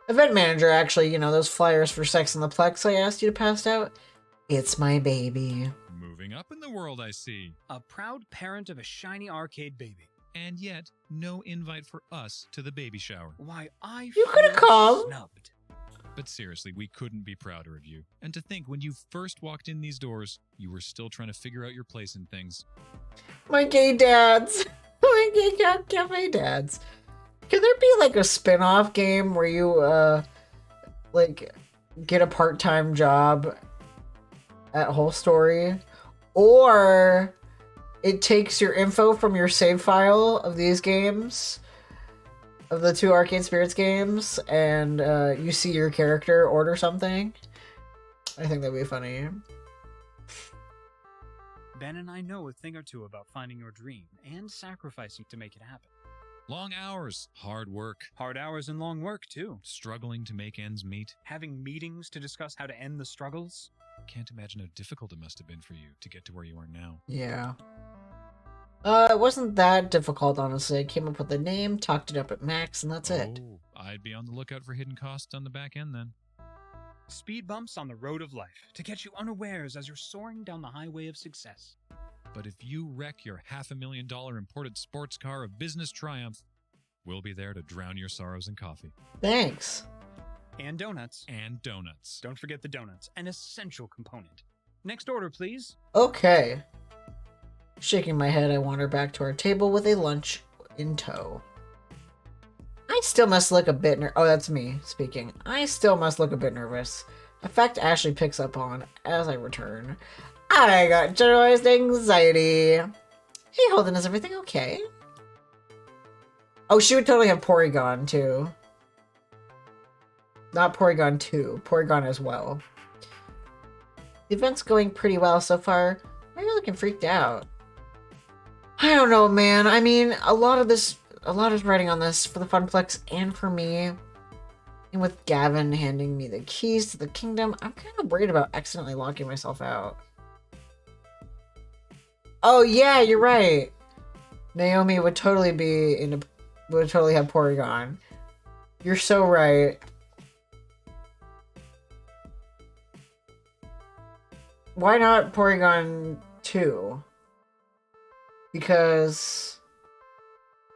Event manager, actually, you know, those flyers for Sex in the Plex I asked you to pass out? It's my baby. Moving up in the world, I see. A proud parent of a shiny arcade baby. And yet, no invite for us to the baby shower. Why, You could have come. Snubbed. But seriously, we couldn't be prouder of you. And to think, when you first walked in these doors, you were still trying to figure out your place in things. My gay dads. My gay cafe dads. Could there be like a spin-off game where you like get a part-time job at Whole Story? Or it takes your info from your save file of these games, of the two Arcade Spirits games, and you see your character order something? I think that'd be funny. Ben and I know a thing or two about finding your dream and sacrificing to make it happen. Long hours, hard work, Hard hours and long work, too. struggling to make ends meet. Having meetings to discuss how to end the struggles. Can't imagine how difficult it must have been for you to get to where you are now. Yeah. It wasn't that difficult, honestly. I came up with the name, talked it up at max, and that's it. Oh, I'd be on the lookout for hidden costs on the back end then. Speed bumps on the road of life to catch you unawares as you're soaring down the highway of success. But if you wreck your $500,000 imported sports car of business triumph, we'll be there to drown your sorrows in coffee. Thanks. And donuts. And donuts. Don't forget the donuts, an essential component. Next order, please. Okay. Shaking my head, I wander back to our table with a lunch in tow. I still must look a bit oh, that's me speaking. I still must look a bit nervous. A fact Ashley picks up on as I return. I got generalized anxiety. Hey, Holden, is everything okay? Oh, she would totally have Porygon, too. Not Porygon 2, Porygon as well. The event's going pretty well so far. Why are you looking freaked out? I don't know, man. I mean, a lot is writing on this for the Funplex and for me. And with Gavin handing me the keys to the kingdom, I'm kind of worried about accidentally locking myself out. Oh yeah, you're right. Naomi would totally have Porygon. You're so right. Why not Porygon 2? Because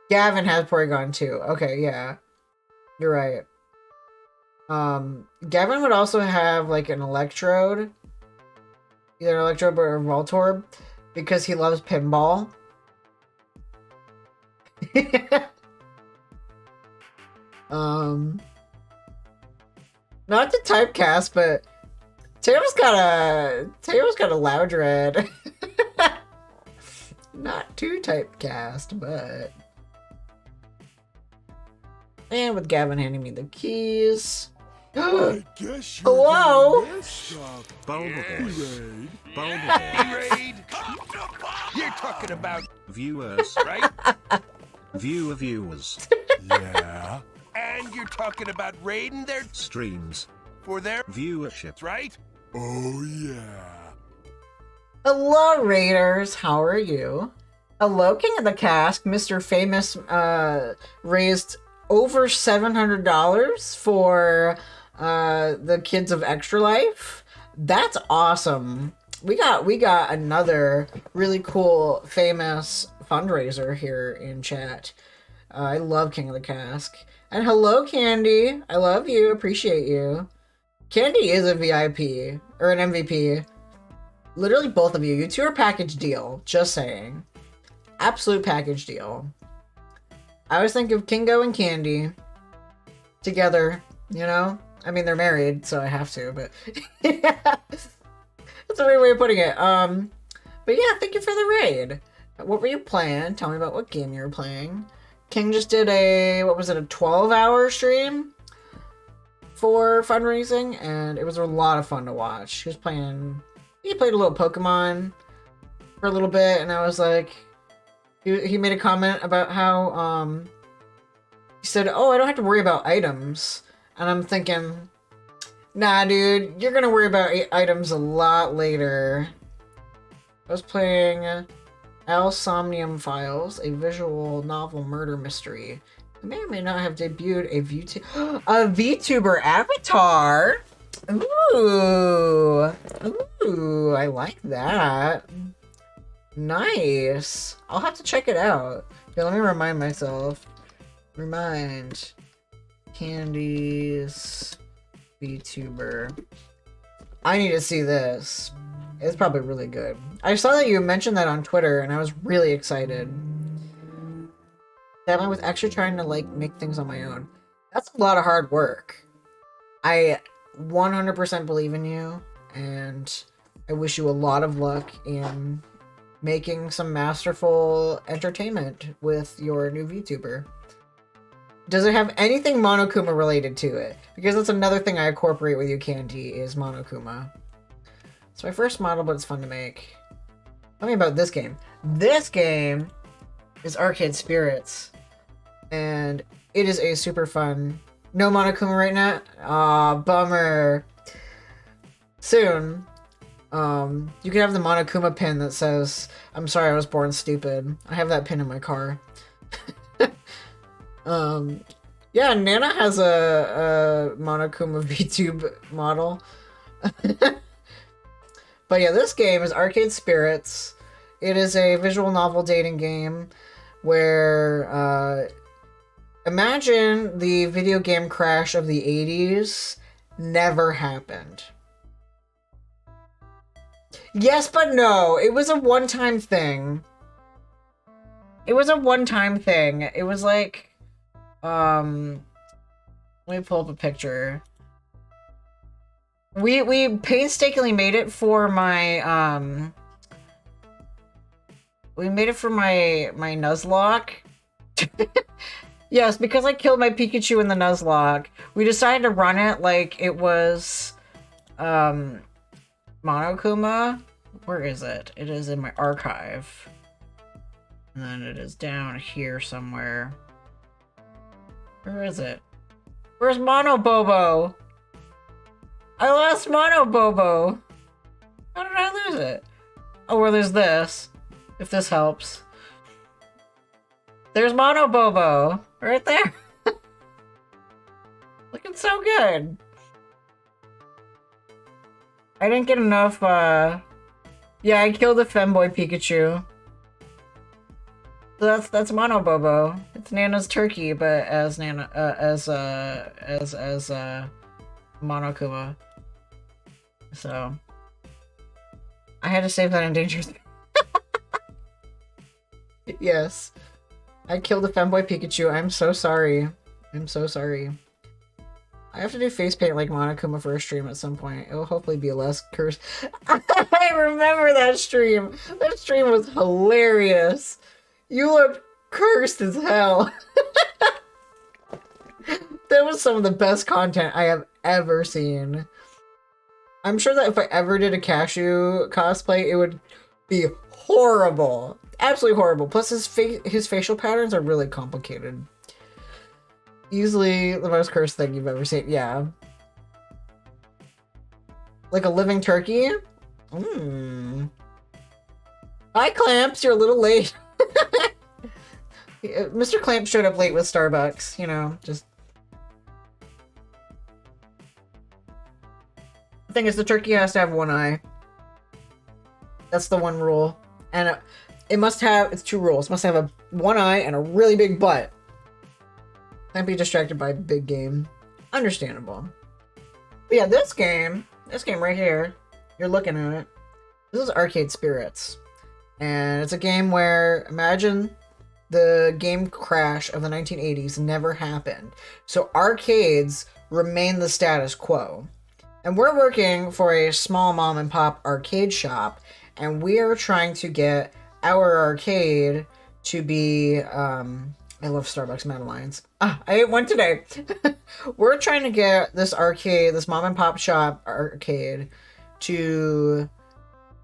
Gavin has Porygon too. Okay, yeah. You're right. Gavin would also have like an Electrode. Either an Electrode or a Voltorb. Because he loves pinball. Not to typecast, but Taylor's got a Loudred. Not too typecast, but. And with Gavin handing me the keys. I guess you're Hello? gonna miss Bulbaboy. Raid. You're talking about Viewers. right? Viewers. Yeah. And you're talking about raiding their Streams. for their Viewership. right? Oh yeah. Hello, Raiders. How are you? Hello, King of the Cask. Mr. Famous raised over $700 for the kids of Extra Life. That's awesome. We got another really cool, famous fundraiser here in chat. I love King of the Cask. And hello, Candy. I love you. Appreciate you. Candy is a VIP or an MVP. Literally both of you. You two are package deal. Just saying. Absolute package deal. I always think of Kingo and Candy together, you know? I mean, they're married, so I have to, but that's a weird way of putting it. But yeah, thank you for the raid. What were you playing? Tell me about what game you were playing. King just did a 12-hour stream for fundraising, and it was a lot of fun to watch. He played a little Pokemon for a little bit, and I was like, he made a comment about how, he said, oh, I don't have to worry about items. And I'm thinking, nah, dude, you're gonna worry about items a lot later. I was playing Al Somnium Files, a visual novel murder mystery. It may or may not have debuted a VTuber avatar. Ooh, I like that. Nice. I'll have to check it out. Okay, let me remind myself. Remind. Candy's VTuber. I need to see this. It's probably really good. I saw that you mentioned that on Twitter, and I was really excited. That went with extra trying to, like, make things on my own. That's a lot of hard work. I 100% believe in you, and I wish you a lot of luck in making some masterful entertainment with your new VTuber. Does it have anything Monokuma related to it? Because that's another thing I incorporate with you, Candy, is Monokuma. It's my first model, but it's fun to make. Tell me about this game. This game is Arcade Spirits. And it is a super fun... No Monokuma right now? Aw, bummer. Soon. You can have the Monokuma pin that says, I'm sorry I was born stupid. I have that pin in my car. Yeah, Nana has a Monokuma VTube model. But yeah, this game is Arcade Spirits. It is a visual novel dating game where, imagine the video game crash of the 80s never happened. Yes, but no. It was a one-time thing. It was a one-time thing. It was like... let me pull up a picture. We painstakingly made it for my, we made it for my Nuzlocke. Yes, because I killed my Pikachu in the Nuzlocke, we decided to run it like it was, Monokuma. Where is it? It is in my archive. And then it is down here somewhere. Where is it? Where's Mono Bobo? I lost Mono Bobo. How did I lose it? Oh, well, there's this. If this helps. There's Mono Bobo. Right there. Looking so good. I didn't get enough, yeah, I killed the femboy Pikachu. That's Mono Bobo. It's Nana's turkey, but as Nana as Monokuma. So I had to save that endangered. Yes. I killed a femboy Pikachu. I'm so sorry. I'm so sorry. I have to do face paint like Monokuma for a stream at some point. It will hopefully be less cursed. I remember that stream. That stream was hilarious. You looked cursed as hell. That was some of the best content I have ever seen. I'm sure that if I ever did a Cashew cosplay, it would be horrible. Absolutely horrible. Plus his facial patterns are really complicated. Easily the most cursed thing you've ever seen. Yeah. Like a living turkey? Hi, Clamps. You're a little late. Mr. Clamp showed up late with Starbucks. You know, just... The thing is, the turkey has to have one eye. That's the one rule. And it must have... It's two rules. It must have one eye and a really big butt. Can't be distracted by big game. Understandable. But yeah, this game right here, you're looking at it. This is Arcade Spirits. And it's a game where, imagine the game crash of the 1980s never happened. So arcades remain the status quo. And we're working for a small mom and pop arcade shop, and we are trying to get our arcade to be, I love Starbucks Madeleines. I ate one today. We're trying to get this arcade, this mom and pop shop arcade, to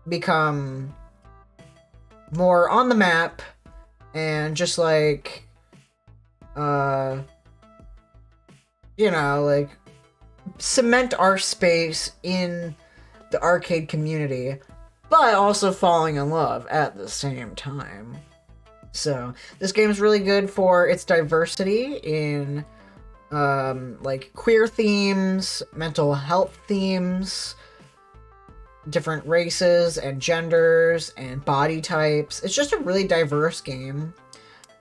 become more on the map and just like, you know, like cement our space in the arcade community, but also falling in love at the same time. So this game is really good for its diversity in like queer themes, mental health themes, different races and genders and body types. It's just a really diverse game.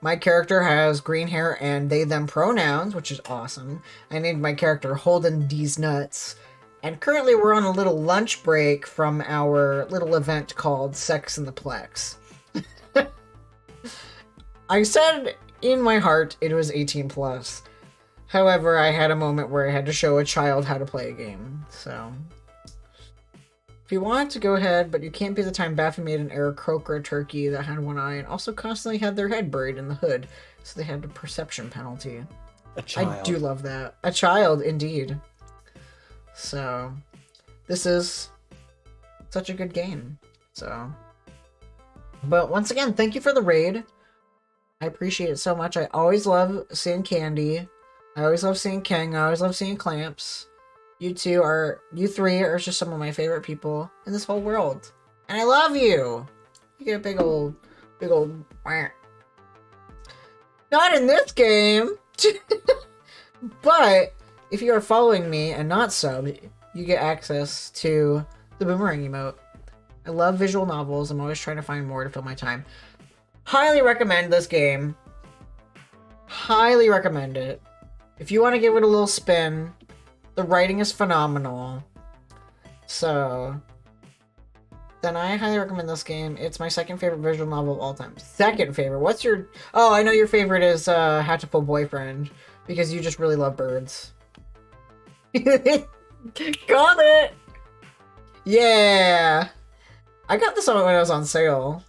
My character has green hair and they them pronouns, which is awesome. I named my character Holden DeezNuts. And currently we're on a little lunch break from our little event called Sex in the Plex. I said in my heart it was 18 plus. However, I had a moment where I had to show a child how to play a game. So, if you want to go ahead, but you can't be the time Baffy made an error croaker turkey that had one eye and also constantly had their head buried in the hood. So they had a perception penalty. A child. I do love that. A child, indeed. So, this is such a good game. So, but once again, thank you for the raid. I appreciate it so much. I always love seeing Candy. I always love seeing King. I always love seeing Clamps. You three are just some of my favorite people in this whole world. And I love you! You get a big old... Not in this game! But, if you are following me and not subbed, you get access to the boomerang emote. I love visual novels. I'm always trying to find more to fill my time. Highly recommend this game. Highly recommend it. If you want to give it a little spin, the writing is phenomenal. So, then I highly recommend this game. It's my second favorite visual novel of all time. Second favorite. What's your... Oh, I know your favorite is Hatchful Boyfriend, because you just really love birds. Got it! Yeah! I got this one when it was on sale.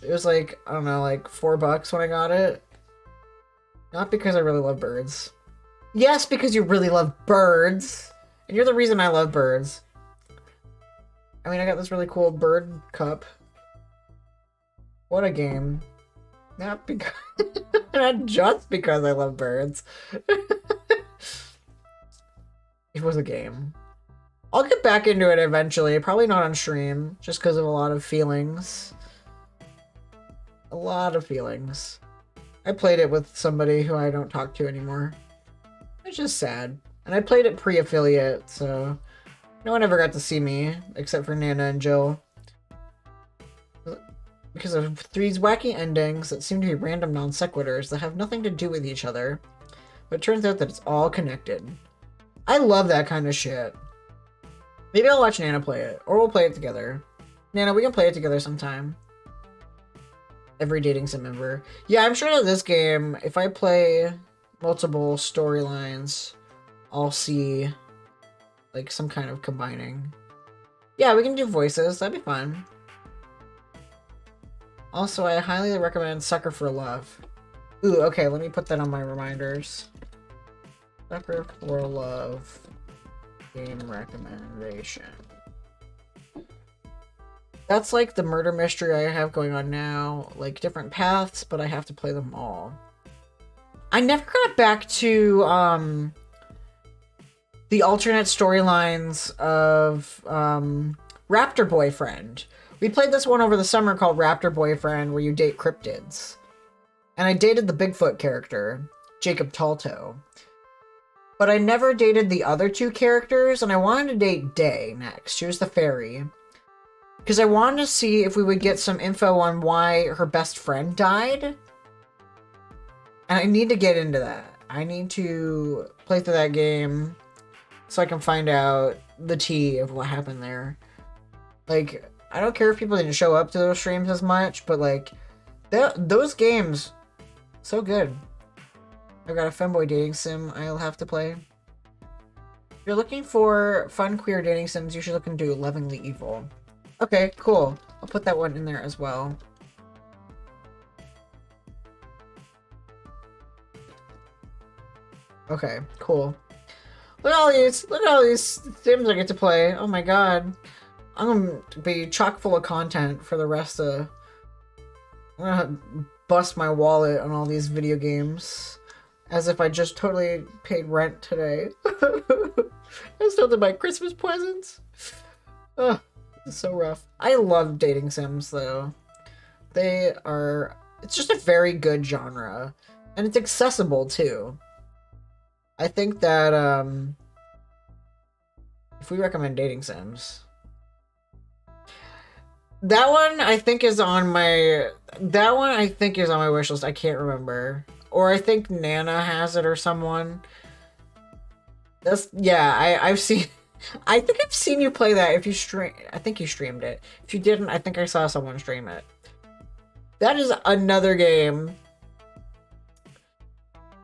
It was like, I don't know, like $4 when I got it. Not because I really love birds. Yes, because you really love birds. And you're the reason I love birds. I mean, I got this really cool bird cup. What a game. Not because... Not just because I love birds. It was a game. I'll get back into it eventually. Probably not on stream. Just because of a lot of feelings. A lot of feelings. I played it with somebody who I don't talk to anymore. It's just sad. And I played it pre-affiliate, so no one ever got to see me, except for Nana and Jill. because of these wacky endings that seem to be random non sequiturs that have nothing to do with each other, but it turns out that it's all connected. I love that kind of shit. Maybe I'll watch Nana play it, or we'll play it together. Nana, we can play it together sometime. Every dating sim member. Yeah, I'm sure that this game, if I play multiple storylines, I'll see like some kind of combining. Yeah, we can do voices. That'd be fun. Also, I highly recommend Sucker for Love. Ooh, okay, let me put that on my reminders. Sucker for Love game recommendation. That's like the murder mystery I have going on now. Like different paths, but I have to play them all. I never got back to the alternate storylines of Raptor Boyfriend. We played this one over the summer called Raptor Boyfriend, where you date cryptids. And I dated the Bigfoot character, Jacob Talto. But I never dated the other two characters, and I wanted to date Day next. She was the fairy. Because I wanted to see if we would get some info on why her best friend died. And I need to get into that. I need to play through that game so I can find out the tea of what happened there. Like, I don't care if people didn't show up to those streams as much, but like, those games, so good. I've got a femboy dating sim I'll have to play. If you're looking for fun queer dating sims, you should look into Lovingly Evil. Okay, cool. I'll put that one in there as well. Okay, cool. Look at all these sims I get to play. Oh my god. I'm gonna be chock full of content for the rest of... I'm gonna bust my wallet on all these video games. As if I just totally paid rent today. I still did my Christmas presents. Ugh, it's so rough. I love dating sims though. They are... It's just a very good genre. And it's accessible too. I think that if we recommend dating sims, that one I think is on my wish list. I can't remember, or I think Nana has it or someone. That's yeah. I've seen. I think I've seen you play that. If you stream, I think you streamed it. If you didn't, I think I saw someone stream it. That is another game.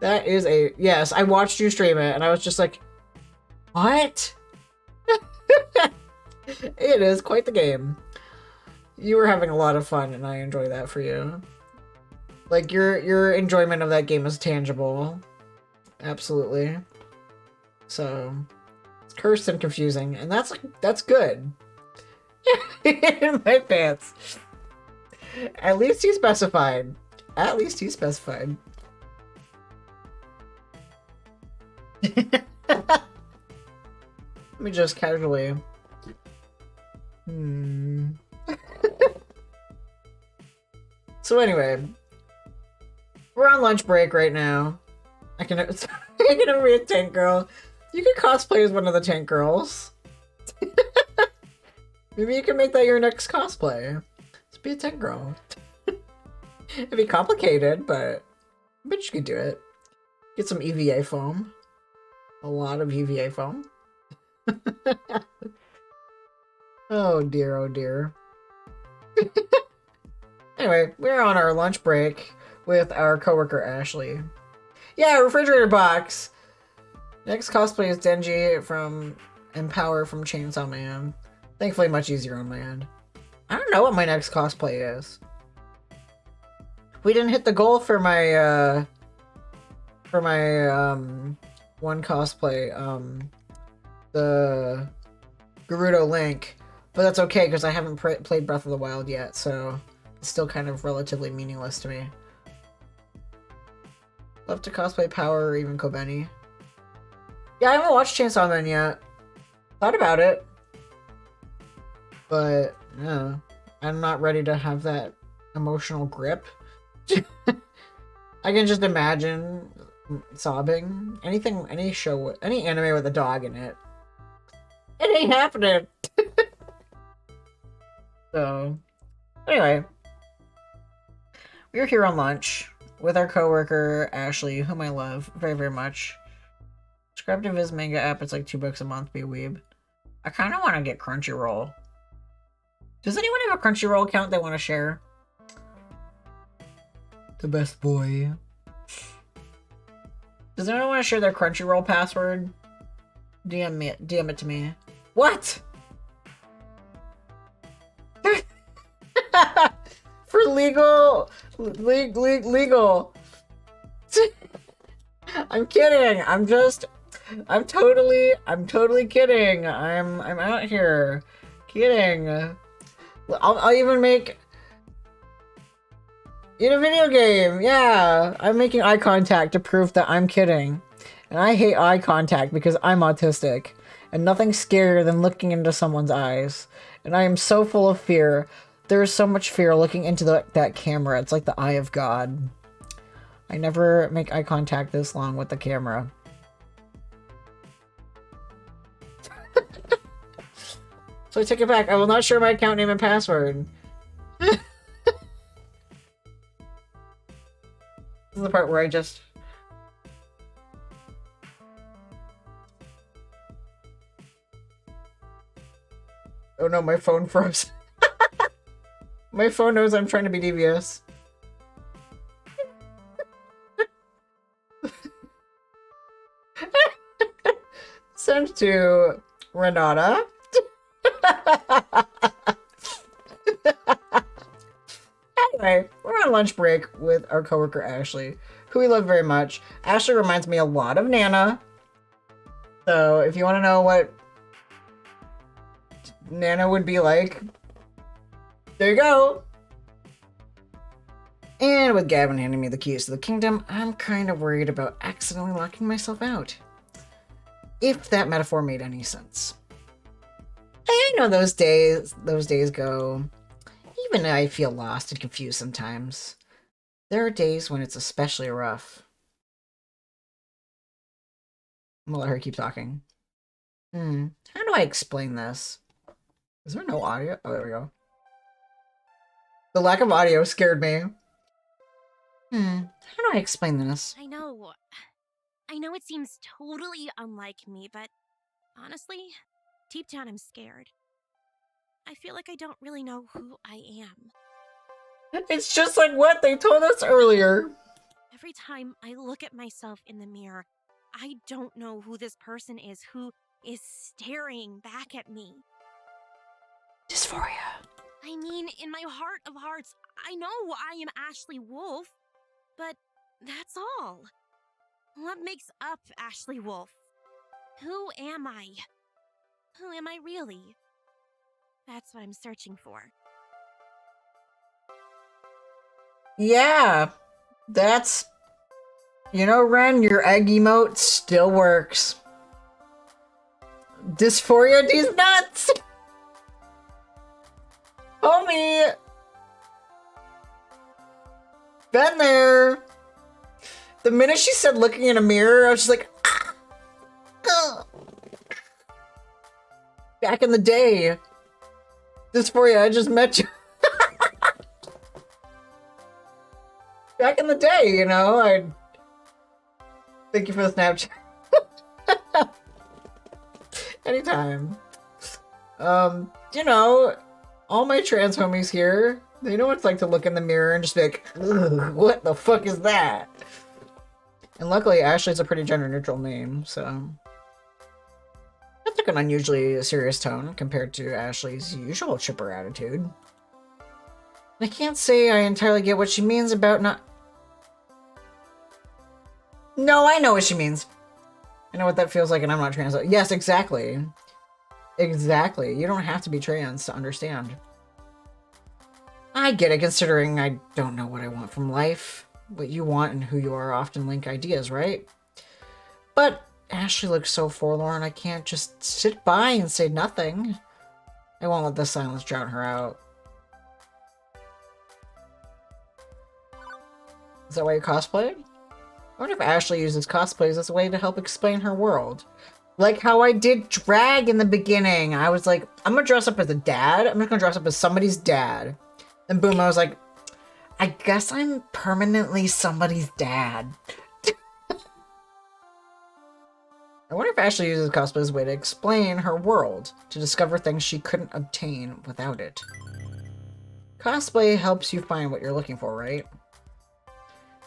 That is a... Yes, I watched you stream it, and I was just like, what? It is quite the game. You were having a lot of fun, and I enjoy that for you. Like, your enjoyment of that game is tangible. Absolutely. So, it's cursed and confusing, and that's good. In my pants. At least he specified. At least he specified. Let me just casually. So anyway, we're on lunch break right now. I can be a tank girl. You can cosplay as one of the tank girls. Maybe you can make that your next cosplay. Just be a tank girl. It'd be complicated, but I bet you could do it. Get some EVA foam. A lot of EVA foam. Oh dear, oh dear. Anyway, we're on our lunch break with our coworker Ashley. Yeah, refrigerator box! Next cosplay is Denji from Empower from Chainsaw Man. Thankfully much easier on my end. I don't know what my next cosplay is. We didn't hit the goal for my one cosplay, the Gerudo Link, but that's okay because I haven't played Breath of the Wild yet, so it's still kind of relatively meaningless to me. Love to cosplay Power or even Kobeni. Yeah, I haven't watched Chainsaw Man yet. Thought about it, but no, I'm not ready to have that emotional grip. I can just imagine sobbing. Anything, any show, any anime with a dog in it. It ain't happening. So, anyway, We were here on lunch with our coworker Ashley, whom I love very, very much. Subscribe to Viz Manga app. It's like $2 a month. Be a weeb. I kind of want to get Crunchyroll. Does anyone have a Crunchyroll account they want to share? The best boy. Does anyone want to share their Crunchyroll password? DM it to me. What? For legal. I'm kidding. I'm totally kidding. I'm out here kidding. I'll even make in a video game. Yeah, I'm making eye contact to prove that I'm kidding. And I hate eye contact because I'm autistic. And nothing's scarier than looking into someone's eyes. And I am so full of fear. There is so much fear looking into that camera. It's like the eye of God. I never make eye contact this long with the camera. So I take it back. I will not share my account name and password. This is the part where I just... Oh no, my phone froze. My phone knows I'm trying to be devious. Sent to Renata. Anyway, we're on lunch break with our coworker Ashley, who we love very much. Ashley reminds me a lot of Nana. So if you want to know what Nana would be like, there you go. And with Gavin handing me the keys to the kingdom, I'm kind of worried about accidentally locking myself out. If that metaphor made any sense. I know those days go. Even I feel lost and confused sometimes. There are days when it's especially rough. I'm gonna let her keep talking. How do I explain this? Is there no audio? Oh, there we go. The lack of audio scared me. How do I explain this? I know it seems totally unlike me, but honestly, deep down I'm scared. I feel like I don't really know who I am. It's just like what they told us earlier. Every time I look at myself in the mirror, I don't know who this person is who is staring back at me. Dysphoria. I mean, in my heart of hearts, I know I am Ashley Wolf, but that's all. What makes up Ashley Wolf? Who am I? Who am I really? That's what I'm searching for. Yeah, that's... You know, Ren, your egg emote still works. Dysphoria, DeezNuts! Homie! Been there! The minute she said looking in a mirror, I was just like... Ah! Ugh. Back in the day. Dysphoria, I just met you. Back in the day, you know, thank you for the Snapchat. Anytime. You know, all my trans homies here, they know what it's like to look in the mirror and just be like, ugh, what the fuck is that? And luckily, Ashley's a pretty gender-neutral name, so... That took an unusually serious tone compared to Ashley's usual chipper attitude. I can't say I entirely get what she means about not... No, I know what she means. I know what that feels like and I'm not trans. Yes, exactly. Exactly. You don't have to be trans to understand. I get it, considering I don't know what I want from life. What you want and who you are often link ideas, right? But Ashley looks so forlorn, I can't just sit by and say nothing. I won't let the silence drown her out. Is that why you cosplay? I wonder if Ashley uses cosplays as a way to help explain her world. Like how I did drag in the beginning. I was like, I'm gonna dress up as a dad. I'm just gonna dress up as somebody's dad. Then boom, I was like, I guess I'm permanently somebody's dad. I wonder if Ashley uses cosplay as a way to explain her world, to discover things she couldn't obtain without it. Cosplay helps you find what you're looking for, right?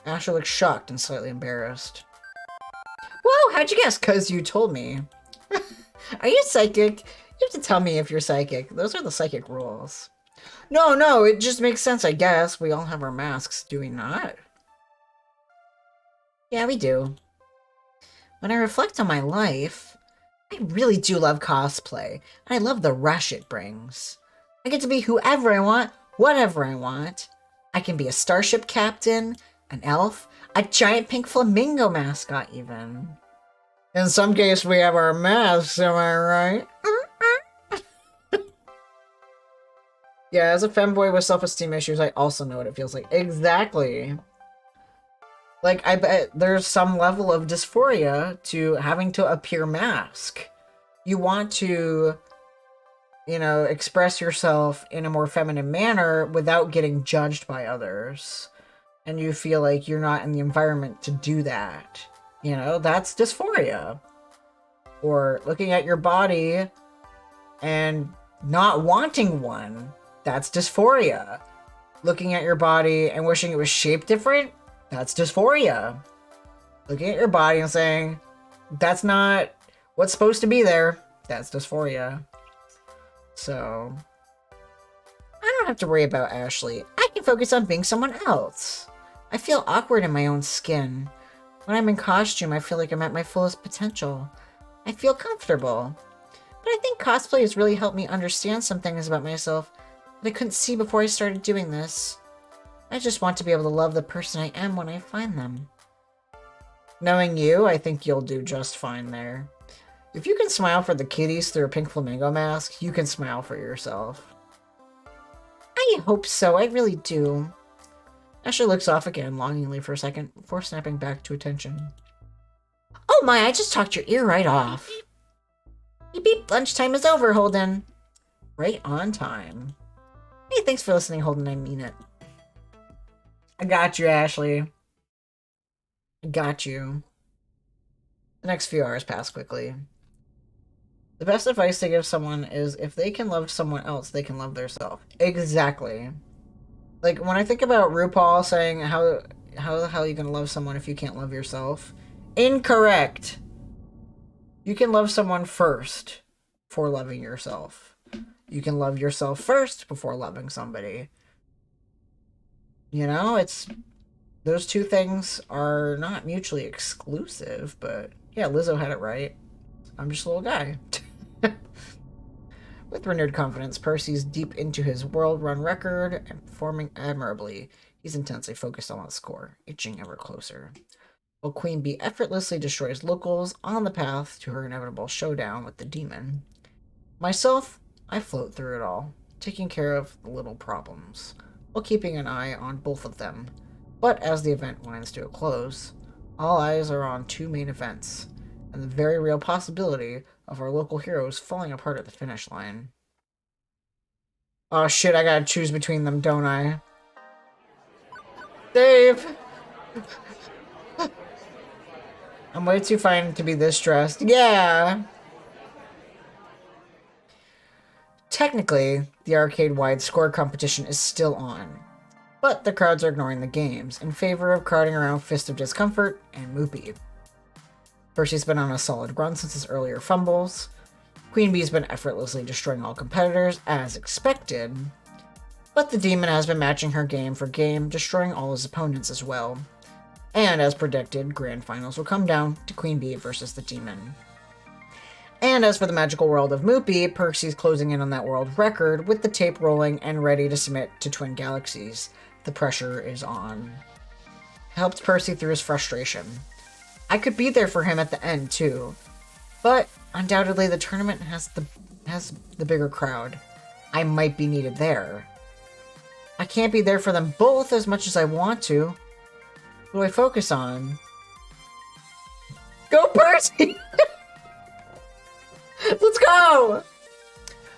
Ashley looks shocked and slightly embarrassed. Whoa, how'd you guess? 'Cause you told me. Are you psychic? You have to tell me if you're psychic. Those are the psychic rules. No, it just makes sense, I guess. We all have our masks, do we not? Yeah, we do. When I reflect on my life, I really do love cosplay, and I love the rush it brings. I get to be whoever I want, whatever I want. I can be a starship captain, an elf, a giant pink flamingo mascot even. In some case, we have our masks, am I right? Yeah, as a femboy with self-esteem issues, I also know what it feels like. Exactly. Like, I bet there's some level of dysphoria to having to appear mask. You want to, you know, express yourself in a more feminine manner without getting judged by others. And you feel like you're not in the environment to do that. You know, that's dysphoria. Or looking at your body and not wanting one. That's dysphoria. Looking at your body and wishing it was shaped different. That's dysphoria. Looking at your body and saying, that's not what's supposed to be there. That's dysphoria. So, I don't have to worry about Ashley. I can focus on being someone else. I feel awkward in my own skin. When I'm in costume, I feel like I'm at my fullest potential. I feel comfortable. But I think cosplay has really helped me understand some things about myself that I couldn't see before I started doing this. I just want to be able to love the person I am when I find them. Knowing you, I think you'll do just fine there. If you can smile for the kitties through a pink flamingo mask, you can smile for yourself. I hope so, I really do. Ashley looks off again longingly for a second before snapping back to attention. Oh my, I just talked your ear right off. Beep beep, lunchtime is over, Holden. Right on time. Hey, thanks for listening, Holden, I mean it. I got you, Ashley. I got you. The next few hours pass quickly. The best advice to give someone is if they can love someone else, they can love themselves. Exactly. Like, when I think about RuPaul saying how the hell are you gonna love someone if you can't love yourself? Incorrect. You can love someone first before loving yourself. You can love yourself first before loving somebody. You know, it's... Those two things are not mutually exclusive, but... Yeah, Lizzo had it right. I'm just a little guy. With renewed confidence, Percy's deep into his world-run record and performing admirably. He's intensely focused on the score, inching ever closer. While Queen Bee effortlessly destroys locals on the path to her inevitable showdown with the demon. Myself, I float through it all, taking care of the little problems, while keeping an eye on both of them. But as the event winds to a close, all eyes are on two main events, and the very real possibility of our local heroes falling apart at the finish line. Oh shit, I gotta choose between them, don't I? Dave! I'm way too fine to be this stressed. Yeah! Technically, the arcade-wide score competition is still on, but the crowds are ignoring the games in favor of crowding around Fist of Discomfort and Moopy. Percy's been on a solid run since his earlier fumbles. Queen Bee's been effortlessly destroying all competitors, as expected, but the demon has been matching her game for game, destroying all his opponents as well. And as predicted, grand finals will come down to Queen Bee versus the demon. And as for the magical world of Moopy, Percy's closing in on that world record with the tape rolling and ready to submit to Twin Galaxies. The pressure is on. Helps Percy through his frustration. I could be there for him at the end too, but undoubtedly the tournament has the bigger crowd. I might be needed there. I can't be there for them both as much as I want to. What do I focus on? Go Percy! Let's go!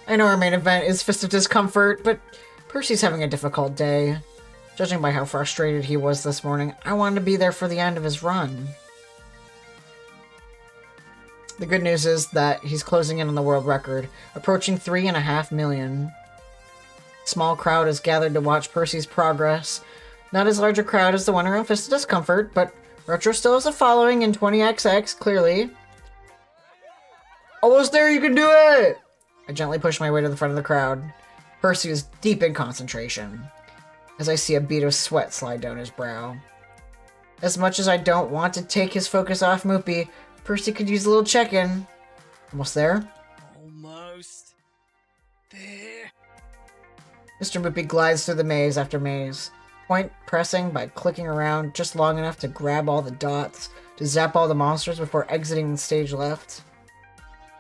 I know our main event is Fist of Discomfort, but Percy's having a difficult day. Judging by how frustrated he was this morning, I wanted to be there for the end of his run. The good news is that he's closing in on the world record, approaching 3.5 million. Small crowd is gathered to watch Percy's progress. Not as large a crowd as the one around Fist of Discomfort, but Retro still has a following in 20XX, clearly. Almost there, you can do it! I gently push my way to the front of the crowd. Percy is deep in concentration, as I see a bead of sweat slide down his brow. As much as I don't want to take his focus off Moopy, Percy could use a little check-in. Almost there? Almost there. Mr. Moopy glides through the maze after maze, point pressing by clicking around just long enough to grab all the dots, to zap all the monsters before exiting the stage left.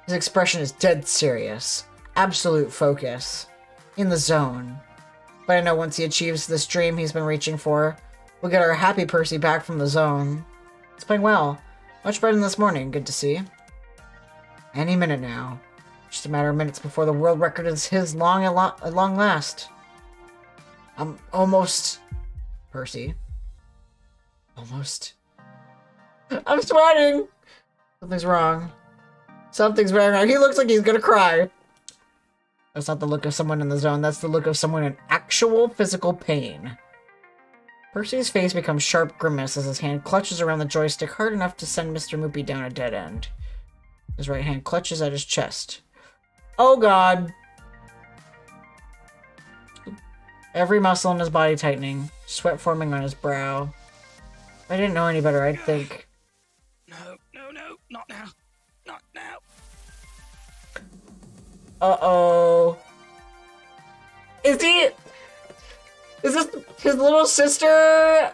His expression is dead serious, absolute focus, in the zone. But I know once he achieves this dream he's been reaching for, we'll get our happy Percy back from the zone. It's playing well. Much better than this morning, good to see. Any minute now. Just a matter of minutes before the world record is his at long last. I'm almost... Percy. Almost. I'm sweating! Something's wrong. Something's very wrong. He looks like he's gonna cry. That's not the look of someone in the zone. That's the look of someone in actual physical pain. Percy's face becomes sharp grimace as his hand clutches around the joystick hard enough to send Mr. Moopy down a dead end. His right hand clutches at his chest. Oh god! Every muscle in his body tightening, sweat forming on his brow. If I didn't know any better, I'd think... No, not now. Not now. Uh-oh. Is this his little sister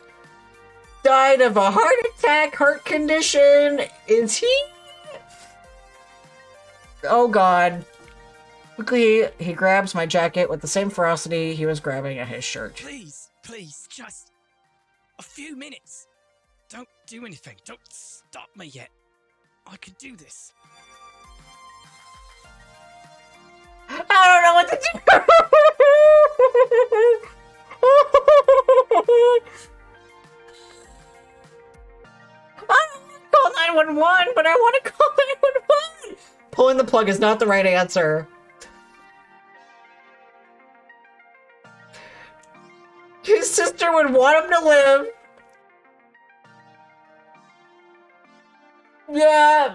died of a heart attack, heart condition? Is he? Oh god. Quickly, he grabs my jacket with the same ferocity he was grabbing at his shirt. Please, just a few minutes. Don't do anything. Don't stop me yet. I can do this. I don't know what to do! I want to call 911, but I want to call 911! Pulling the plug is not the right answer. His sister would want him to live. Yeah,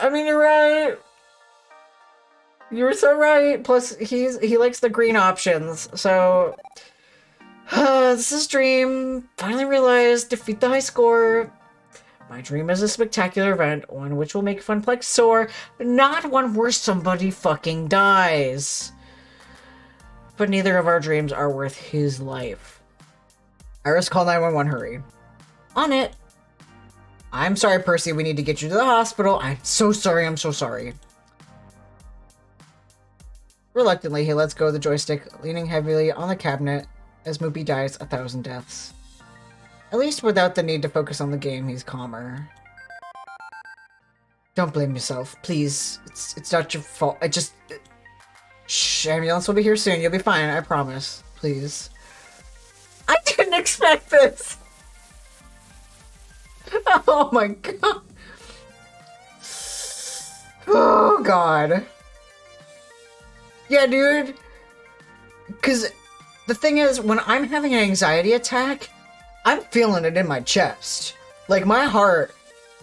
I mean, you're right. You're so right. Plus, he likes the green options, so... this is dream. Finally realized, defeat the high score. My dream is a spectacular event, one which will make Funplex soar, not one where somebody fucking dies. But neither of our dreams are worth his life. Iris, call 911, hurry. On it. I'm sorry, Percy, we need to get you to the hospital. I'm so sorry. Reluctantly, he lets go of the joystick, leaning heavily on the cabinet as Moopy dies 1,000 deaths. At least without the need to focus on the game, he's calmer. Don't blame yourself, please. It's not your fault. Shh, ambulance will be here soon. You'll be fine, I promise. Please. I didn't expect this! Oh my god. Oh god. Yeah, dude. Because the thing is, when I'm having an anxiety attack, I'm feeling it in my chest. Like, my heart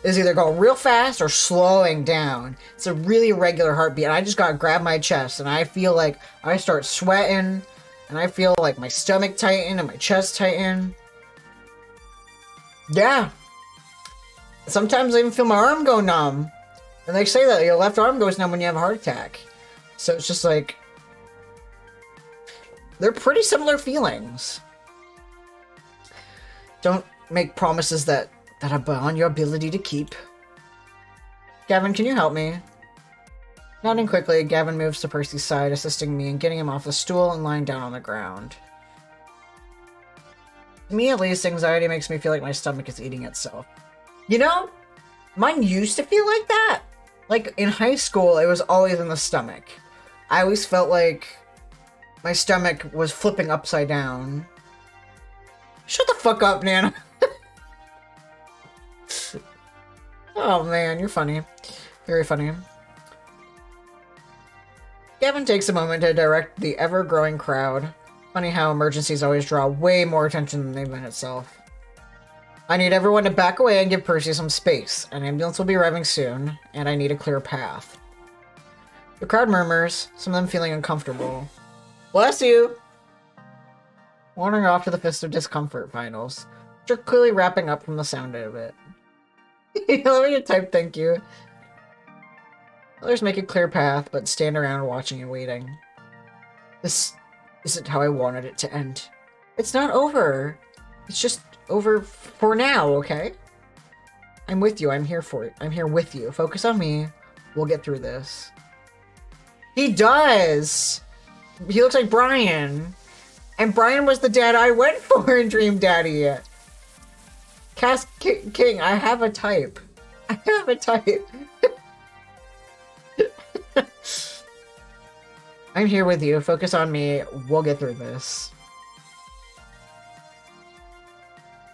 is either going real fast or slowing down. It's a really irregular heartbeat, and I just gotta grab my chest, and I feel like I start sweating, and I feel like my stomach tighten and my chest tighten. Yeah. Sometimes I even feel my arm go numb. And they say that your left arm goes numb when you have a heart attack. So it's just like... they're pretty similar feelings. Don't make promises that are beyond your ability to keep. Gavin, can you help me? Nodding quickly, Gavin moves to Percy's side, assisting me in getting him off the stool and lying down on the ground. To me, at least, anxiety makes me feel like my stomach is eating itself. You know, mine used to feel like that. Like, in high school, it was always in the stomach. I always felt like my stomach was flipping upside down. Shut the fuck up, Nana. Oh man, you're funny. Very funny. Gavin takes a moment to direct the ever-growing crowd. Funny how emergencies always draw way more attention than the event itself. I need everyone to back away and give Percy some space. An ambulance will be arriving soon, and I need a clear path. The crowd murmurs, some of them feeling uncomfortable. Bless you! Wandering off to the Fist of Discomfort finals, which are clearly wrapping up from the sound of it. Let me type thank you. Others make a clear path, but stand around watching and waiting. This isn't how I wanted it to end. It's not over. It's just over for now, okay? I'm with you. I'm here for it. I'm here with you. Focus on me. We'll get through this. He does! He looks like Brian. And Brian was the dad I went for in Dream Daddy. Cass King, I have a type. I have a type. I'm here with you. Focus on me. We'll get through this.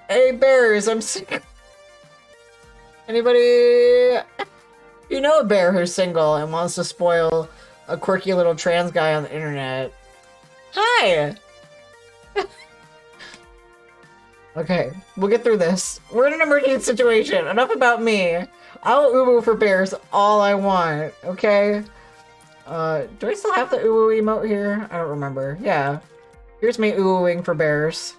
Hey, bears, I'm sick. Anybody? You know a bear who's single and wants to spoil a quirky little trans guy on the internet. Hi! Okay, we'll get through this. We're in an emergency situation. Enough about me. I'll uwu for bears all I want, okay? Do I still have the uwu emote here? I don't remember. Yeah. Here's me uwuing for bears.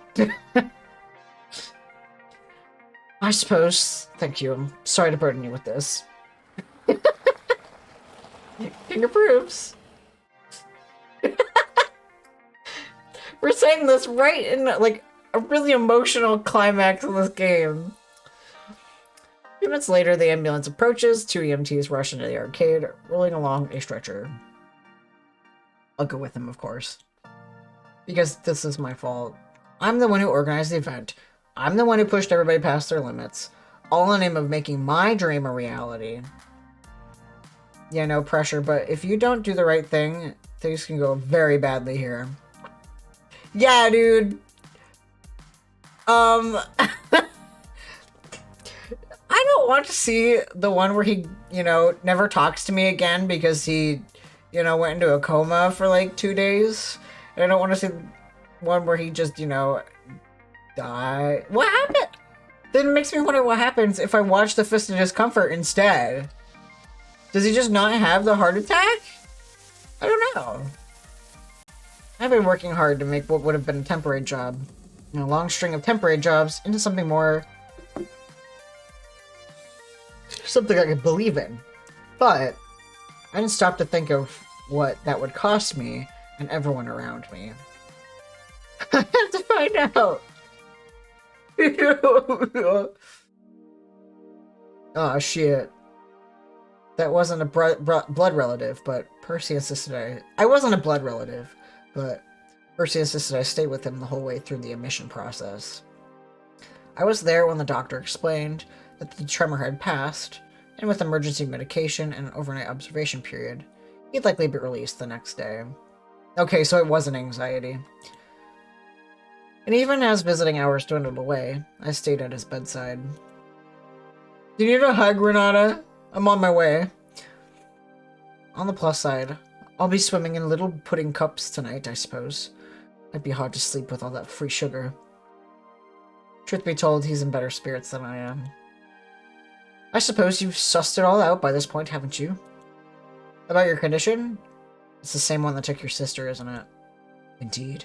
I suppose. Thank you. I'm sorry to burden you with this. King approves. We're saying this right in, like, a really emotional climax in this game. A few minutes later, the ambulance approaches. 2 EMTs rush into the arcade, rolling along a stretcher. I'll go with them, of course. Because this is my fault. I'm the one who organized the event. I'm the one who pushed everybody past their limits. All in the name of making my dream a reality. Yeah, no pressure, but if you don't do the right thing, things can go very badly here. Yeah, dude. I don't want to see the one where he, you know, never talks to me again because he, you know, went into a coma for like 2 days. And I don't want to see one where he just, you know, die. What happened? Then it makes me wonder what happens if I watch the Fist of Discomfort instead. Does he just not have the heart attack? I don't know. I've been working hard to make what would have been a temporary job, a long string of temporary jobs, into something more... something I could believe in. But I didn't stop to think of what that would cost me and everyone around me. I have to find out. Oh shit. That wasn't a blood relative, but Percy insisted I wasn't a blood relative, but Percy insisted I stay with him the whole way through the admission process. I was there when the doctor explained that the tremor had passed, and with emergency medication and an overnight observation period, he'd likely be released the next day. Okay, so it wasn't anxiety. And even as visiting hours dwindled away, I stayed at his bedside. Do you need a hug, Renata? I'm on my way. On the plus side, I'll be swimming in little pudding cups tonight, I suppose. Might be hard to sleep with all that free sugar. Truth be told, he's in better spirits than I am. I suppose you've sussed it all out by this point, haven't you? About your condition? It's the same one that took your sister, isn't it? Indeed.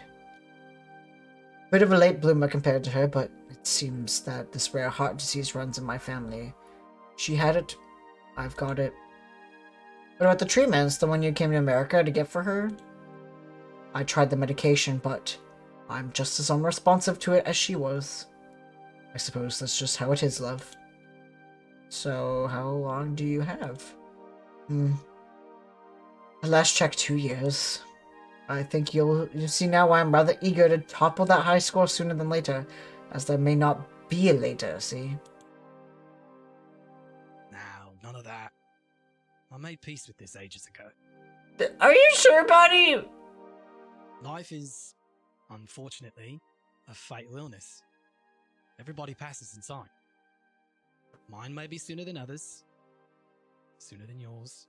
Bit of a late bloomer compared to her, but it seems that this rare heart disease runs in my family. She had it, I've got it. What about the treatments, the one you came to America to get for her? I tried the medication, but I'm just as unresponsive to it as she was. I suppose that's just how it is, love. So, how long do you have? I last checked 2 years. I think you'll see now why I'm rather eager to topple that high score sooner than later, as there may not be a later, see? Now, none of that. I made peace with this ages ago. Are you sure, buddy? Life is, unfortunately, a fatal illness. Everybody passes in time. Mine may be sooner than others, sooner than yours,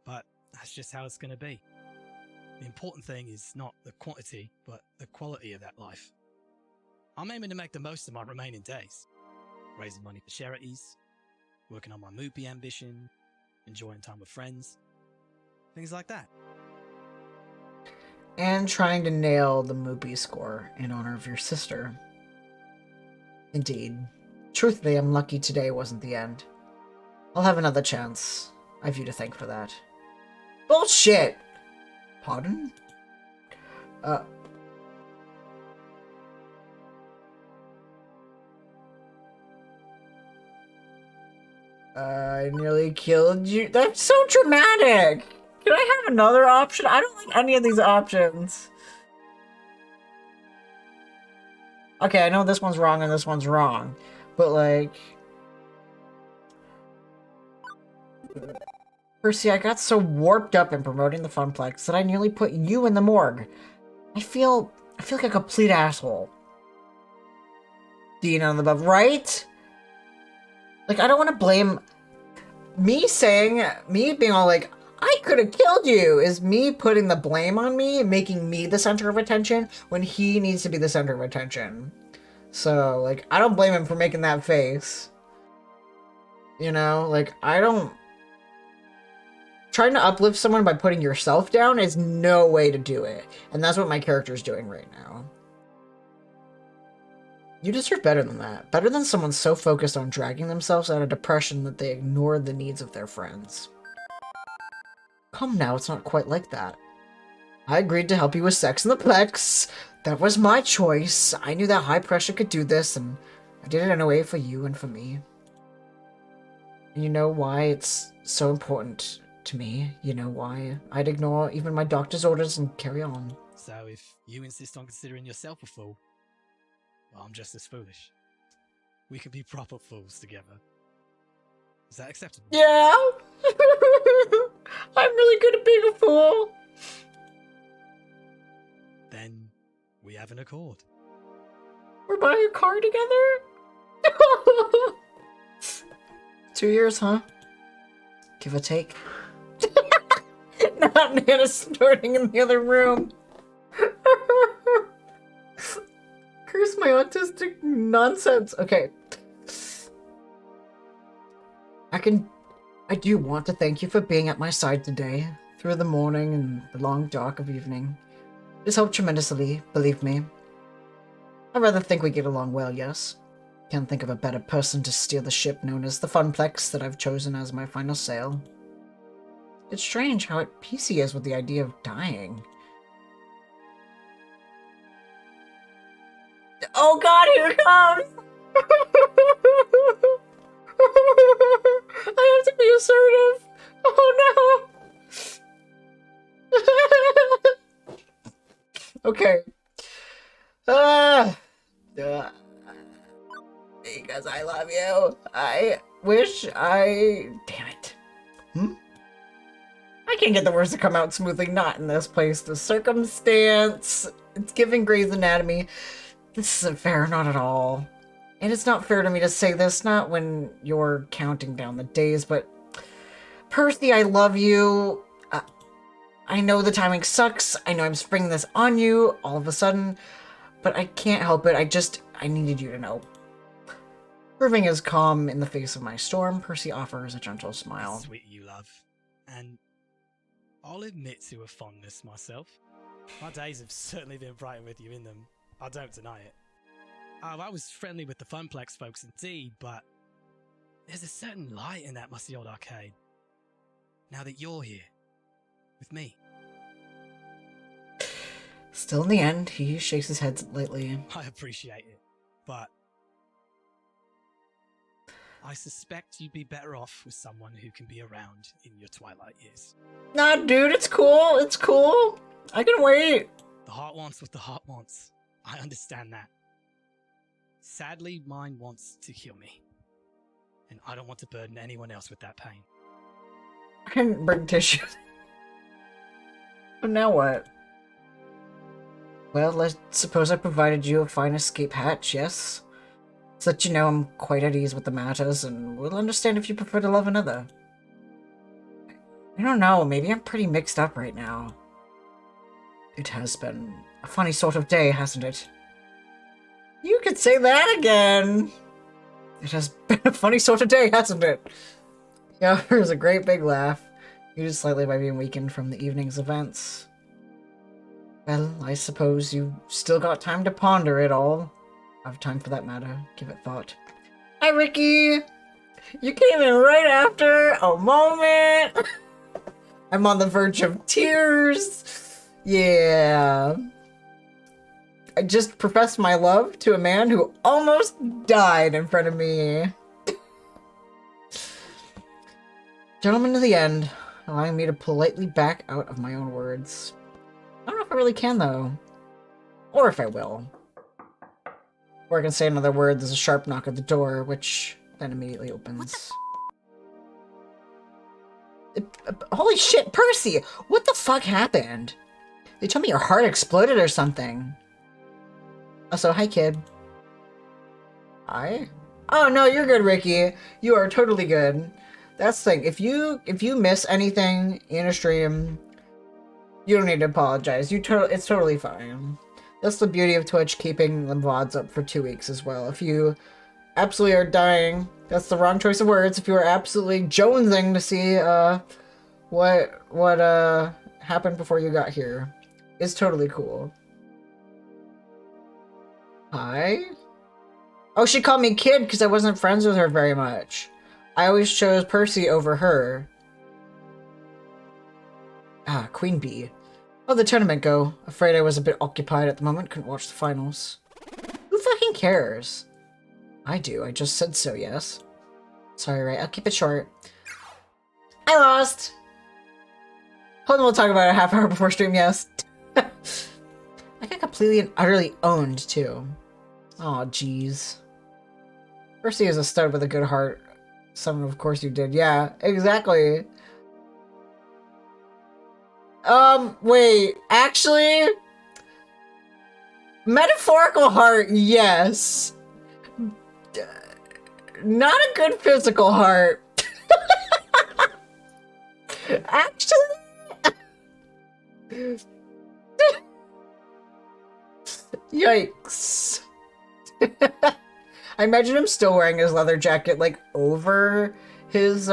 but that's just how it's going to be. The important thing is not the quantity, but the quality of that life. I'm aiming to make the most of my remaining days, raising money for charities, working on my movie ambition, enjoying time with friends, things like that. And trying to nail the movie score in honor of your sister. Indeed. Truthfully, I'm lucky today wasn't the end. I'll have another chance. I have you to thank for that. Bullshit! Pardon? I nearly killed you. That's so dramatic! Can I have another option? I don't like any of these options. Okay, I know this one's wrong and this one's wrong. But, like... Percy, I got so warped up in promoting the Funplex that I nearly put you in the morgue. I feel like a complete asshole. Dean on the above, right? Like, I don't want to blame... Me being all like, I could have killed you, is me putting the blame on me, making me the center of attention, when he needs to be the center of attention. So, like, I don't blame him for making that face. You know, like, I don't... Trying to uplift someone by putting yourself down is no way to do it. And that's what my character's doing right now. You deserve better than that. Better than someone so focused on dragging themselves out of depression that they ignore the needs of their friends. Come now, it's not quite like that. I agreed to help you with sex in the Plex. That was my choice. I knew that high pressure could do this, and I did it anyway for you and for me. And you know why it's so important to me? You know why I'd ignore even my doctor's orders and carry on. So if you insist on considering yourself a fool, well, I'm just as foolish. We can be proper fools together. Is that acceptable? Yeah! I'm really good at being a fool! Then we have an accord. We're buying a car together? 2 years, huh? Give or take. Not Nana snorting in the other room. Curse my autistic nonsense. Okay. I do want to thank you for being at my side today, through the morning and the long dark of evening. This helped tremendously, believe me. I rather think we get along well, yes. Can't think of a better person to steer the ship known as the Funplex that I've chosen as my final sail. It's strange how at peace he is with the idea of dying. Oh god, here it comes! I have to be assertive! Oh no! Okay. Because I love you. I wish I... Damn it. I can't get the words to come out smoothly. Not in this place. The circumstance... It's giving Grey's Anatomy. This isn't fair, not at all. And it's not fair to me to say this, not when you're counting down the days, but... Percy, I love you. I know the timing sucks. I know I'm springing this on you all of a sudden, but I can't help it. I needed you to know. Proving his calm in the face of my storm, Percy offers a gentle smile. Sweet you, love. And I'll admit to a fondness myself. My days have certainly been brighter with you in them. I don't deny it. I was friendly with the Funplex folks indeed, but there's a certain light in that musty old arcade. Now that you're here, with me. Still in the end, he shakes his head lightly. I appreciate it, but I suspect you'd be better off with someone who can be around in your twilight years. Nah, dude, it's cool. It's cool. I can wait. The heart wants what the heart wants. I understand that. Sadly, mine wants to kill me. And I don't want to burden anyone else with that pain. I can bring tissue. But now what? Well, let's suppose I provided you a fine escape hatch, yes? So that you know I'm quite at ease with the matters and will understand if you prefer to love another. I don't know, maybe I'm pretty mixed up right now. It has been a funny sort of day, hasn't it? You could say that again! It has been a funny sort of day, hasn't it? Yeah, there's a great big laugh, muted slightly by being weakened from the evening's events. Well, I suppose you've still got time to ponder it all. I have time for that matter. Give it thought. Hi, Ricky! You came in right after a moment! I'm on the verge of tears! Yeah. I just professed my love to a man who almost died in front of me. Gentleman to the end, allowing me to politely back out of my own words. I don't know if I really can, though. Or if I will. Or I can say another word, there's a sharp knock at the door, which then immediately opens. Holy shit, Percy! What the fuck happened? They told me your heart exploded or something. Also, hi, kid. Hi? Oh, no, you're good, Ricky. You are totally good. That's the thing. If you miss anything in a stream, you don't need to apologize. It's totally fine. That's the beauty of Twitch keeping the VODs up for 2 weeks as well. If you absolutely are dying, that's the wrong choice of words. If you are absolutely jonesing to see what happened before you got here, it's totally cool. Hi? Oh, she called me kid because I wasn't friends with her very much. I always chose Percy over her. Ah, Queen Bee. How'd the tournament go? Afraid I was a bit occupied at the moment, couldn't watch the finals. Who fucking cares? I do, I just said so, yes. Sorry, right, I'll keep it short. I lost! Holden will talk about it a half hour before stream, yes. I got completely and utterly owned, too. Aw, jeez. Percy is a stud with a good heart. Some, of course, you did. Yeah, exactly. Wait, actually? Metaphorical heart, yes. Not a good physical heart. Actually? Yikes. I imagine him still wearing his leather jacket, like, over his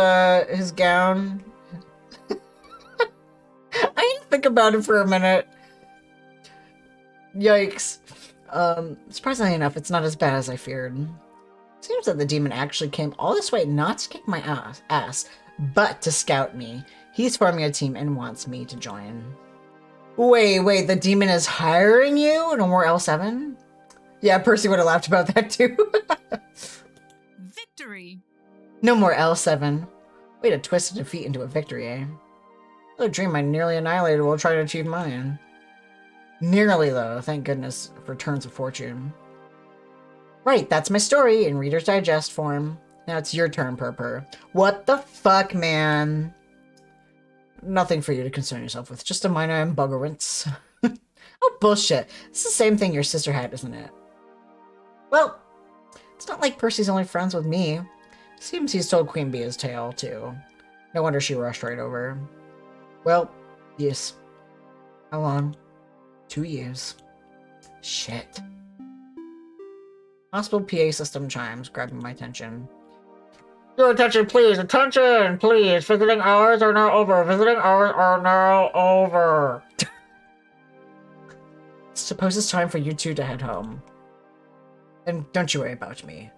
gown. I need to think about it for a minute. Yikes. Surprisingly enough, it's not as bad as I feared. Seems that the demon actually came all this way not to kick my ass, but to scout me. He's forming a team and wants me to join. Wait, the demon is hiring you? No more L7? Yeah, Percy would have laughed about that too. Victory! No more L7. Way to twist a defeat into a victory, eh? A dream I nearly annihilated while trying to achieve mine. Nearly, though. Thank goodness for turns of fortune. Right, that's my story in Reader's Digest form. Now it's your turn, Purpur. What the fuck, man? Nothing for you to concern yourself with. Just a minor embuggerance. Oh, bullshit. It's the same thing your sister had, isn't it? Well, it's not like Percy's only friends with me. Seems he's told Queen Bee his tale, too. No wonder she rushed right over. Well, yes. How long? 2 years. Shit. Hospital PA system chimes, grabbing my attention. Your attention, please! Attention, please! Visiting hours are now over! Visiting hours are now over! Suppose it's time for you two to head home. And don't you worry about me.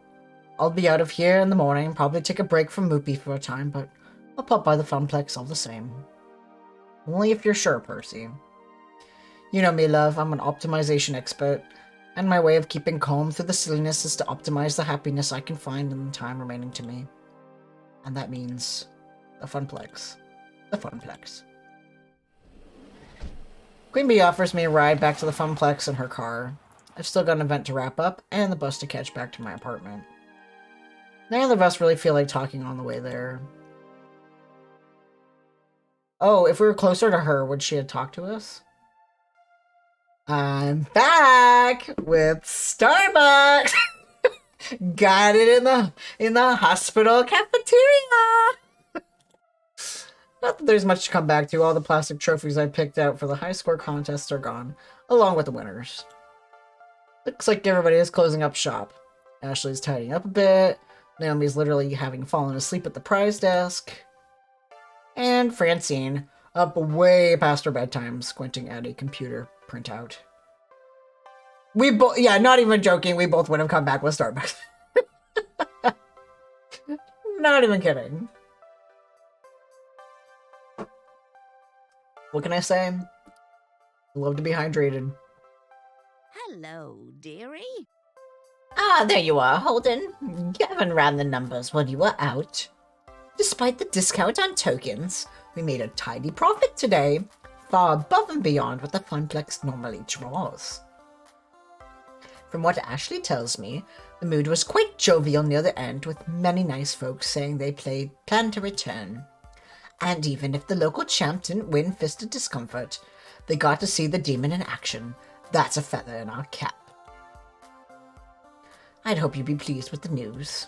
I'll be out of here in the morning, probably take a break from Moopy for a time, but I'll pop by the Funplex all the same. Only if you're sure, Percy. You know me, love, I'm an optimization expert, and my way of keeping calm through the silliness is to optimize the happiness I can find in the time remaining to me. And that means the Funplex. The Funplex. Queen Bee offers me a ride back to the Funplex in her car. I've still got an event to wrap up, and the bus to catch back to my apartment. Neither of us really feel like talking on the way there. Oh, if we were closer to her, would she have talked to us? I'm back with Starbucks! Got it in the hospital cafeteria. Not that there's much to come back to. All the plastic trophies I picked out for the high score contests are gone, along with the winners. Looks like everybody is closing up shop. Ashley's tidying up a bit. Naomi's literally having fallen asleep at the prize desk. And Francine, up way past her bedtime, squinting at a computer printout. We both, yeah, not even joking, we both would have come back with Starbucks. Not even kidding. What can I say? I love to be hydrated. Hello, dearie. Ah, there you are, Holden. Gavin ran the numbers while you were out. Despite the discount on tokens, we made a tidy profit today, far above and beyond what the Funplex normally draws. From what Ashley tells me, the mood was quite jovial near the end, with many nice folks saying they plan to return. And even if the local champ didn't win Fist of Discomfort, they got to see the demon in action. That's a feather in our cap. I'd hope you'd be pleased with the news.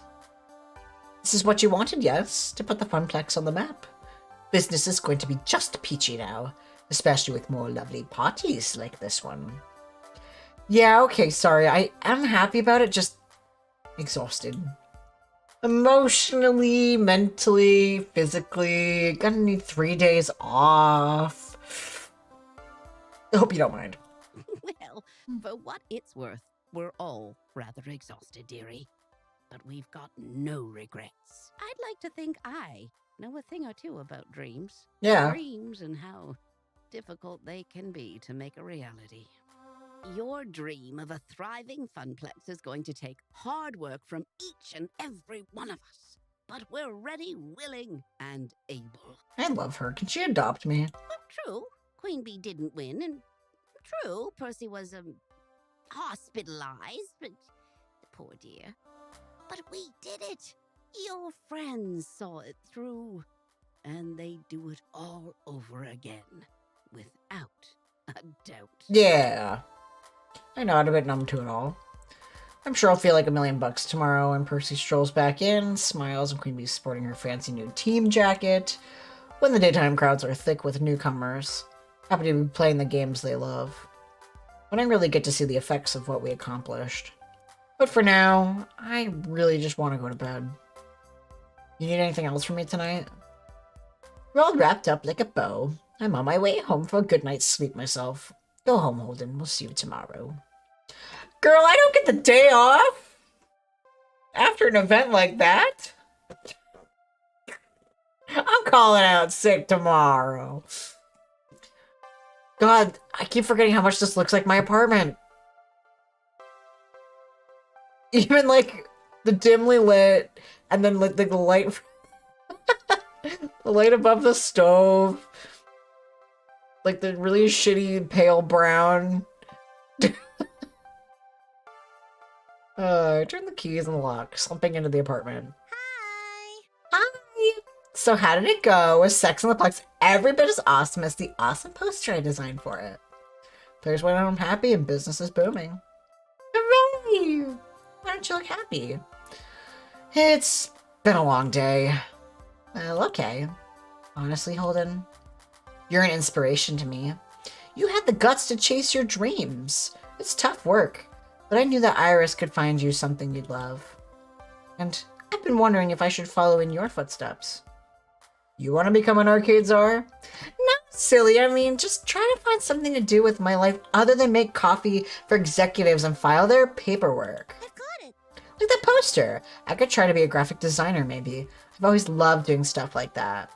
This is what you wanted, yes? To put the Funplex on the map. Business is going to be just peachy now, especially with more lovely parties like this one. Yeah, okay, sorry. I am happy about it, just exhausted. Emotionally, mentally, physically. Gonna need 3 days off. I hope you don't mind. Well, for what it's worth, we're all rather exhausted, dearie. But we've got no regrets. I'd like to think I know a thing or two about dreams. Yeah. Dreams and how difficult they can be to make a reality. Your dream of a thriving Funplex is going to take hard work from each and every one of us. But we're ready, willing, and able. I love her. Can she adopt me? Well, true, Queen Bee didn't win, and true, Percy was, hospitalized, but poor dear. But we did it. Your friends saw it through, and they do it all over again, without a doubt. Yeah. I know, I'm a bit numb to it all. I'm sure I'll feel like $1,000,000 tomorrow when Percy strolls back in, smiles, and Queen Bee's sporting her fancy new team jacket. When the daytime crowds are thick with newcomers, happy to be playing the games they love. When I really get to see the effects of what we accomplished. But for now, I really just want to go to bed. You need anything else from me tonight? We're all wrapped up like a bow. I'm on my way home for a good night's sleep myself. Go home, Holden. We'll see you tomorrow. Girl, I don't get the day off after an event like that. I'm calling out sick tomorrow. God, I keep forgetting how much this looks like my apartment. Even like the dimly lit and then like the light the light above the stove. Like the really shitty pale brown. I turned the keys in the lock, slumping into the apartment. Hi! Hi! So how did it go? Was Sex on the Plex every bit as awesome as the awesome poster I designed for it? Players went home happy and business is booming. Hooray! Why don't you look happy? It's been a long day. Well, okay. Honestly, Holden, you're an inspiration to me. You had the guts to chase your dreams. It's tough work, but I knew that Iris could find you something you'd love. And I've been wondering if I should follow in your footsteps. You want to become an arcade czar? Not silly, I mean, just try to find something to do with my life other than make coffee for executives and file their paperwork. I got it! Like that poster. I could try to be a graphic designer, maybe. I've always loved doing stuff like that.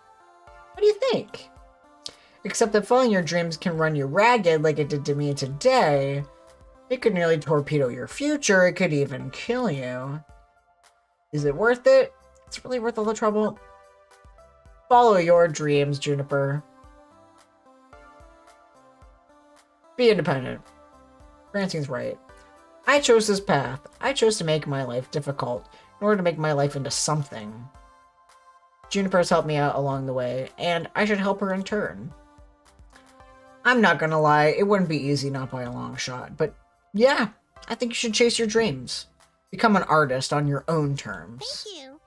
What do you think? Except that following your dreams can run you ragged like it did to me today. It could nearly torpedo your future. It could even kill you. Is it worth it? It's really worth all the trouble. Follow your dreams, Juniper. Be independent. Francine's right. I chose this path. I chose to make my life difficult in order to make my life into something. Juniper's helped me out along the way, and I should help her in turn. I'm not gonna lie, it wouldn't be easy, not by a long shot, but yeah, I think you should chase your dreams. Become an artist on your own terms. Thank you.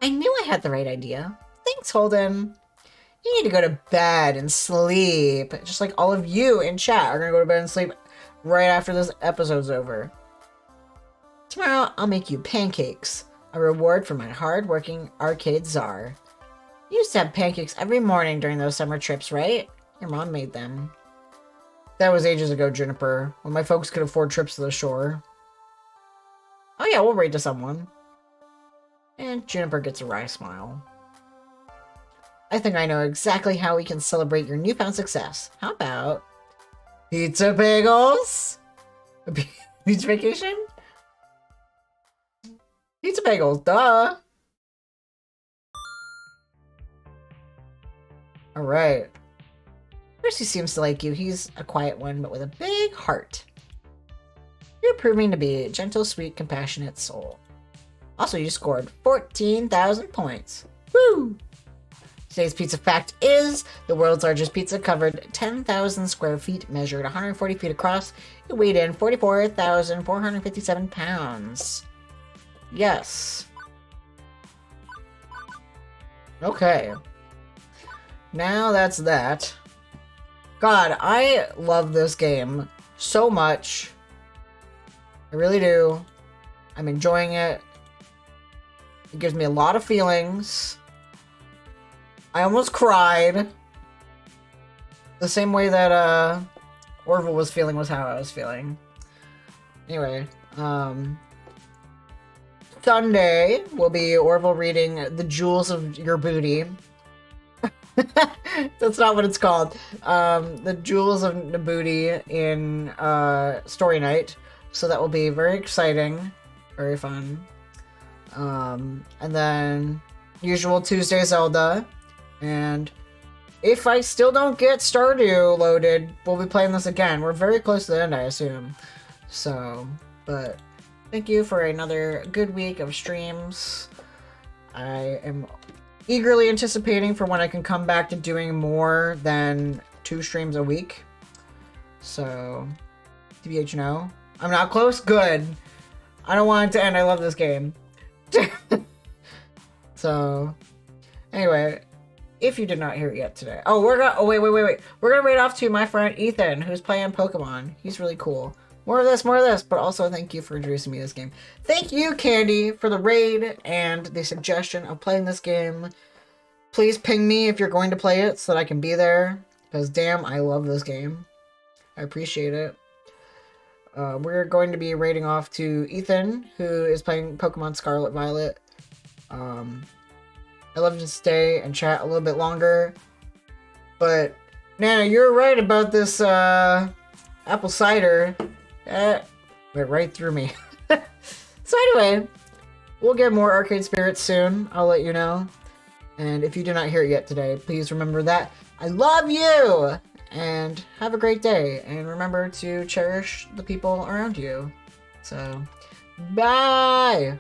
I knew I had the right idea. Thanks, Holden. You need to go to bed and sleep. Just like all of you in chat are gonna go to bed and sleep right after this episode's over. Tomorrow, I'll make you pancakes, a reward for my hard-working arcade czar. You used to have pancakes every morning during those summer trips, right? Your mom made them. That was ages ago, Juniper, when my folks could afford trips to the shore. Oh yeah, we'll raid to someone. And Juniper gets a wry smile. I think I know exactly how we can celebrate your newfound success. How about pizza bagels? Beach vacation? Pizza bagels, duh. Alright. Percy seems to like you. He's a quiet one, but with a big heart. You're proving to be a gentle, sweet, compassionate soul. Also, you scored 14,000 points. Woo! Today's pizza fact is the world's largest pizza covered 10,000 square feet, measured 140 feet across. It weighed in 44,457 pounds. Yes. Okay. Now that's that. God, I love this game so much. I really do. I'm enjoying it. It gives me a lot of feelings. I almost cried. The same way that Orville was feeling was how I was feeling. Anyway, Sunday will be Orville reading The Jewels of Your Booty. That's not what it's called. The Jewels of the Booty in Story Night. So that will be very exciting. Very fun. And then usual Tuesday Zelda. And if I still don't get Stardew loaded, we'll be playing this again. We're very close to the end, I assume. So, but thank you for another good week of streams. I am eagerly anticipating for when I can come back to doing more than 2 streams a week. So, TBH, no. I'm not close? Good. I don't want it to end. I love this game. So, anyway, if you did not hear it yet today. Oh, wait. We're gonna raid off to my friend Ethan, who's playing Pokemon. He's really cool. More of this, but also thank you for introducing me to this game. Thank you, Candy, for the raid and the suggestion of playing this game. Please ping me if you're going to play it so that I can be there, because damn, I love this game. I appreciate it. We're going to be raiding off to Ethan, who is playing Pokemon Scarlet Violet. I'd love to stay and chat a little bit longer, but Nana, you're right about this apple cider. Went right through me. So anyway, we'll get more Arcade Spirits soon. I'll let you know. And if you did not hear it yet today, please remember that I love you! And have a great day. And remember to cherish the people around you. So, bye!